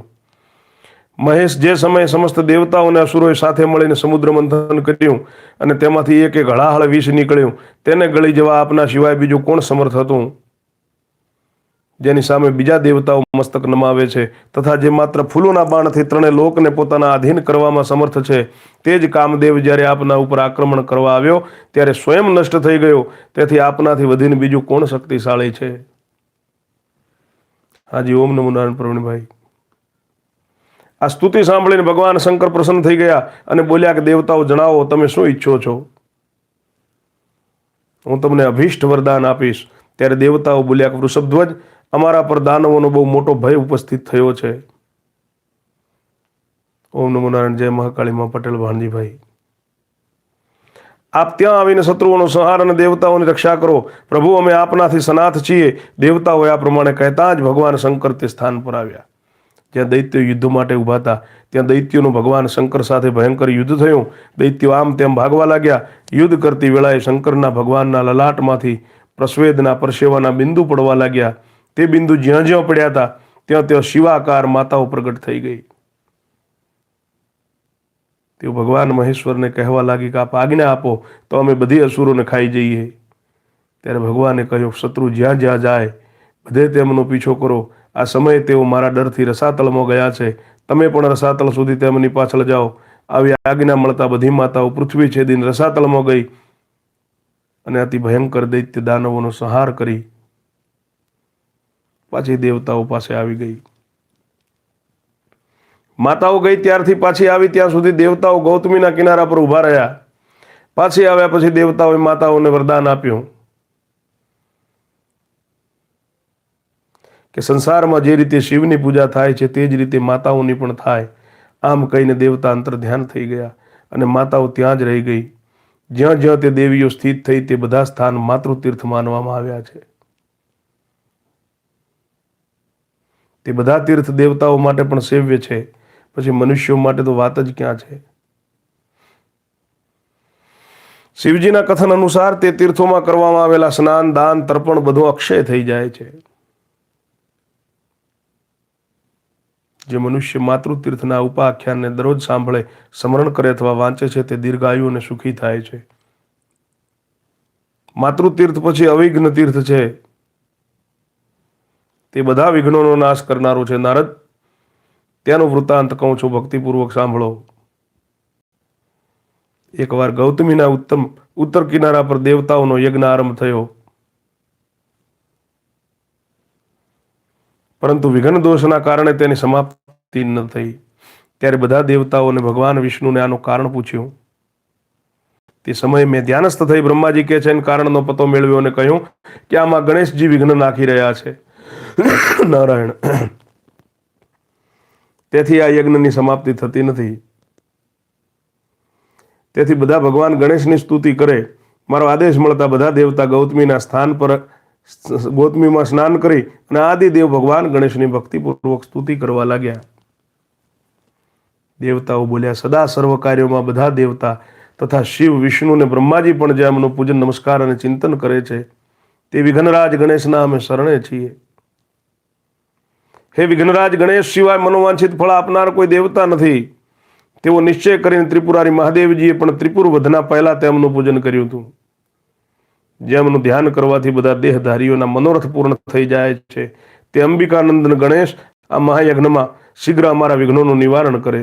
મહેશ, જે સમયે સમસ્ત દેવતાઓ અને અસુરોએ સાથે મળીને સમુદ્ર મંથન કર્યું અને તેમાંથી એક હળાહળ વિષ નીકળ્યું, તેને ગળી જવા આપના સિવાય બીજું કોણ સમર્થ હતું? જેની સામે બીજા દેવતાઓ મસ્તક નમાવે છે તથા જે માત્ર ફૂલોના બાણથી ત્રણે લોકને પોતાના આધીન કરવામાં સમર્થ છે, તે જ કામદેવ જ્યારે આપના ઉપર આક્રમણ કરવા આવ્યો ત્યારે સ્વયં નષ્ટ થઈ ગયો. તેથી આપનાથી વધીને બીજું કોણ શક્તિશાળી છે? હાજી. ઓમ નમો નારાયણ. પ્રવીણભાઈ, આ સ્તુતિ સાંભળીને ભગવાન શંકર પ્રસન્ન થઈ ગયા અને બોલ્યા કે દેવતાઓ, જણાવો તમે શું ઈચ્છો છો? હું તમને અભિષ્ટ વરદાન આપીશ. ત્યારે દેવતાઓ બોલ્યા કે વૃષભધ્વજ, અમારા પર દાનવોનો બહુ મોટો ભય ઉપસ્થિત થયો છે. ઓમ નમો નારાયણ. જય મહાકાળીમાં. પટેલ ભાણજીભાઈ, આપ ત્યાં આવીને શત્રુઓનો સંહાર અને દેવતાઓની રક્ષા કરો. પ્રભુ, અમે આપનાથી સનાથ છીએ. દેવતાઓએ આ પ્રમાણે કહેતા જ ભગવાન શંકર તે સ્થાન પર આવ્યા જ્યાં દૈત્યો યુદ્ધ માટે ઉભા હતા. ત્યાં દૈત્યોનું ભગવાન શંકર સાથે ભયંકર યુદ્ધ થયું. દૈત્યો આમ તેમ ભાગવા લાગ્યા. યુદ્ધ કરતી વેળાએ શંકરના ભગવાનના લલાટમાંથી પ્રસ્વેદના પરસેવાના બિંદુ પડવા લાગ્યા. તે બિંદુ જ્યાં જ્યાં પડ્યા હતા ત્યાં ત્યાં શિવાકાર માતાઓ પ્રગટ થઈ ગઈ. તેઓ ભગવાન મહેશ્વરને કહેવા લાગી કે આપ આજ્ઞા આપો તો અમે બધી અસુરોને ખાઈ જઈએ. ત્યારે ભગવાને કહ્યું, શત્રુ જ્યાં જ્યાં જાય બધે તેમનો પીછો કરો. આ સમયે તેઓ મારા ડરથી રસાતળમાં ગયા છે. તમે પણ રસાતળ સુધી તેમની પાછળ જાઓ. આવી આજ્ઞા મળતા બધી માતાઓ પૃથ્વી છેદીને રસાતળમાં ગઈ અને અતિ ભયંકર દૈત્ય દાનવોનો સંહાર કરી પાછી દેવતાઓ પાસે આવી ગઈ. માતાઓ ગઈ ત્યારથી પાછી આવી ત્યાં સુધી દેવતાઓ ગૌતમીના કિનારા પર ઊભા રહ્યા. પાછી આવ્યા પછી દેવતાઓએ માતાઓને વરદાન આપ્યું કે સંસારમાં જે રીતે શિવની પૂજા થાય છે તે જ રીતે માતાઓની પણ થાય. આમ કહીને દેવતા અંતર ધ્યાન થઈ ગયા અને માતાઓ ત્યાં જ રહી ગઈ. જ્યાં જ્યાં તે દેવીઓ સ્થિત થઈ તે બધા સ્થાન માતૃતીર્થ માનવામાં આવ્યા છે. તે બધા તીર્થ દેવતાઓ માટે પણ સેવ્ય છે, પછી મનુષ્યો માટે તો વાત જ ક્યાં છે. શિવજીના કથન અનુસાર તે તીર્થોમાં કરવામાં આવેલા સ્નાન દાન તર્પણ બધું અક્ષય થઈ જાય છે. જે મનુષ્ય માતૃતીર્થના ઉપાખ્યાનને દરરોજ સાંભળે, સ્મરણ કરે અથવા વાંચે છે તે દીર્ઘાયુ અને સુખી થાય છે. માતૃતીર્થ પછી અવિઘ્ન તીર્થ છે. તે બધા વિઘ્નોનો નાશ કરનારું છે. નારદ, ત્યાંનો વૃત્તાંત કહું છું, ભક્તિપૂર્વક સાંભળો. એકવાર ગૌતમીના ઉત્તર કિનારા પર દેવતાઓનો યજ્ઞ આરંભ થયો, પરંતુ વિઘ્ન દોષના કારણે તેની સમાપ્તિ ન થઈ. ત્યારે બધા દેવતાઓને ભગવાન વિષ્ણુને આનું કારણ પૂછ્યું. તે સમયે મેં ધ્યાનસ્થ થઈ બ્રહ્માજી કે છે એના કારણનો પતો મેળવ્યો અને કહ્યું કે આમાં ગણેશજી વિઘ્ન નાખી રહ્યા છે. નારાયણ. તેથી આ યજ્ઞની સમાપ્તિ થતી નથી. તેથી બધા ભગવાન ગણેશની સ્તુતિ કરે. મારો આદેશ મળતા બધા દેવતા ગૌતમીના સ્થાન પર ગૌતમીમાં સ્નાન કરી અને આદિદેવ ભગવાન ગણેશની ભક્તિપૂર્વક સ્તુતિ કરવા લાગ્યા. દેવતાઓ બોલ્યા, સદા સર્વ કાર્યોમાં બધા દેવતા તથા શિવ, વિષ્ણુ અને બ્રહ્માજી પણ જે એમનું પૂજન, નમસ્કાર અને ચિંતન કરે છે તે વિઘ્નરાજ ગણેશના અમે શરણે છીએ. હે વિઘ્નરાજ ગણેશ સિવાય મનોવાંછિત ફળ આપનાર કોઈ દેવતા નથી. તેઓ નિશ્ચય કરીને ત્રિપુરારી મહાદેવજીએ પણ ત્રિપુર વધના પહેલા તેમનું પૂજન કર્યું હતું. જેમનું ધ્યાન કરવાથી બધા દેહધારીઓના મનોરથ પૂર્ણ થઈ જાય છે તે અંબિકાનંદન ગણેશ આ મહાયજ્ઞમાં શીઘ્ર અમારા વિઘ્નોનું નિવારણ કરે.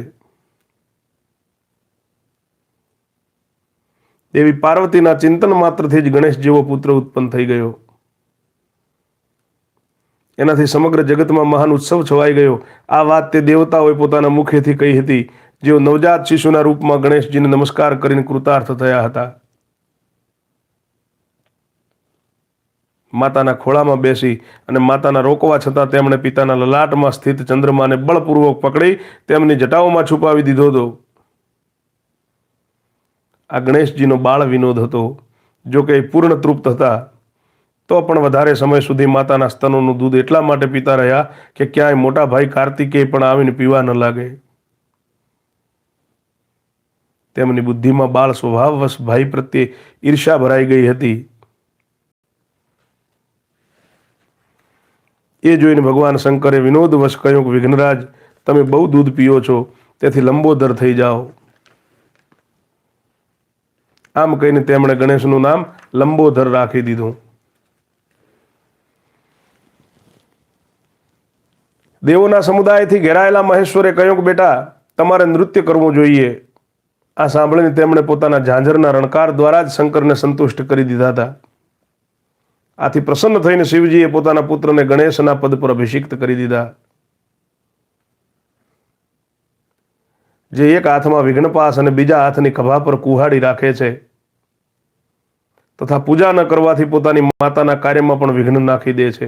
દેવી પાર્વતીના ચિંતન માત્રથી જ ગણેશ જેવો પુત્ર ઉત્પન્ન થઈ ગયો. એનાથી સમગ્ર જગતમાં મહાન ઉત્સવ છવાઈ ગયો. આ વાત તે દેવતાઓએ પોતાના મુખેથી કહી હતી, જેઓ નવજાત શિશુના રૂપમાં ગણેશજીને નમસ્કાર કરીને કૃતાર્થ થયા હતા. માતાના ખોળામાં બેસી અને માતાના રોકવા છતાં તેમણે પિતાના લલાટમાં સ્થિત ચંદ્રમાને બળપૂર્વક પકડી તેમની જટાઓમાં છુપાવી દીધો હતો. આ ગણેશજીનો બાળ વિનોદ હતો. જો કે પૂર્ણ તૃપ્ત હતા તો પણ વધારે સમય સુધી માતાના સ્તનોનું દૂધ એટલા માટે પીતા રહ્યા કે ક્યાંય મોટા ભાઈ કાર્તિકેય પણ આવીને પીવા ન લાગે. તેમની બુદ્ધિમાં બાળ સ્વભાવવશ ભાઈ પ્રત્યે ઈર્ષા ભરાઈ ગઈ હતી. એ જોઈને ભગવાન શંકરે વિનોદવશ કહ્યું કે વિઘ્નરાજ, તમે બહુ દૂધ પીઓ છો, તેથી લંબોદર થઈ જાઓ. આમ કહીને તેમણે ગણેશનું નામ લંબોદર રાખી દીધું. દેવોના સમુદાયથી ઘેરાયેલા મહેશ્વરે કહ્યું કે બેટા, તમારે નૃત્ય કરવું જોઈએ. આ સાંભળીને તેમણે પોતાના ઝાંઝરના રણકાર દ્વારા જ શંકરને સંતુષ્ટ કરી દીધા હતા. આથી પ્રસન્ન થઈને શિવજીએ પોતાના પુત્રને ગણેશના પદ પર અભિષિક્ત કરી દીધા. જે એક હાથમાં વિઘ્નપાસ અને બીજા હાથની ખભા પર કુહાડી રાખે છે તથા પૂજા ન કરવાથી પોતાની માતાના કાર્યમાં પણ વિઘ્ન નાખી દે છે,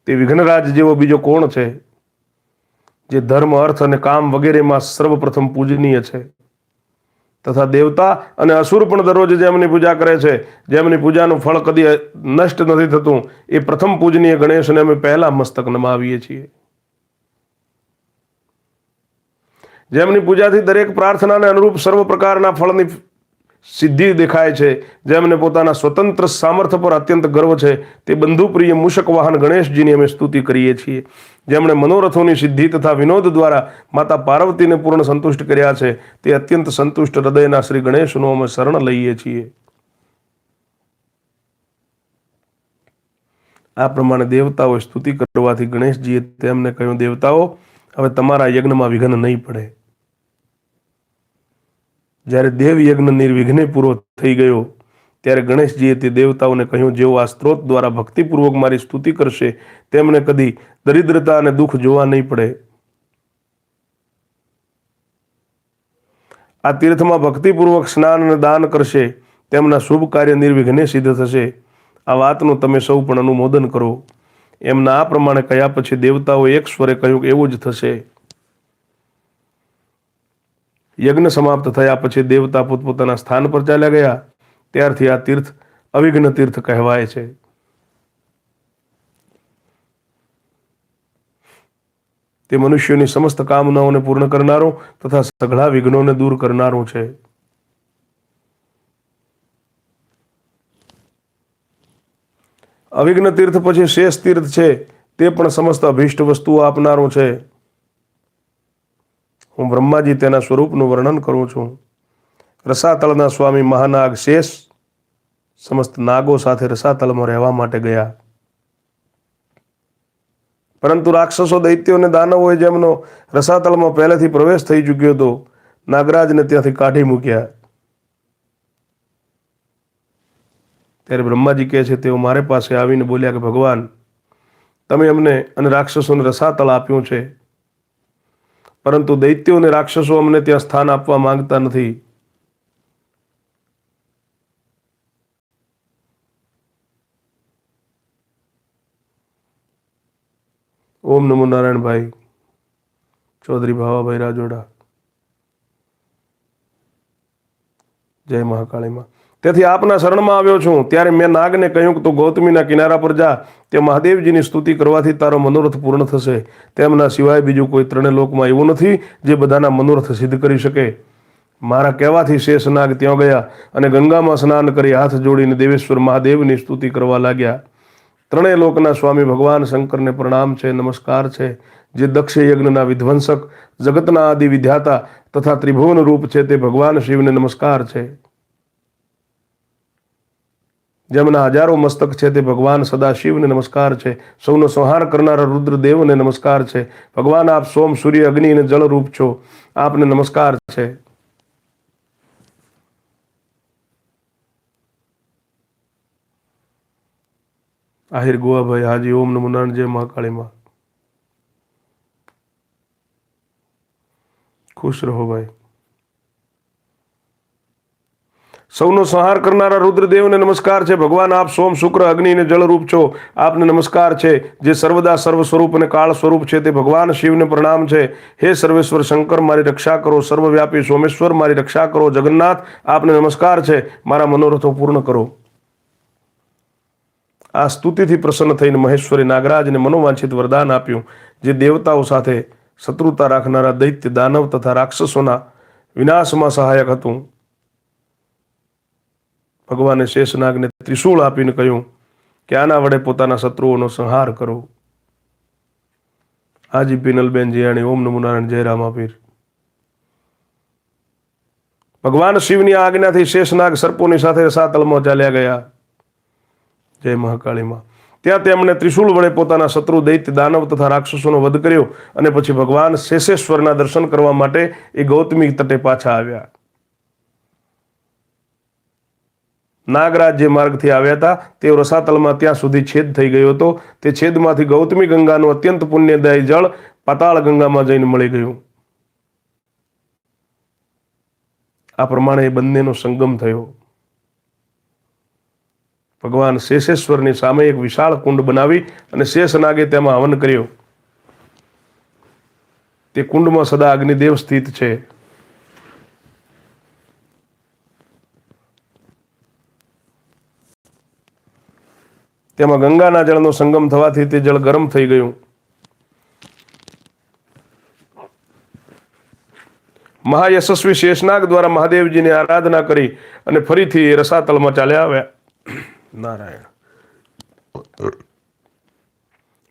તે વિઘ્નરાજ જેવો બીજો કોણ છે? જે ધર્મ, અર્થ અને કામ વગેરેમાં સર્વપ્રથમ પૂજનીય છે તથા દેવતા અને અસુર પણ દરરોજ જેમની પૂજા કરે છે, જેમની પૂજાનું ફળ કદી નષ્ટ નથી થતું, એ પ્રથમ પૂજનીય ગણેશને અમે પહેલા મસ્તક નમાવીએ છીએ. જેમની પૂજાથી દરેક પ્રાર્થનાને અનુરૂપ સર્વ પ્રકારના ફળની સિદ્ધિ દેખાય છે, જેમને પોતાના સ્વતંત્ર સામર્થ્ય પર અત્યંત ગર્વ છે, તે બંધુપ્રિય મૂષક વાહન ગણેશજીની અમે સ્તુતિ કરીએ છીએ. જેમણે મનોરથોની સિદ્ધિ તથા વિનોદ દ્વારા માતા પાર્વતીને પૂર્ણ સંતુષ્ટ કર્યા છે, તે અત્યંત સંતુષ્ટ હૃદયના શ્રી ગણેશનું અમે શરણ લઈએ છીએ. આ પ્રમાણે દેવતાઓએ સ્તુતિ કરવાથી ગણેશજીએ તેમને કહ્યું, દેવતાઓ, હવે તમારા યજ્ઞમાં વિઘ્ન નહીં પડે. જ્યારે દેવ યજ્ઞ નિર્વિઘ્ને પૂરો થઈ ગયો ત્યારે ગણેશજીએ તે દેવતાઓને કહ્યું, જેઓ આ સ્ત્રોત દ્વારા ભક્તિપૂર્વક મારી સ્તુતિ કરશે તેમને કદી દરિદ્રતા અને દુઃખ જોવા નહીં પડે. આ તીર્થમાં ભક્તિપૂર્વક સ્નાન અને દાન કરશે તેમના શુભ કાર્ય નિર્વિઘ્ને સિદ્ધ થશે. આ વાતનું તમે સૌ પણ અનુમોદન કરો. એમના આ પ્રમાણે કહ્યા પછી દેવતાઓ એક સ્વરે કહ્યું કે એવું જ થશે. યજ્ઞ સમાપ્ત થયા પછી દેવતા પોતપોતાના સ્થાન પર ચાલ્યા ગયા. ત્યારથી આ તીર્થ અવિઘ્ન તીર્થ કહેવાય છે. તે મનુષ્યોની સમસ્ત કામનાઓને પૂર્ણ કરનારું તથા સઘળા વિઘ્નોને દૂર કરનારું છે. અવિઘ્ન તીર્થ પછી શેષ તીર્થ છે, તે પણ સમસ્ત અભીષ્ટ વસ્તુઓ આપનારો છે. હું બ્રહ્માજી તેના સ્વરૂપનું વર્ણન કરું છું. રસાતળના સ્વામી મહાનાગ શેષ સમસ્ત નાગો સાથે રસાતળમાં રહેવા માટે ગયા, પરંતુ રાક્ષસો, દૈત્યો અને દાનવોએ જેમનો રસાતળમાં પહેલેથી પ્રવેશ થઈ ચૂક્યો હતો, નાગરાજને ત્યાંથી કાઢી મૂક્યા. ત્યારે બ્રહ્માજી કહે છે, તેઓ મારે પાસે આવીને બોલ્યા કે ભગવાન, તમે અમને અને રાક્ષસોને રસાતળ આપ્યું છે, પરંતુ દૈત્યો અને રાક્ષસો અમને ત્યાં સ્થાન આપવા માંગતા નથી. ઓમ નમો નારાયણભાઈ ચૌધરી ભાવાભાઈ રાજોડા, જય મહાકાળીમાં. તેથી આપના શરણમાં આવ્યો છું. ત્યારે મેં નાગને કહ્યું કે તું ગૌતમીના કિનારા પર જા, તે મહાદેવજીની સ્તુતિ કરવાથી તારો મનોરથ પૂર્ણ થશે. તેમના સિવાય બીજું કોઈ ત્રણે લોકમાં એવું નથી જે બધાના મનોરથ સિદ્ધ કરી શકે. મારા કહેવાથી શેષનાગ ત્યાં ગયા અને ગંગામાં સ્નાન કરી હાથ જોડીને દેવેશ્વર મહાદેવની સ્તુતિ કરવા લાગ્યા. ત્રણેય લોકના સ્વામી ભગવાન શંકરને પ્રણામ છે, નમસ્કાર છે. જે દક્ષ યજ્ઞના વિધ્વંસક, જગતના આદિ વિધાતા તથા ત્રિભુવન રૂપ છે, તે ભગવાન શિવને નમસ્કાર છે. જેમના હજારો મસ્તક છે, તે ભગવાન સદાશિવને નમસ્કાર છે. સૌનો સંહાર કરનારા રુદ્રદેવને નમસ્કાર છે. ભગવાન આપ સોમ, સૂર્ય, અગ્નિ અને જળ રૂપ છો, આપને નમસ્કાર છે. આહિર ગોવાભાઈ હાજી, ઓમ નમો નારાયણ, જય મહાકાળીમાં. ખુશ રહો ભાઈ. સૌનો સંહાર કરનારા રુદ્રદેવને નમસ્કાર છે. ભગવાન આપ સોમ, શુક્ર, અગ્નિ અને જળ રૂપ છો, આપને નમસ્કાર છે. જે સર્વદા સર્વ સ્વરૂપ અને કાળ સ્વરૂપ છે, તે ભગવાન શિવને પ્રણામ છે. હે સર્વેશ્વર શંકર, મારી રક્ષા કરો. સર્વવ્યાપી સોમેશ્વર, મારી રક્ષા કરો. જગન્નાથ, આપને નમસ્કાર છે. મારા મનોરથો પૂર્ણ કરો. આ સ્તુતિથી પ્રસન્ન થઈને મહેશ્વરી નાગરાજને મનોવાંછિત વરદાન આપ્યું. જે દેવતાઓ સાથે શત્રુતા રાખનારા દૈત્ય, દાનવ તથા રાક્ષસોના વિનાશમાં સહાયક હતું. ભગવાને શેષનાગને ત્રિશૂળ આપીને કહ્યું કે આના વડે પોતાના શત્રુઓનો સંહાર કરો. હાજી પિનલબેન જીયાણી, ઓમ નમો નારાયણ, જય રામાપીર. ભગવાન શિવની આજ્ઞાથી શેષનાગ સર્પોની સાથે રસાતળમાં ચાલ્યા ગયા. જય મહાકાળીમાં. ત્યાં તેમણે ત્રિશૂળ વડે પોતાના શત્રુ દૈત્ય, દાનવ તથા રાક્ષસોનો વધ કર્યો અને પછી ભગવાન શેષેશ્વરના દર્શન કરવા માટે એ ગૌતમી તટે પાછા આવ્યા. નાગરાજ જે માર્ગથી આવ્યા હતા, તેઓ રસાતળમાં ત્યાં સુધી છેદ થઈ ગયો હતો. તે છેદમાંથી ગૌતમી ગંગાનું અત્યંત પુણ્યદાયી જળ પાતાળ ગંગામાં જઈને મળી ગયું. આ પ્રમાણે એ બંનેનો સંગમ થયો. ભગવાન શેષેશ્વરની સામે એક વિશાળ કુંડ બનાવી અને શેષનાગે તેમાં હવન કર્યો. તે કુંડમાં સદા અગ્નિદેવ સ્થિત છે. તેમાં ગંગાના જળનો સંગમ થવાથી તે જળ ગરમ થઈ ગયું. મહાયશસ્વી શેષનાગ દ્વારા મહાદેવજીની આરાધના કરી અને ફરીથી રસાતળમાં ચાલ્યા આવ્યા. નારાયણ.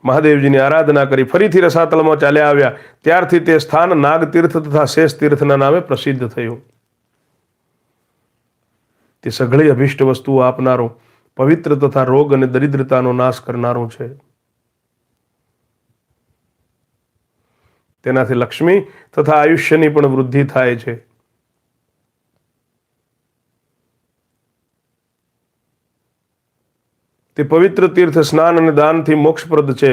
મહાદેવજીની આરાધના કરી ફરીથી રસાતળમાં ચાલ્યા આવ્યા. ત્યારથી તે સ્થાન નાગતીર્થ તથા શેષ તીર્થના નામે પ્રસિદ્ધ થયું. તે સઘળી અભિષ્ટ વસ્તુઓ આપનારો, પવિત્ર તથા રોગ અને દરિદ્રતાનો નાશ કરનારો છે. તેનાથી લક્ષ્મી તથા આયુષ્યની પણ વૃદ્ધિ થાય છે. તે પવિત્ર તીર્થ સ્નાન અને દાનથી મોક્ષપ્રદ છે.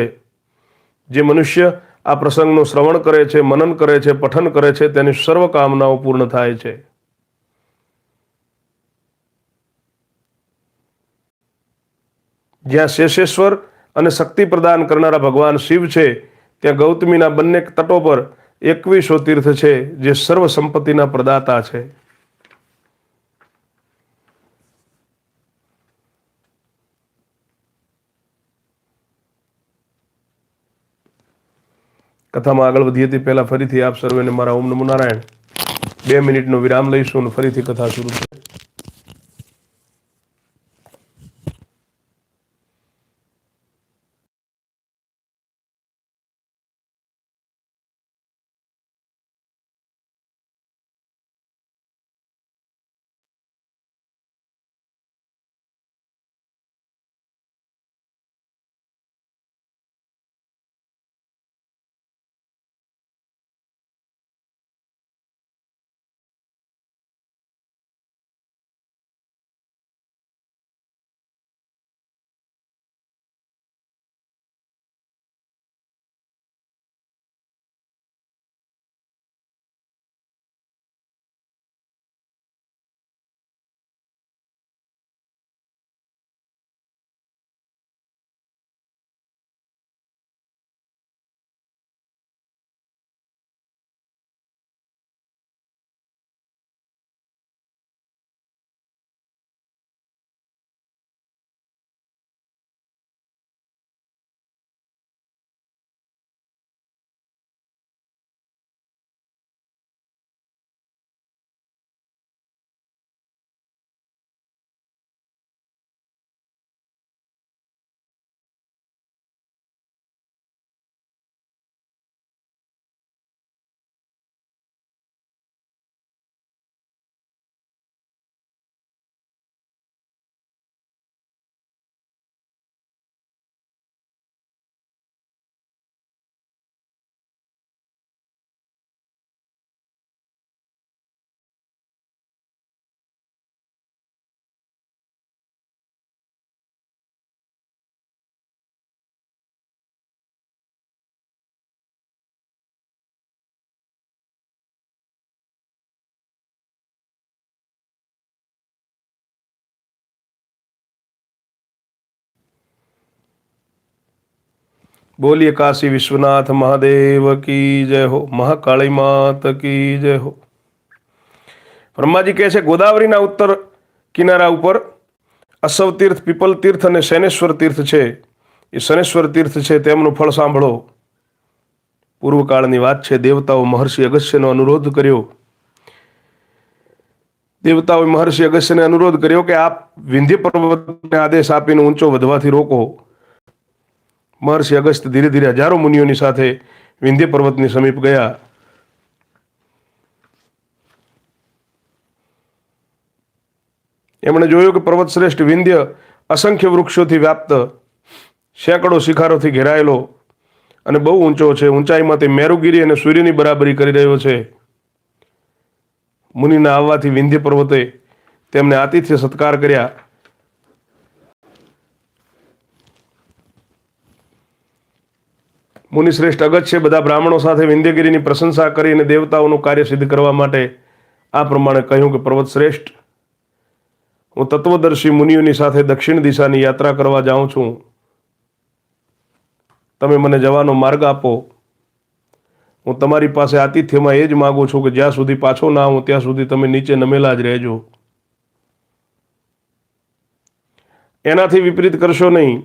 જે મનુષ્ય આ પ્રસંગનું શ્રવણ કરે છે, મનન કરે છે, પઠન કરે છે, તેની સર્વ કામનાઓ પૂર્ણ થાય છે. જ્યાં શેષેશ્વર અને શક્તિ પ્રદાન કરનારા ભગવાન શિવ છે, ત્યાં ગૌતમીના બંને તટો પર 21 તીર્થ છે, જે સર્વ સંપત્તિના પ્રદાતા છે. કથામાં આગળ વધીએ તે પહેલા ફરીથી આપ સર્વેને મારા ઓમ નમો નારાયણ. 2 મિનિટનો વિરામ લઈશું અને ફરીથી કથા શરૂ થશે. बोलिए काशी विश्वनाथ महादेव की जय हो, महाकाली मात की जय हो। બ્રહ્માજી કહે છે ગોદાવરીના ઉત્તર કિનારા ઉપર અસવ તીર્થ, પીપલ તીર્થ અને શનેશ્વર તીર્થ છે. એ શનેશ્વર તીર્થ છે તેમનું ફળ સાંભળો. પૂર્વકાળની વાત છે. દેવતાઓ મહર્ષિ અગસ્ત્યનો અનુરોધ કર્યો. દેવતાઓએ મહર્ષિ અગસ્ત્યને અનુરોધ કર્યો કે આપ વિંધ્ય પર્વતને આદેશ આપીને ઊંચો વધવાથી રોકો. મહર્ષિ અગસ્ત્ય ધીરે ધીરે હજારો મુનિઓની સાથે વિંધ્ય પર્વતની સમીપ ગયા. એમણે જોયું કે પર્વત શ્રેષ્ઠ વિંધ્ય અસંખ્ય વૃક્ષોથી વ્યાપ્ત, સેંકડો શિખારોથી ઘેરાયેલો અને બહુ ઊંચો છે. ઊંચાઈમાં તે મેરુગીરી અને સૂર્યની બરાબરી કરી રહ્યો છે. મુનિના આવવાથી વિંધ્ય પર્વતે તેમને આતિથ્ય સત્કાર કર્યા. મુનિશ્રેષ્ઠ અગસ્ત્ય બધા બ્રાહ્મણો સાથે વિંધ્યગીરીની પ્રશંસા કરી અને દેવતાઓનું કાર્ય સિદ્ધ કરવા માટે આ પ્રમાણે કહ્યું કે પર્વત શ્રેષ્ઠ, હું તત્વદર્શી મુનિઓની સાથે દક્ષિણ દિશાની યાત્રા કરવા જાઉં છું. તમે મને જવાનો માર્ગ આપો. હું તમારી પાસે આતિથ્યમાં એ જ માગું છું કે જ્યાં સુધી પાછો ના આવું ત્યાં સુધી તમે નીચે નમેલા જ રહેજો. એનાથી વિપરીત કરશો નહીં.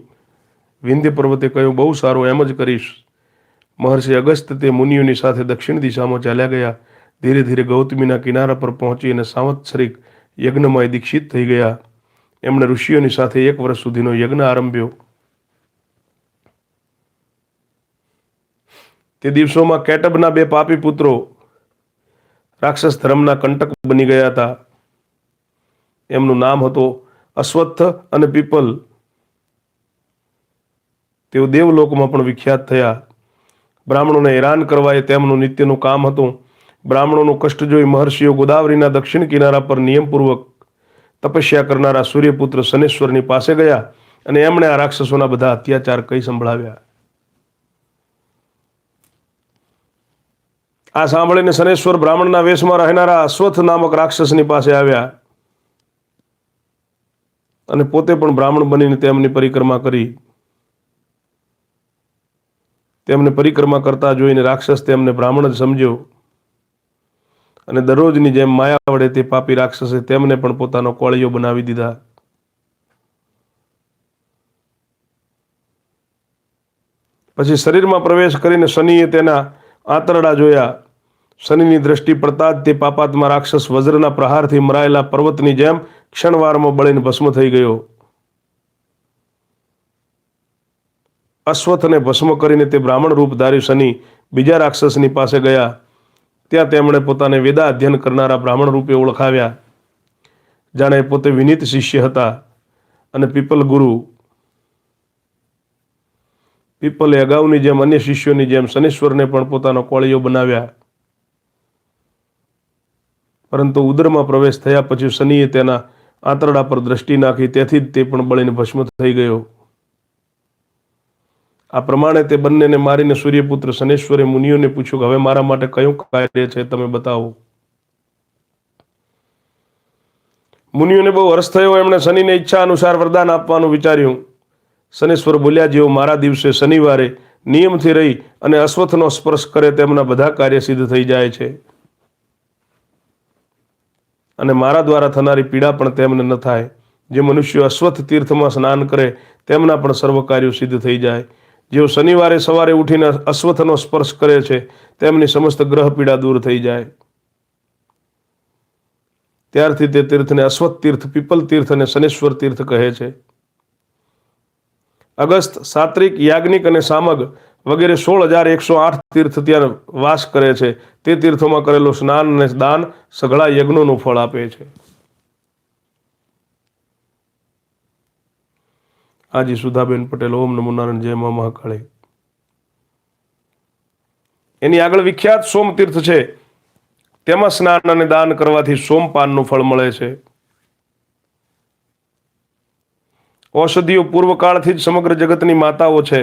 વિંધ્ય પર્વતે કહ્યું બહુ સારું, એમ જ કરીશ. મહર્ષિ અગસ્ત્ય તે મુનિઓની સાથે દક્ષિણ દિશામાં ચાલ્યા ગયા. ધીરે ધીરે ગૌતમીના કિનારા પર પહોંચી અને સાંવત્સરિક યજ્ઞમાં દીક્ષિત થઈ ગયા. એમણે ઋષિઓની સાથે 1 વર્ષ સુધીનો યજ્ઞ આરંભ્યો. તે દિવસોમાં કેટબના 2 પાપી પુત્રો રાક્ષસ ધર્મના કંટક બની ગયા હતા. એમનું નામ હતું અશ્વત્થ અને પીપલ. તેઓ દેવલોકમાં પણ વિખ્યાત થયા. બ્રાહ્મણોને હેરાન કરવા એ તેમનું નિત્યનું કામ હતું. બ્રાહ્મણોનું કષ્ટ જોઈ મહર્ષિઓ ગોદાવરીના દક્ષિણ કિનારા પર નિયમપૂર્વક તપસ્યા કરનારા સૂર્યપુત્ર શનેશ્વરની પાસે ગયા અને એમણે આ રાક્ષસોના બધા અત્યાચાર કહી સંભળાવ્યા. આ સાંભળીને શનેશ્વર બ્રાહ્મણના વેશમાં રહેનારા અશ્વત્થ નામક રાક્ષસની પાસે આવ્યા અને પોતે પણ બ્રાહ્મણ બનીને તેમની પરિક્રમા કરી. તેમને પરિક્રમા કરતા જોઈને રાક્ષસ તેમને બ્રાહ્મણ જ સમજ્યો અને દરરોજની જેમ માયા વડે તે પાપી રાક્ષસે તેમને પણ પોતાનો કોળિયો બનાવી દીધા. પછી શરીરમાં પ્રવેશ કરીને શનિએ તેના આંતરડા જોયા. શનિની દ્રષ્ટિ પડતા જ તે પાપાત્મા રાક્ષસ વજ્રના પ્રહારથી મરાયેલા પર્વતની જેમ ક્ષણવારમાં બળીને ભસ્મ થઈ ગયો. અશ્વત્થને ભસ્મ કરીને તે બ્રાહ્મણ રૂપધારી શનિ બીજા રાક્ષસની પાસે ગયા. ત્યાં તેમણે પોતાને વેદા અધ્યયન કરનારા બ્રાહ્મણ રૂપે ઓળખાવ્યા. જાણે પોતે વિનીત શિષ્ય હતા અને પીપલ ગુરુ. પીપલે અગાઉની જેમ અન્ય શિષ્યોની જેમ શનેશ્વરને પણ પોતાનો કોળિયો બનાવ્યા. પરંતુ ઉદરમાં પ્રવેશ થયા પછી શનિએ તેના આંતરડા પર દ્રષ્ટિ નાખી, તેથી જ તે પણ બળીને ભસ્મ થઈ ગયો. આ પ્રમાણે તે બંનેને મારીને સૂર્યપુત્ર શનેશ્વરે મુનિઓને પૂછ્યું કે હવે મારા માટે કયું કાર્ય છે, તમે બતાવો. મુનિઓને બહુ હર્ષ થયો. એમણે શનિને ઈચ્છા અનુસાર વરદાન આપવાનું વિચાર્યું. શનેશ્વર બોલ્યા, જેઓ મારા દિવસે શનિવારે નિયમથી રહી અને અશ્વત્થનો સ્પર્શ કરે તેમના બધા કાર્ય સિદ્ધ થઈ જાય છે અને મારા દ્વારા થનારી પીડા પણ તેમને ન થાય. જે મનુષ્યો અશ્વત્થ તીર્થમાં સ્નાન કરે તેમના પણ સર્વ કાર્યો સિદ્ધ થઈ જાય. જેઓ શનિવારે સવારે ઉઠીને અશ્વત્થનો સ્પર્શ કરે છે તેમની સમસ્ત ગ્રહ પીડા દૂર થઈ જાય. ત્યારથી તે તીર્થને અશ્વત્થ તીર્થ, પીપલ તીર્થ અને શનેશ્વર તીર્થ કહે છે. અગસ્ત, સાત્રિક, યાજ્ઞિક અને સામગ વગેરે 16,108 તીર્થ ત્યાં વાસ કરે છે. તે તીર્થોમાં કરેલું સ્નાન અને દાન સઘળા યજ્ઞોનું ફળ આપે છે. હાજી સુધાબેન પટેલ, ઓમ નમો નારાયણ, જય મા મહાકાળી. એની આગળ વિખ્યાત સોમતીર્થ છે. તેમાં સ્નાન અને દાન કરવાથી સોમપાનનું ફળ મળે છે. ઔષધિઓ પૂર્વકાળથી જ સમગ્ર જગતની માતાઓ છે.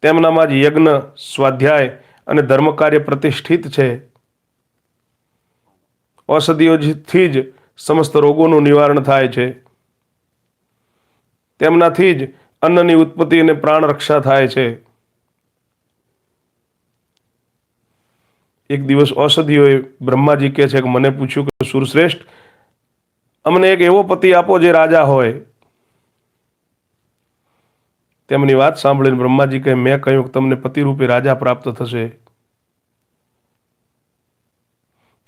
તેમનામાં જ યજ્ઞ, સ્વાધ્યાય અને ધર્મ કાર્ય પ્રતિષ્ઠિત છે. ઔષધિઓથી જ સમસ્ત રોગોનું નિવારણ થાય છે. તેમનાથી જ અન્નની ઉત્પત્તિ અને પ્રાણ રક્ષા થાય છે. એક દિવસ ઔષધિઓએ બ્રહ્માજી કહે છે કે મને પૂછ્યું કે સુરશ્રેષ્ઠ, અમને એક એવો પતિ આપો જે રાજા હોય. તેમની વાત સાંભળીને બ્રહ્માજી કહે મેં કહ્યું કે તમને પતિ રૂપે રાજા પ્રાપ્ત થશે.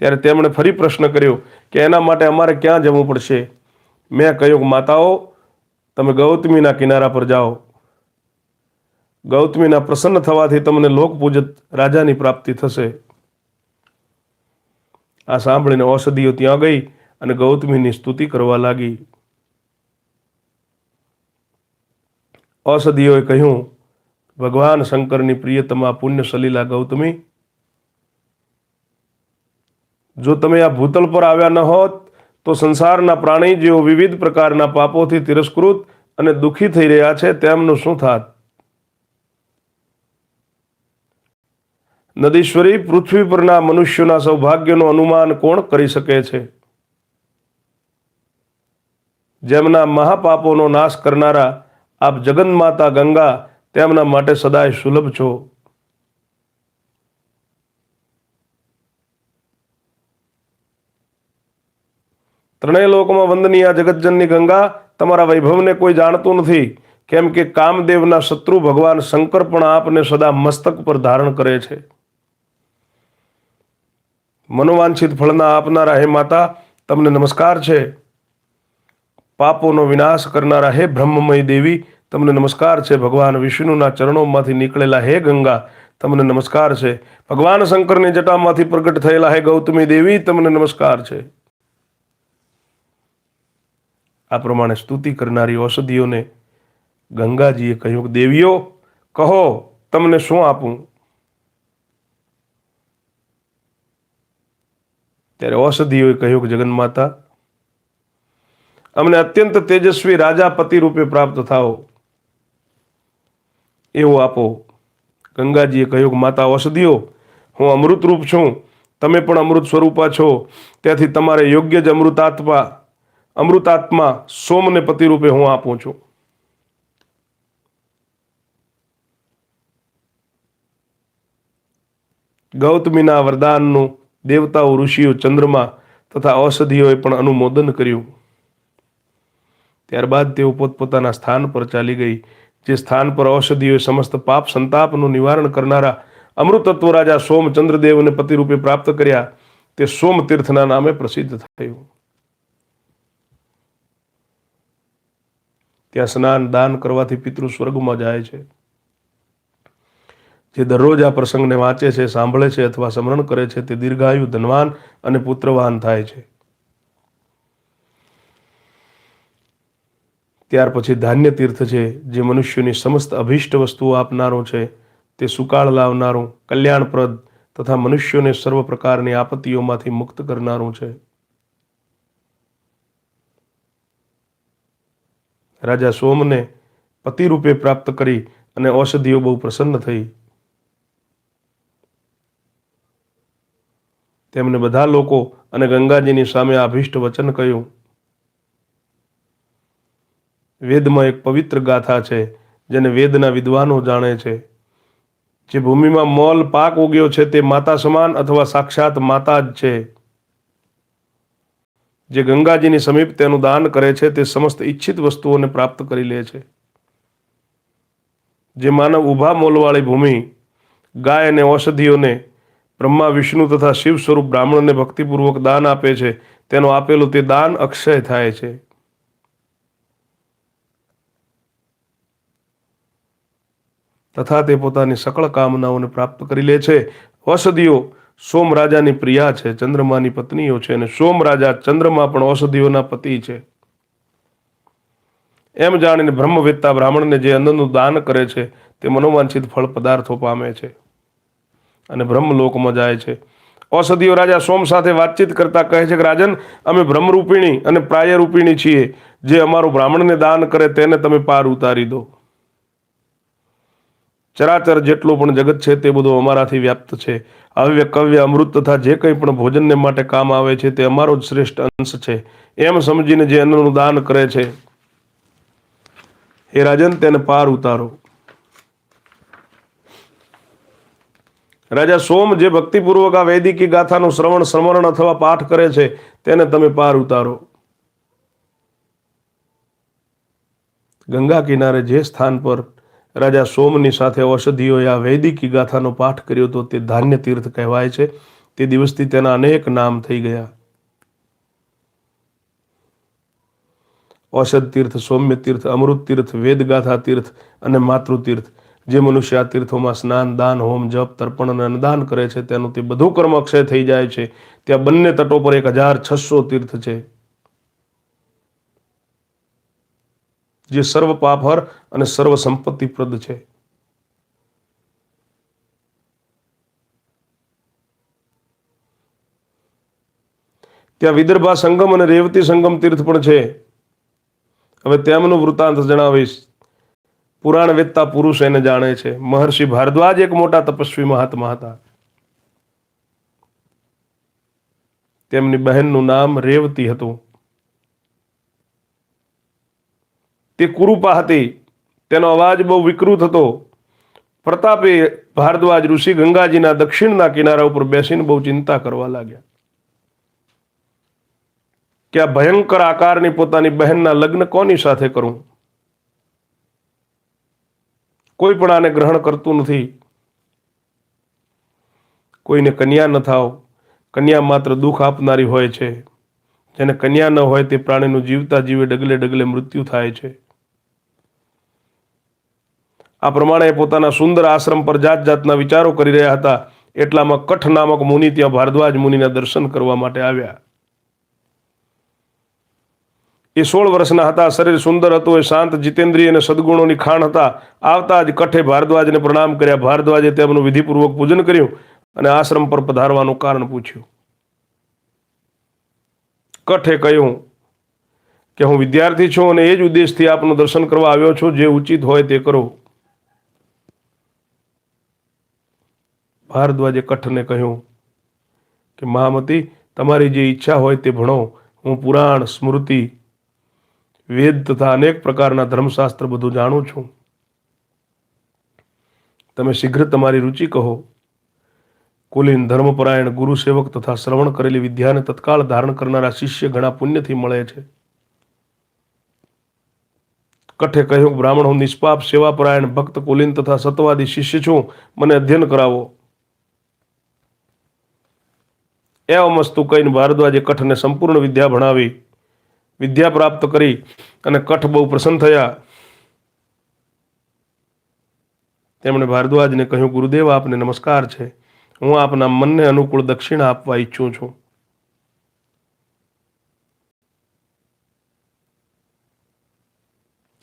ત્યારે તેમણે ફરી પ્રશ્ન કર્યો કે એના માટે અમારે ક્યાં જવું પડશે? મેં કહ્યું કે માતાઓ, તમે ગૌતમીના કિનારા પર જાઓ. ગૌતમીના પ્રસન્ન થવાથી તમને લોકપૂજિત રાજાની પ્રાપ્તિ થશે. આ સાંભળીને ઔષધિઓ ત્યાં ગઈ અને ગૌતમીની સ્તુતિ કરવા લાગી. ઔષધિઓએ કહ્યું, ભગવાન શંકરની પ્રિયતમા પુણ્ય સલીલા ગૌતમી, જો તમે આ ભૂતલ પર આવ્યા ન હોત તો સંસારના પ્રાણી જેઓ વિવિધ પ્રકારના પાપોથી તિરસ્કૃત અને દુઃખી થઈ રહ્યા છે તેમનું શું થાત? નદીશ્વરી, પૃથ્વી પરના મનુષ્યોના સૌભાગ્યનું અનુમાન કોણ કરી શકે છે? જેમના મહાપાપોનો નાશ કરનારા આપ જગન્માતા ગંગા તેમના માટે સદાય સુલભ છો. ત્રણેય લોકમાં વંદનીય જગતજનની ગંગા, તમારા વૈભવને કોઈ જાણતું નથી, કેમ કે કામદેવના શત્રુ ભગવાન શંકર પણ આપને સદા મસ્તક પર ધારણ કરે છે. મનોવાંછિત ફળના આપનારા હે માતા, તમને નમસ્કાર છે. પાપોનો વિનાશ કરનારા હે બ્રહ્મમય દેવી, તમને નમસ્કાર છે. ભગવાન વિષ્ણુના ચરણોમાંથી નીકળેલા હે ગંગા, તમને નમસ્કાર છે. ભગવાન શંકરની જટામાંથી પ્રગટ થયેલા હે ગૌતમી દેવી, તમને નમસ્કાર છે. આ પ્રમાણે સ્તુતિ કરનારી ઔષધિઓને ગંગાજીએ કહ્યું કે દેવીઓ, કહો તમને શું આપું? ત્યારે ઔષધિઓએ કહ્યું કે જગન્માતા, અમને અત્યંત તેજસ્વી રાજા પતિ રૂપે પ્રાપ્ત થાઓ એવું આપો. ગંગાજીએ કહ્યું કે માતા ઔષધિઓ, હું અમૃત રૂપ છું, તમે પણ અમૃત સ્વરૂપા છો, ત્યાંથી તમારે યોગ્ય જ અમૃતાત્મા સોમને પતિ રૂપે હું આપું છું. ગૌતમીના વરદાનનું દેવતાઓ, ઋષિઓ, ચંદ્રમા તથા ઔષધિઓએ પણ અનુમોદન કર્યું. ત્યારબાદ તેઓ પોતપોતાના સ્થાન પર ચાલી ગઈ, જે સ્થાન પર ઔષધિઓએ સમસ્ત પાપ સંતાપનું નિવારણ કરનારા અમૃતત્વ રાજા સોમચંદ્રદેવને પતિ રૂપે પ્રાપ્ત કર્યા, તે સોમતીર્થના નામે પ્રસિદ્ધ થયું. ત્યાં સ્નાન દાન કરવાથી પિતૃ સ્વર્ગમાં જાય છે. જે દરરોજ આ પ્રસંગને વાંચે છે, સાંભળે છે અથવા સ્મરણ કરે છે, તે દીર્ઘાયુ, ધનવાન અને પુત્રવાન થાય છે. ત્યાર પછી ધાન્ય તીર્થ છે, જે મનુષ્યોની સમસ્ત અભિષ્ટ વસ્તુઓ આપનારો છે, તે સુકાળ લાવનારું, કલ્યાણપ્રદ તથા મનુષ્યોને સર્વ પ્રકારની આપત્તિઓમાંથી મુક્ત કરનારું છે. રાજા સોમને પતિ રૂપે પ્રાપ્ત કરી અને ઔષધિઓ બહુ પ્રસન્ન થઈ. તેમને બધા લોકો અને ગંગાજીની સામે અભિષ્ટ વચન કહ્યું. વેદમાં એક પવિત્ર ગાથા છે, જેને વેદના વિદ્વાનો જાણે છે. જે ભૂમિમાં મોલ પાક ઉગ્યો છે તે માતા સમાન અથવા સાક્ષાત માતા જ છે. જે ગંગાજીની સમીપ તેનું દાન કરે છે તે સમસ્ત ઈચ્છિત વસ્તુઓને પ્રાપ્ત કરી લે છે. જે માનવ ઊભા મોલવાળી ભૂમિ, ગાય અને ઔષધિઓને, બ્રહ્મા, વિષ્ણુ તથા શિવ સ્વરૂપ બ્રાહ્મણને ભક્તિપૂર્વક દાન આપે છે, તેનું આપેલું તે દાન અક્ષય થાય છે. તથા તે પોતાની સકળ કામનાઓને પ્રાપ્ત કરી લે છે. ઔષધિઓ સોમ રાજાની પ્રિયા છે, ચંદ્રમાની પત્નીઓ છે, અને સોમ રાજા ચંદ્રમા પણ ઔષધિઓના પતિ છે. એમ જાણીને બ્રહ્મવેત્તા બ્રાહ્મણને જે અન્નનું દાન કરે છે તે મનોવાંછિત ફળ પદાર્થો પામે છે અને બ્રહ્મલોકમાં જાય છે. ઔષધિઓ રાજા સોમ સાથે વાતચીત કરતા કહે છે કે રાજન, અમે બ્રહ્મરૂપિણી અને પ્રાયરૂપિણી છીએ. જે અમારું બ્રાહ્મણને દાન કરે તેને તમે પાર ઉતારી દો. ચરાચર જેટલું પણ જગત છે તે બધું અમારાથી વ્યાપ્ત છે. અવ્ય, કવ્ય, અમૃત તથા જે કંઈ પણ ભોજનને માટે કામ આવે છે તે અમારો જ શ્રેષ્ઠ અંશ છે. એમ સમજીને જે અન્નનું દાન કરે છે, હે રાજન, તેને પાર ઉતારો. રાજા સોમ, જે ભક્તિપૂર્વક આ વૈદિકી ગાથાનું શ્રવણ, સ્મરણ અથવા પાઠ કરે છે તેને તમે પાર ઉતારો. ગંગા કિનારે જે સ્થાન પર રાજા સોમની સાથે ઔષધિઓએ આ વૈદિકી ગાથાનો પાઠ કર્યો હતો તે ધાન્ય તીર્થ કહેવાય છે. તે દિવસથી તેના અનેક નામ થઈ ગયા. ઔષધ તીર્થ, સૌમ્ય તીર્થ, અમૃત તીર્થ, વેદગાથા તીર્થ અને માતૃતીર્થ. જે મનુષ્ય આ તીર્થોમાં સ્નાન, દાન, હોમ, જપ, તર્પણ અને અન્નદાન કરે છે તેનું તે બધું કર્મ અક્ષય થઈ જાય છે. ત્યાં બંને તટો પર 1600 તીર્થ છે, જે સર્વ પાપહર અને સર્વ સંપત્તિપ્રદ છે. ત્યાં વિદર્ભા સંગમ અને રેવતી સંગમ તીર્થ પણ છે. હવે તેમનું વૃત્તાંત જણાવીશ. પુરાણ વેદતા પુરુષ એને જાણે છે. મહર્ષિ ભારદ્વાજ એક મોટા તપસ્વી મહાત્મા હતા. તેમની બહેનનું નામ રેવતી હતું. તે કુરૂપા હતી. તેનો અવાજ બહુ વિકૃત હતો. પ્રતાપે ભારદ્વાજ ઋષિ ગંગાજીના દક્ષિણના કિનારા ઉપર બેસીને બહુ ચિંતા કરવા લાગ્યા કે આ ભયંકર આકારની પોતાની બહેનના લગ્ન કોની સાથે કરું? કોઈ પણ આને ગ્રહણ કરતું નથી. કોઈને કન્યા ન થાવ. કન્યા માત્ર દુઃખ આપનારી હોય છે. જેને કન્યા ન હોય તે પ્રાણીનું જીવતા જીવે ડગલે ડગલે મૃત્યુ થાય છે. આ પ્રમાણે પોતાના સુંદર આશ્રમ પર જાત જાતના વિચારો કરી રહ્યા હતા. એટલામાં કઠ નામક મુનિ ત્યાં ભારદ્વાજ મુનિના દર્શન કરવા માટે આવ્યા. એ 16 વર્ષના હતા. શરીર સુંદર હતું. એ શાંત, જીતેન્દ્રિય અને સદગુણોની ખાણ હતા. આવતા જ કઠે ભારદ્વાજને પ્રણામ કર્યા. ભારદ્વાજે તેમનું વિધિપૂર્વક પૂજન કર્યું અને આશ્રમ પર પધારવાનું કારણ પૂછ્યું. કઠે કહ્યું કે હું વિદ્યાર્થી છું અને એ જ ઉદ્દેશથી આપનું દર્શન કરવા આવ્યો છું. જે ઉચિત હોય તે કરો. ભારદ્વાજે કઠને કહ્યું કે મહામતી, તમારી જે ઈચ્છા હોય તે ભણો. હું પુરાણ, સ્મૃતિ, વેદ તથા અનેક પ્રકારના ધર્મશાસ્ત્ર બધું જાણું છું. તમે શીઘ્ર તમારી રુચિ કહો. કુલીન, ધર્મપરાયણ, ગુરુ સેવક તથા શ્રવણ કરેલી વિદ્યાને તત્કાળ ધારણ કરનારા શિષ્ય ઘણા પુણ્યથી મળે છે. કઠે કહ્યું, બ્રાહ્મણ, હું નિષ્પાપ, સેવાપરાયણ, ભક્ત, કુલીન તથા સત્વાદી શિષ્ય છું. મને અધ્યયન કરાવો. એવમ વસ્તુ કહીને ભારદ્વાજે કઠને સંપૂર્ણ વિદ્યા ભણાવી. વિદ્યા પ્રાપ્ત કરી અને કઠ બહુ પ્રસન્ન થયા. તેમણે ભારદ્વાજને કહ્યું, ગુરુદેવ, આપને નમસ્કાર છે. હું આપના મનને અનુકૂળ દક્ષિણા આપવા ઈચ્છું છું.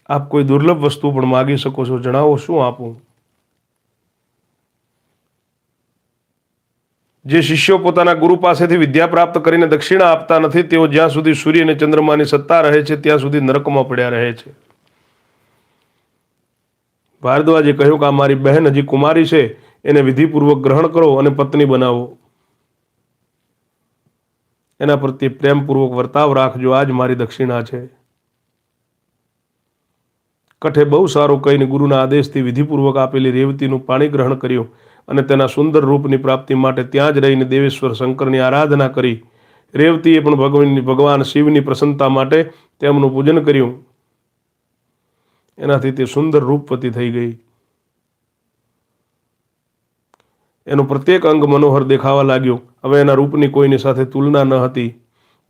આપ કોઈ દુર્લભ વસ્તુ પણ માગી શકો છો. જણાવો, શું આપું? જે શિષ્યો પોતાના ગુરુ પાસેથી વિદ્યા પ્રાપ્ત કરીને દક્ષિણા આપતા નથી તેઓ જ્યાં સુધી સૂર્ય અને ચંદ્રમાની સત્તા રહે છે ત્યાં સુધી નરકમાં પડ્યા રહે છે. ભારદ્વાજે કહ્યું કે આ મારી બહેન હજી કુમારી છે. એને વિધિપૂર્વક ગ્રહણ કરો અને પત્ની બનાવો. એના પ્રત્યે પ્રેમપૂર્વક વર્તાવ રાખજો. આ જ મારી દક્ષિણા છે. કઠે બહુ સારું કહીને ગુરુના આદેશથી વિધિપૂર્વક આપેલી રેવતીનું પાણી ગ્રહણ કર્યું અને તેના સુંદર રૂપની પ્રાપ્તિ માટે ત્યાં જ રહીને દેવેશ્વર શંકરની આરાધના કરી. રેવતીએ પણ ભગવાન શિવની પ્રસન્નતા માટે તેમનું પૂજન કર્યું. એનાથી તે સુંદર રૂપવતી થઈ ગઈ. એનું પ્રત્યેક અંગ મનોહર દેખાવા લાગ્યું. હવે એના રૂપની કોઈની સાથે તુલના ન હતી.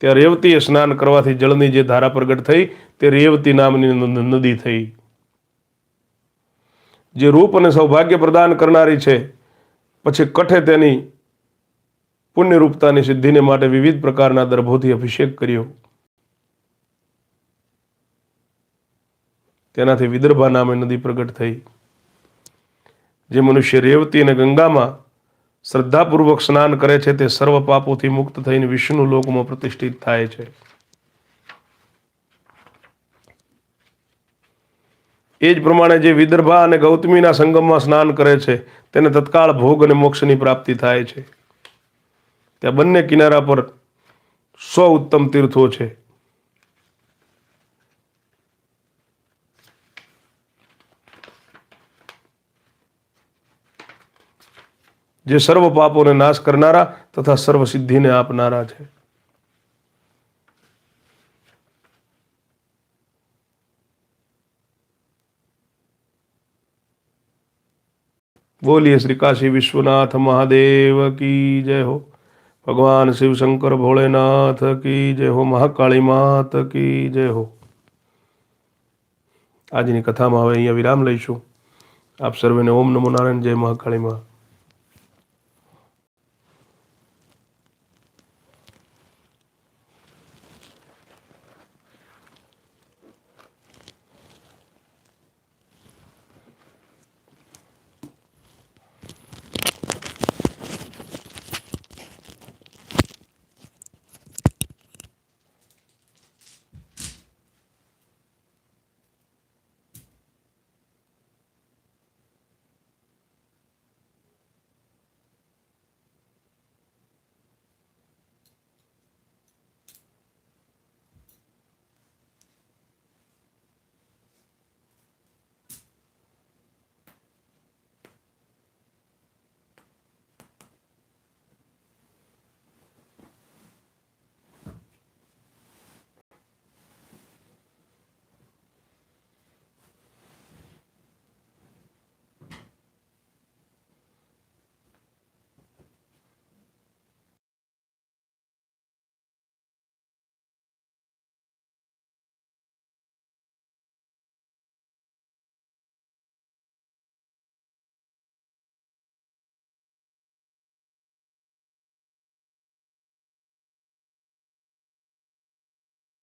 ત્યાં રેવતીએ સ્નાન કરવાથી જળની જે ધારા પ્રગટ થઈ તે રેવતી નામની નદી થઈ, જે રૂપ અને સૌભાગ્ય પ્રદાન કરનારી છે. પછી કઠે તેની પુણ્યરૂપતાની સિદ્ધિને માટે વિવિધ પ્રકારના દર્ભોથી અભિષેક કર્યો. તેનાથી વિદર્ભા નામે નદી પ્રગટ થઈ. જે મનુષ્ય રેવતી અને ગંગામાં શ્રદ્ધાપૂર્વક સ્નાન કરે છે તે સર્વ પાપોથી મુક્ત થઈને વિષ્ણુ લોકમાં પ્રતિષ્ઠિત થાય છે. એ જ પ્રમાણે જે વિદર્ભા અને ગૌતમીના સંગમમાં સ્નાન કરે છે તેને તત્કાળ ભોગ અને મોક્ષની પ્રાપ્તિ થાય છે. ત્યાં બંને કિનારા પર 100 ઉત્તમ તીર્થો છે. જે સર્વ પાપોને નાશ કરનારા તથા સર્વ સિદ્ધિને આપનારા છે। बोलिए श्री काशी विश्वनाथ महादेव की जय हो। भगवान शिव शंकर भोलेनाथ की जय हो। महाकाली मात की जय हो। આજની કથામાં હવે અહીંયા વિરામ લઈશું। આપ સર્વેને ઓમ નમો નારાયણ। જય મહાકાળી મા।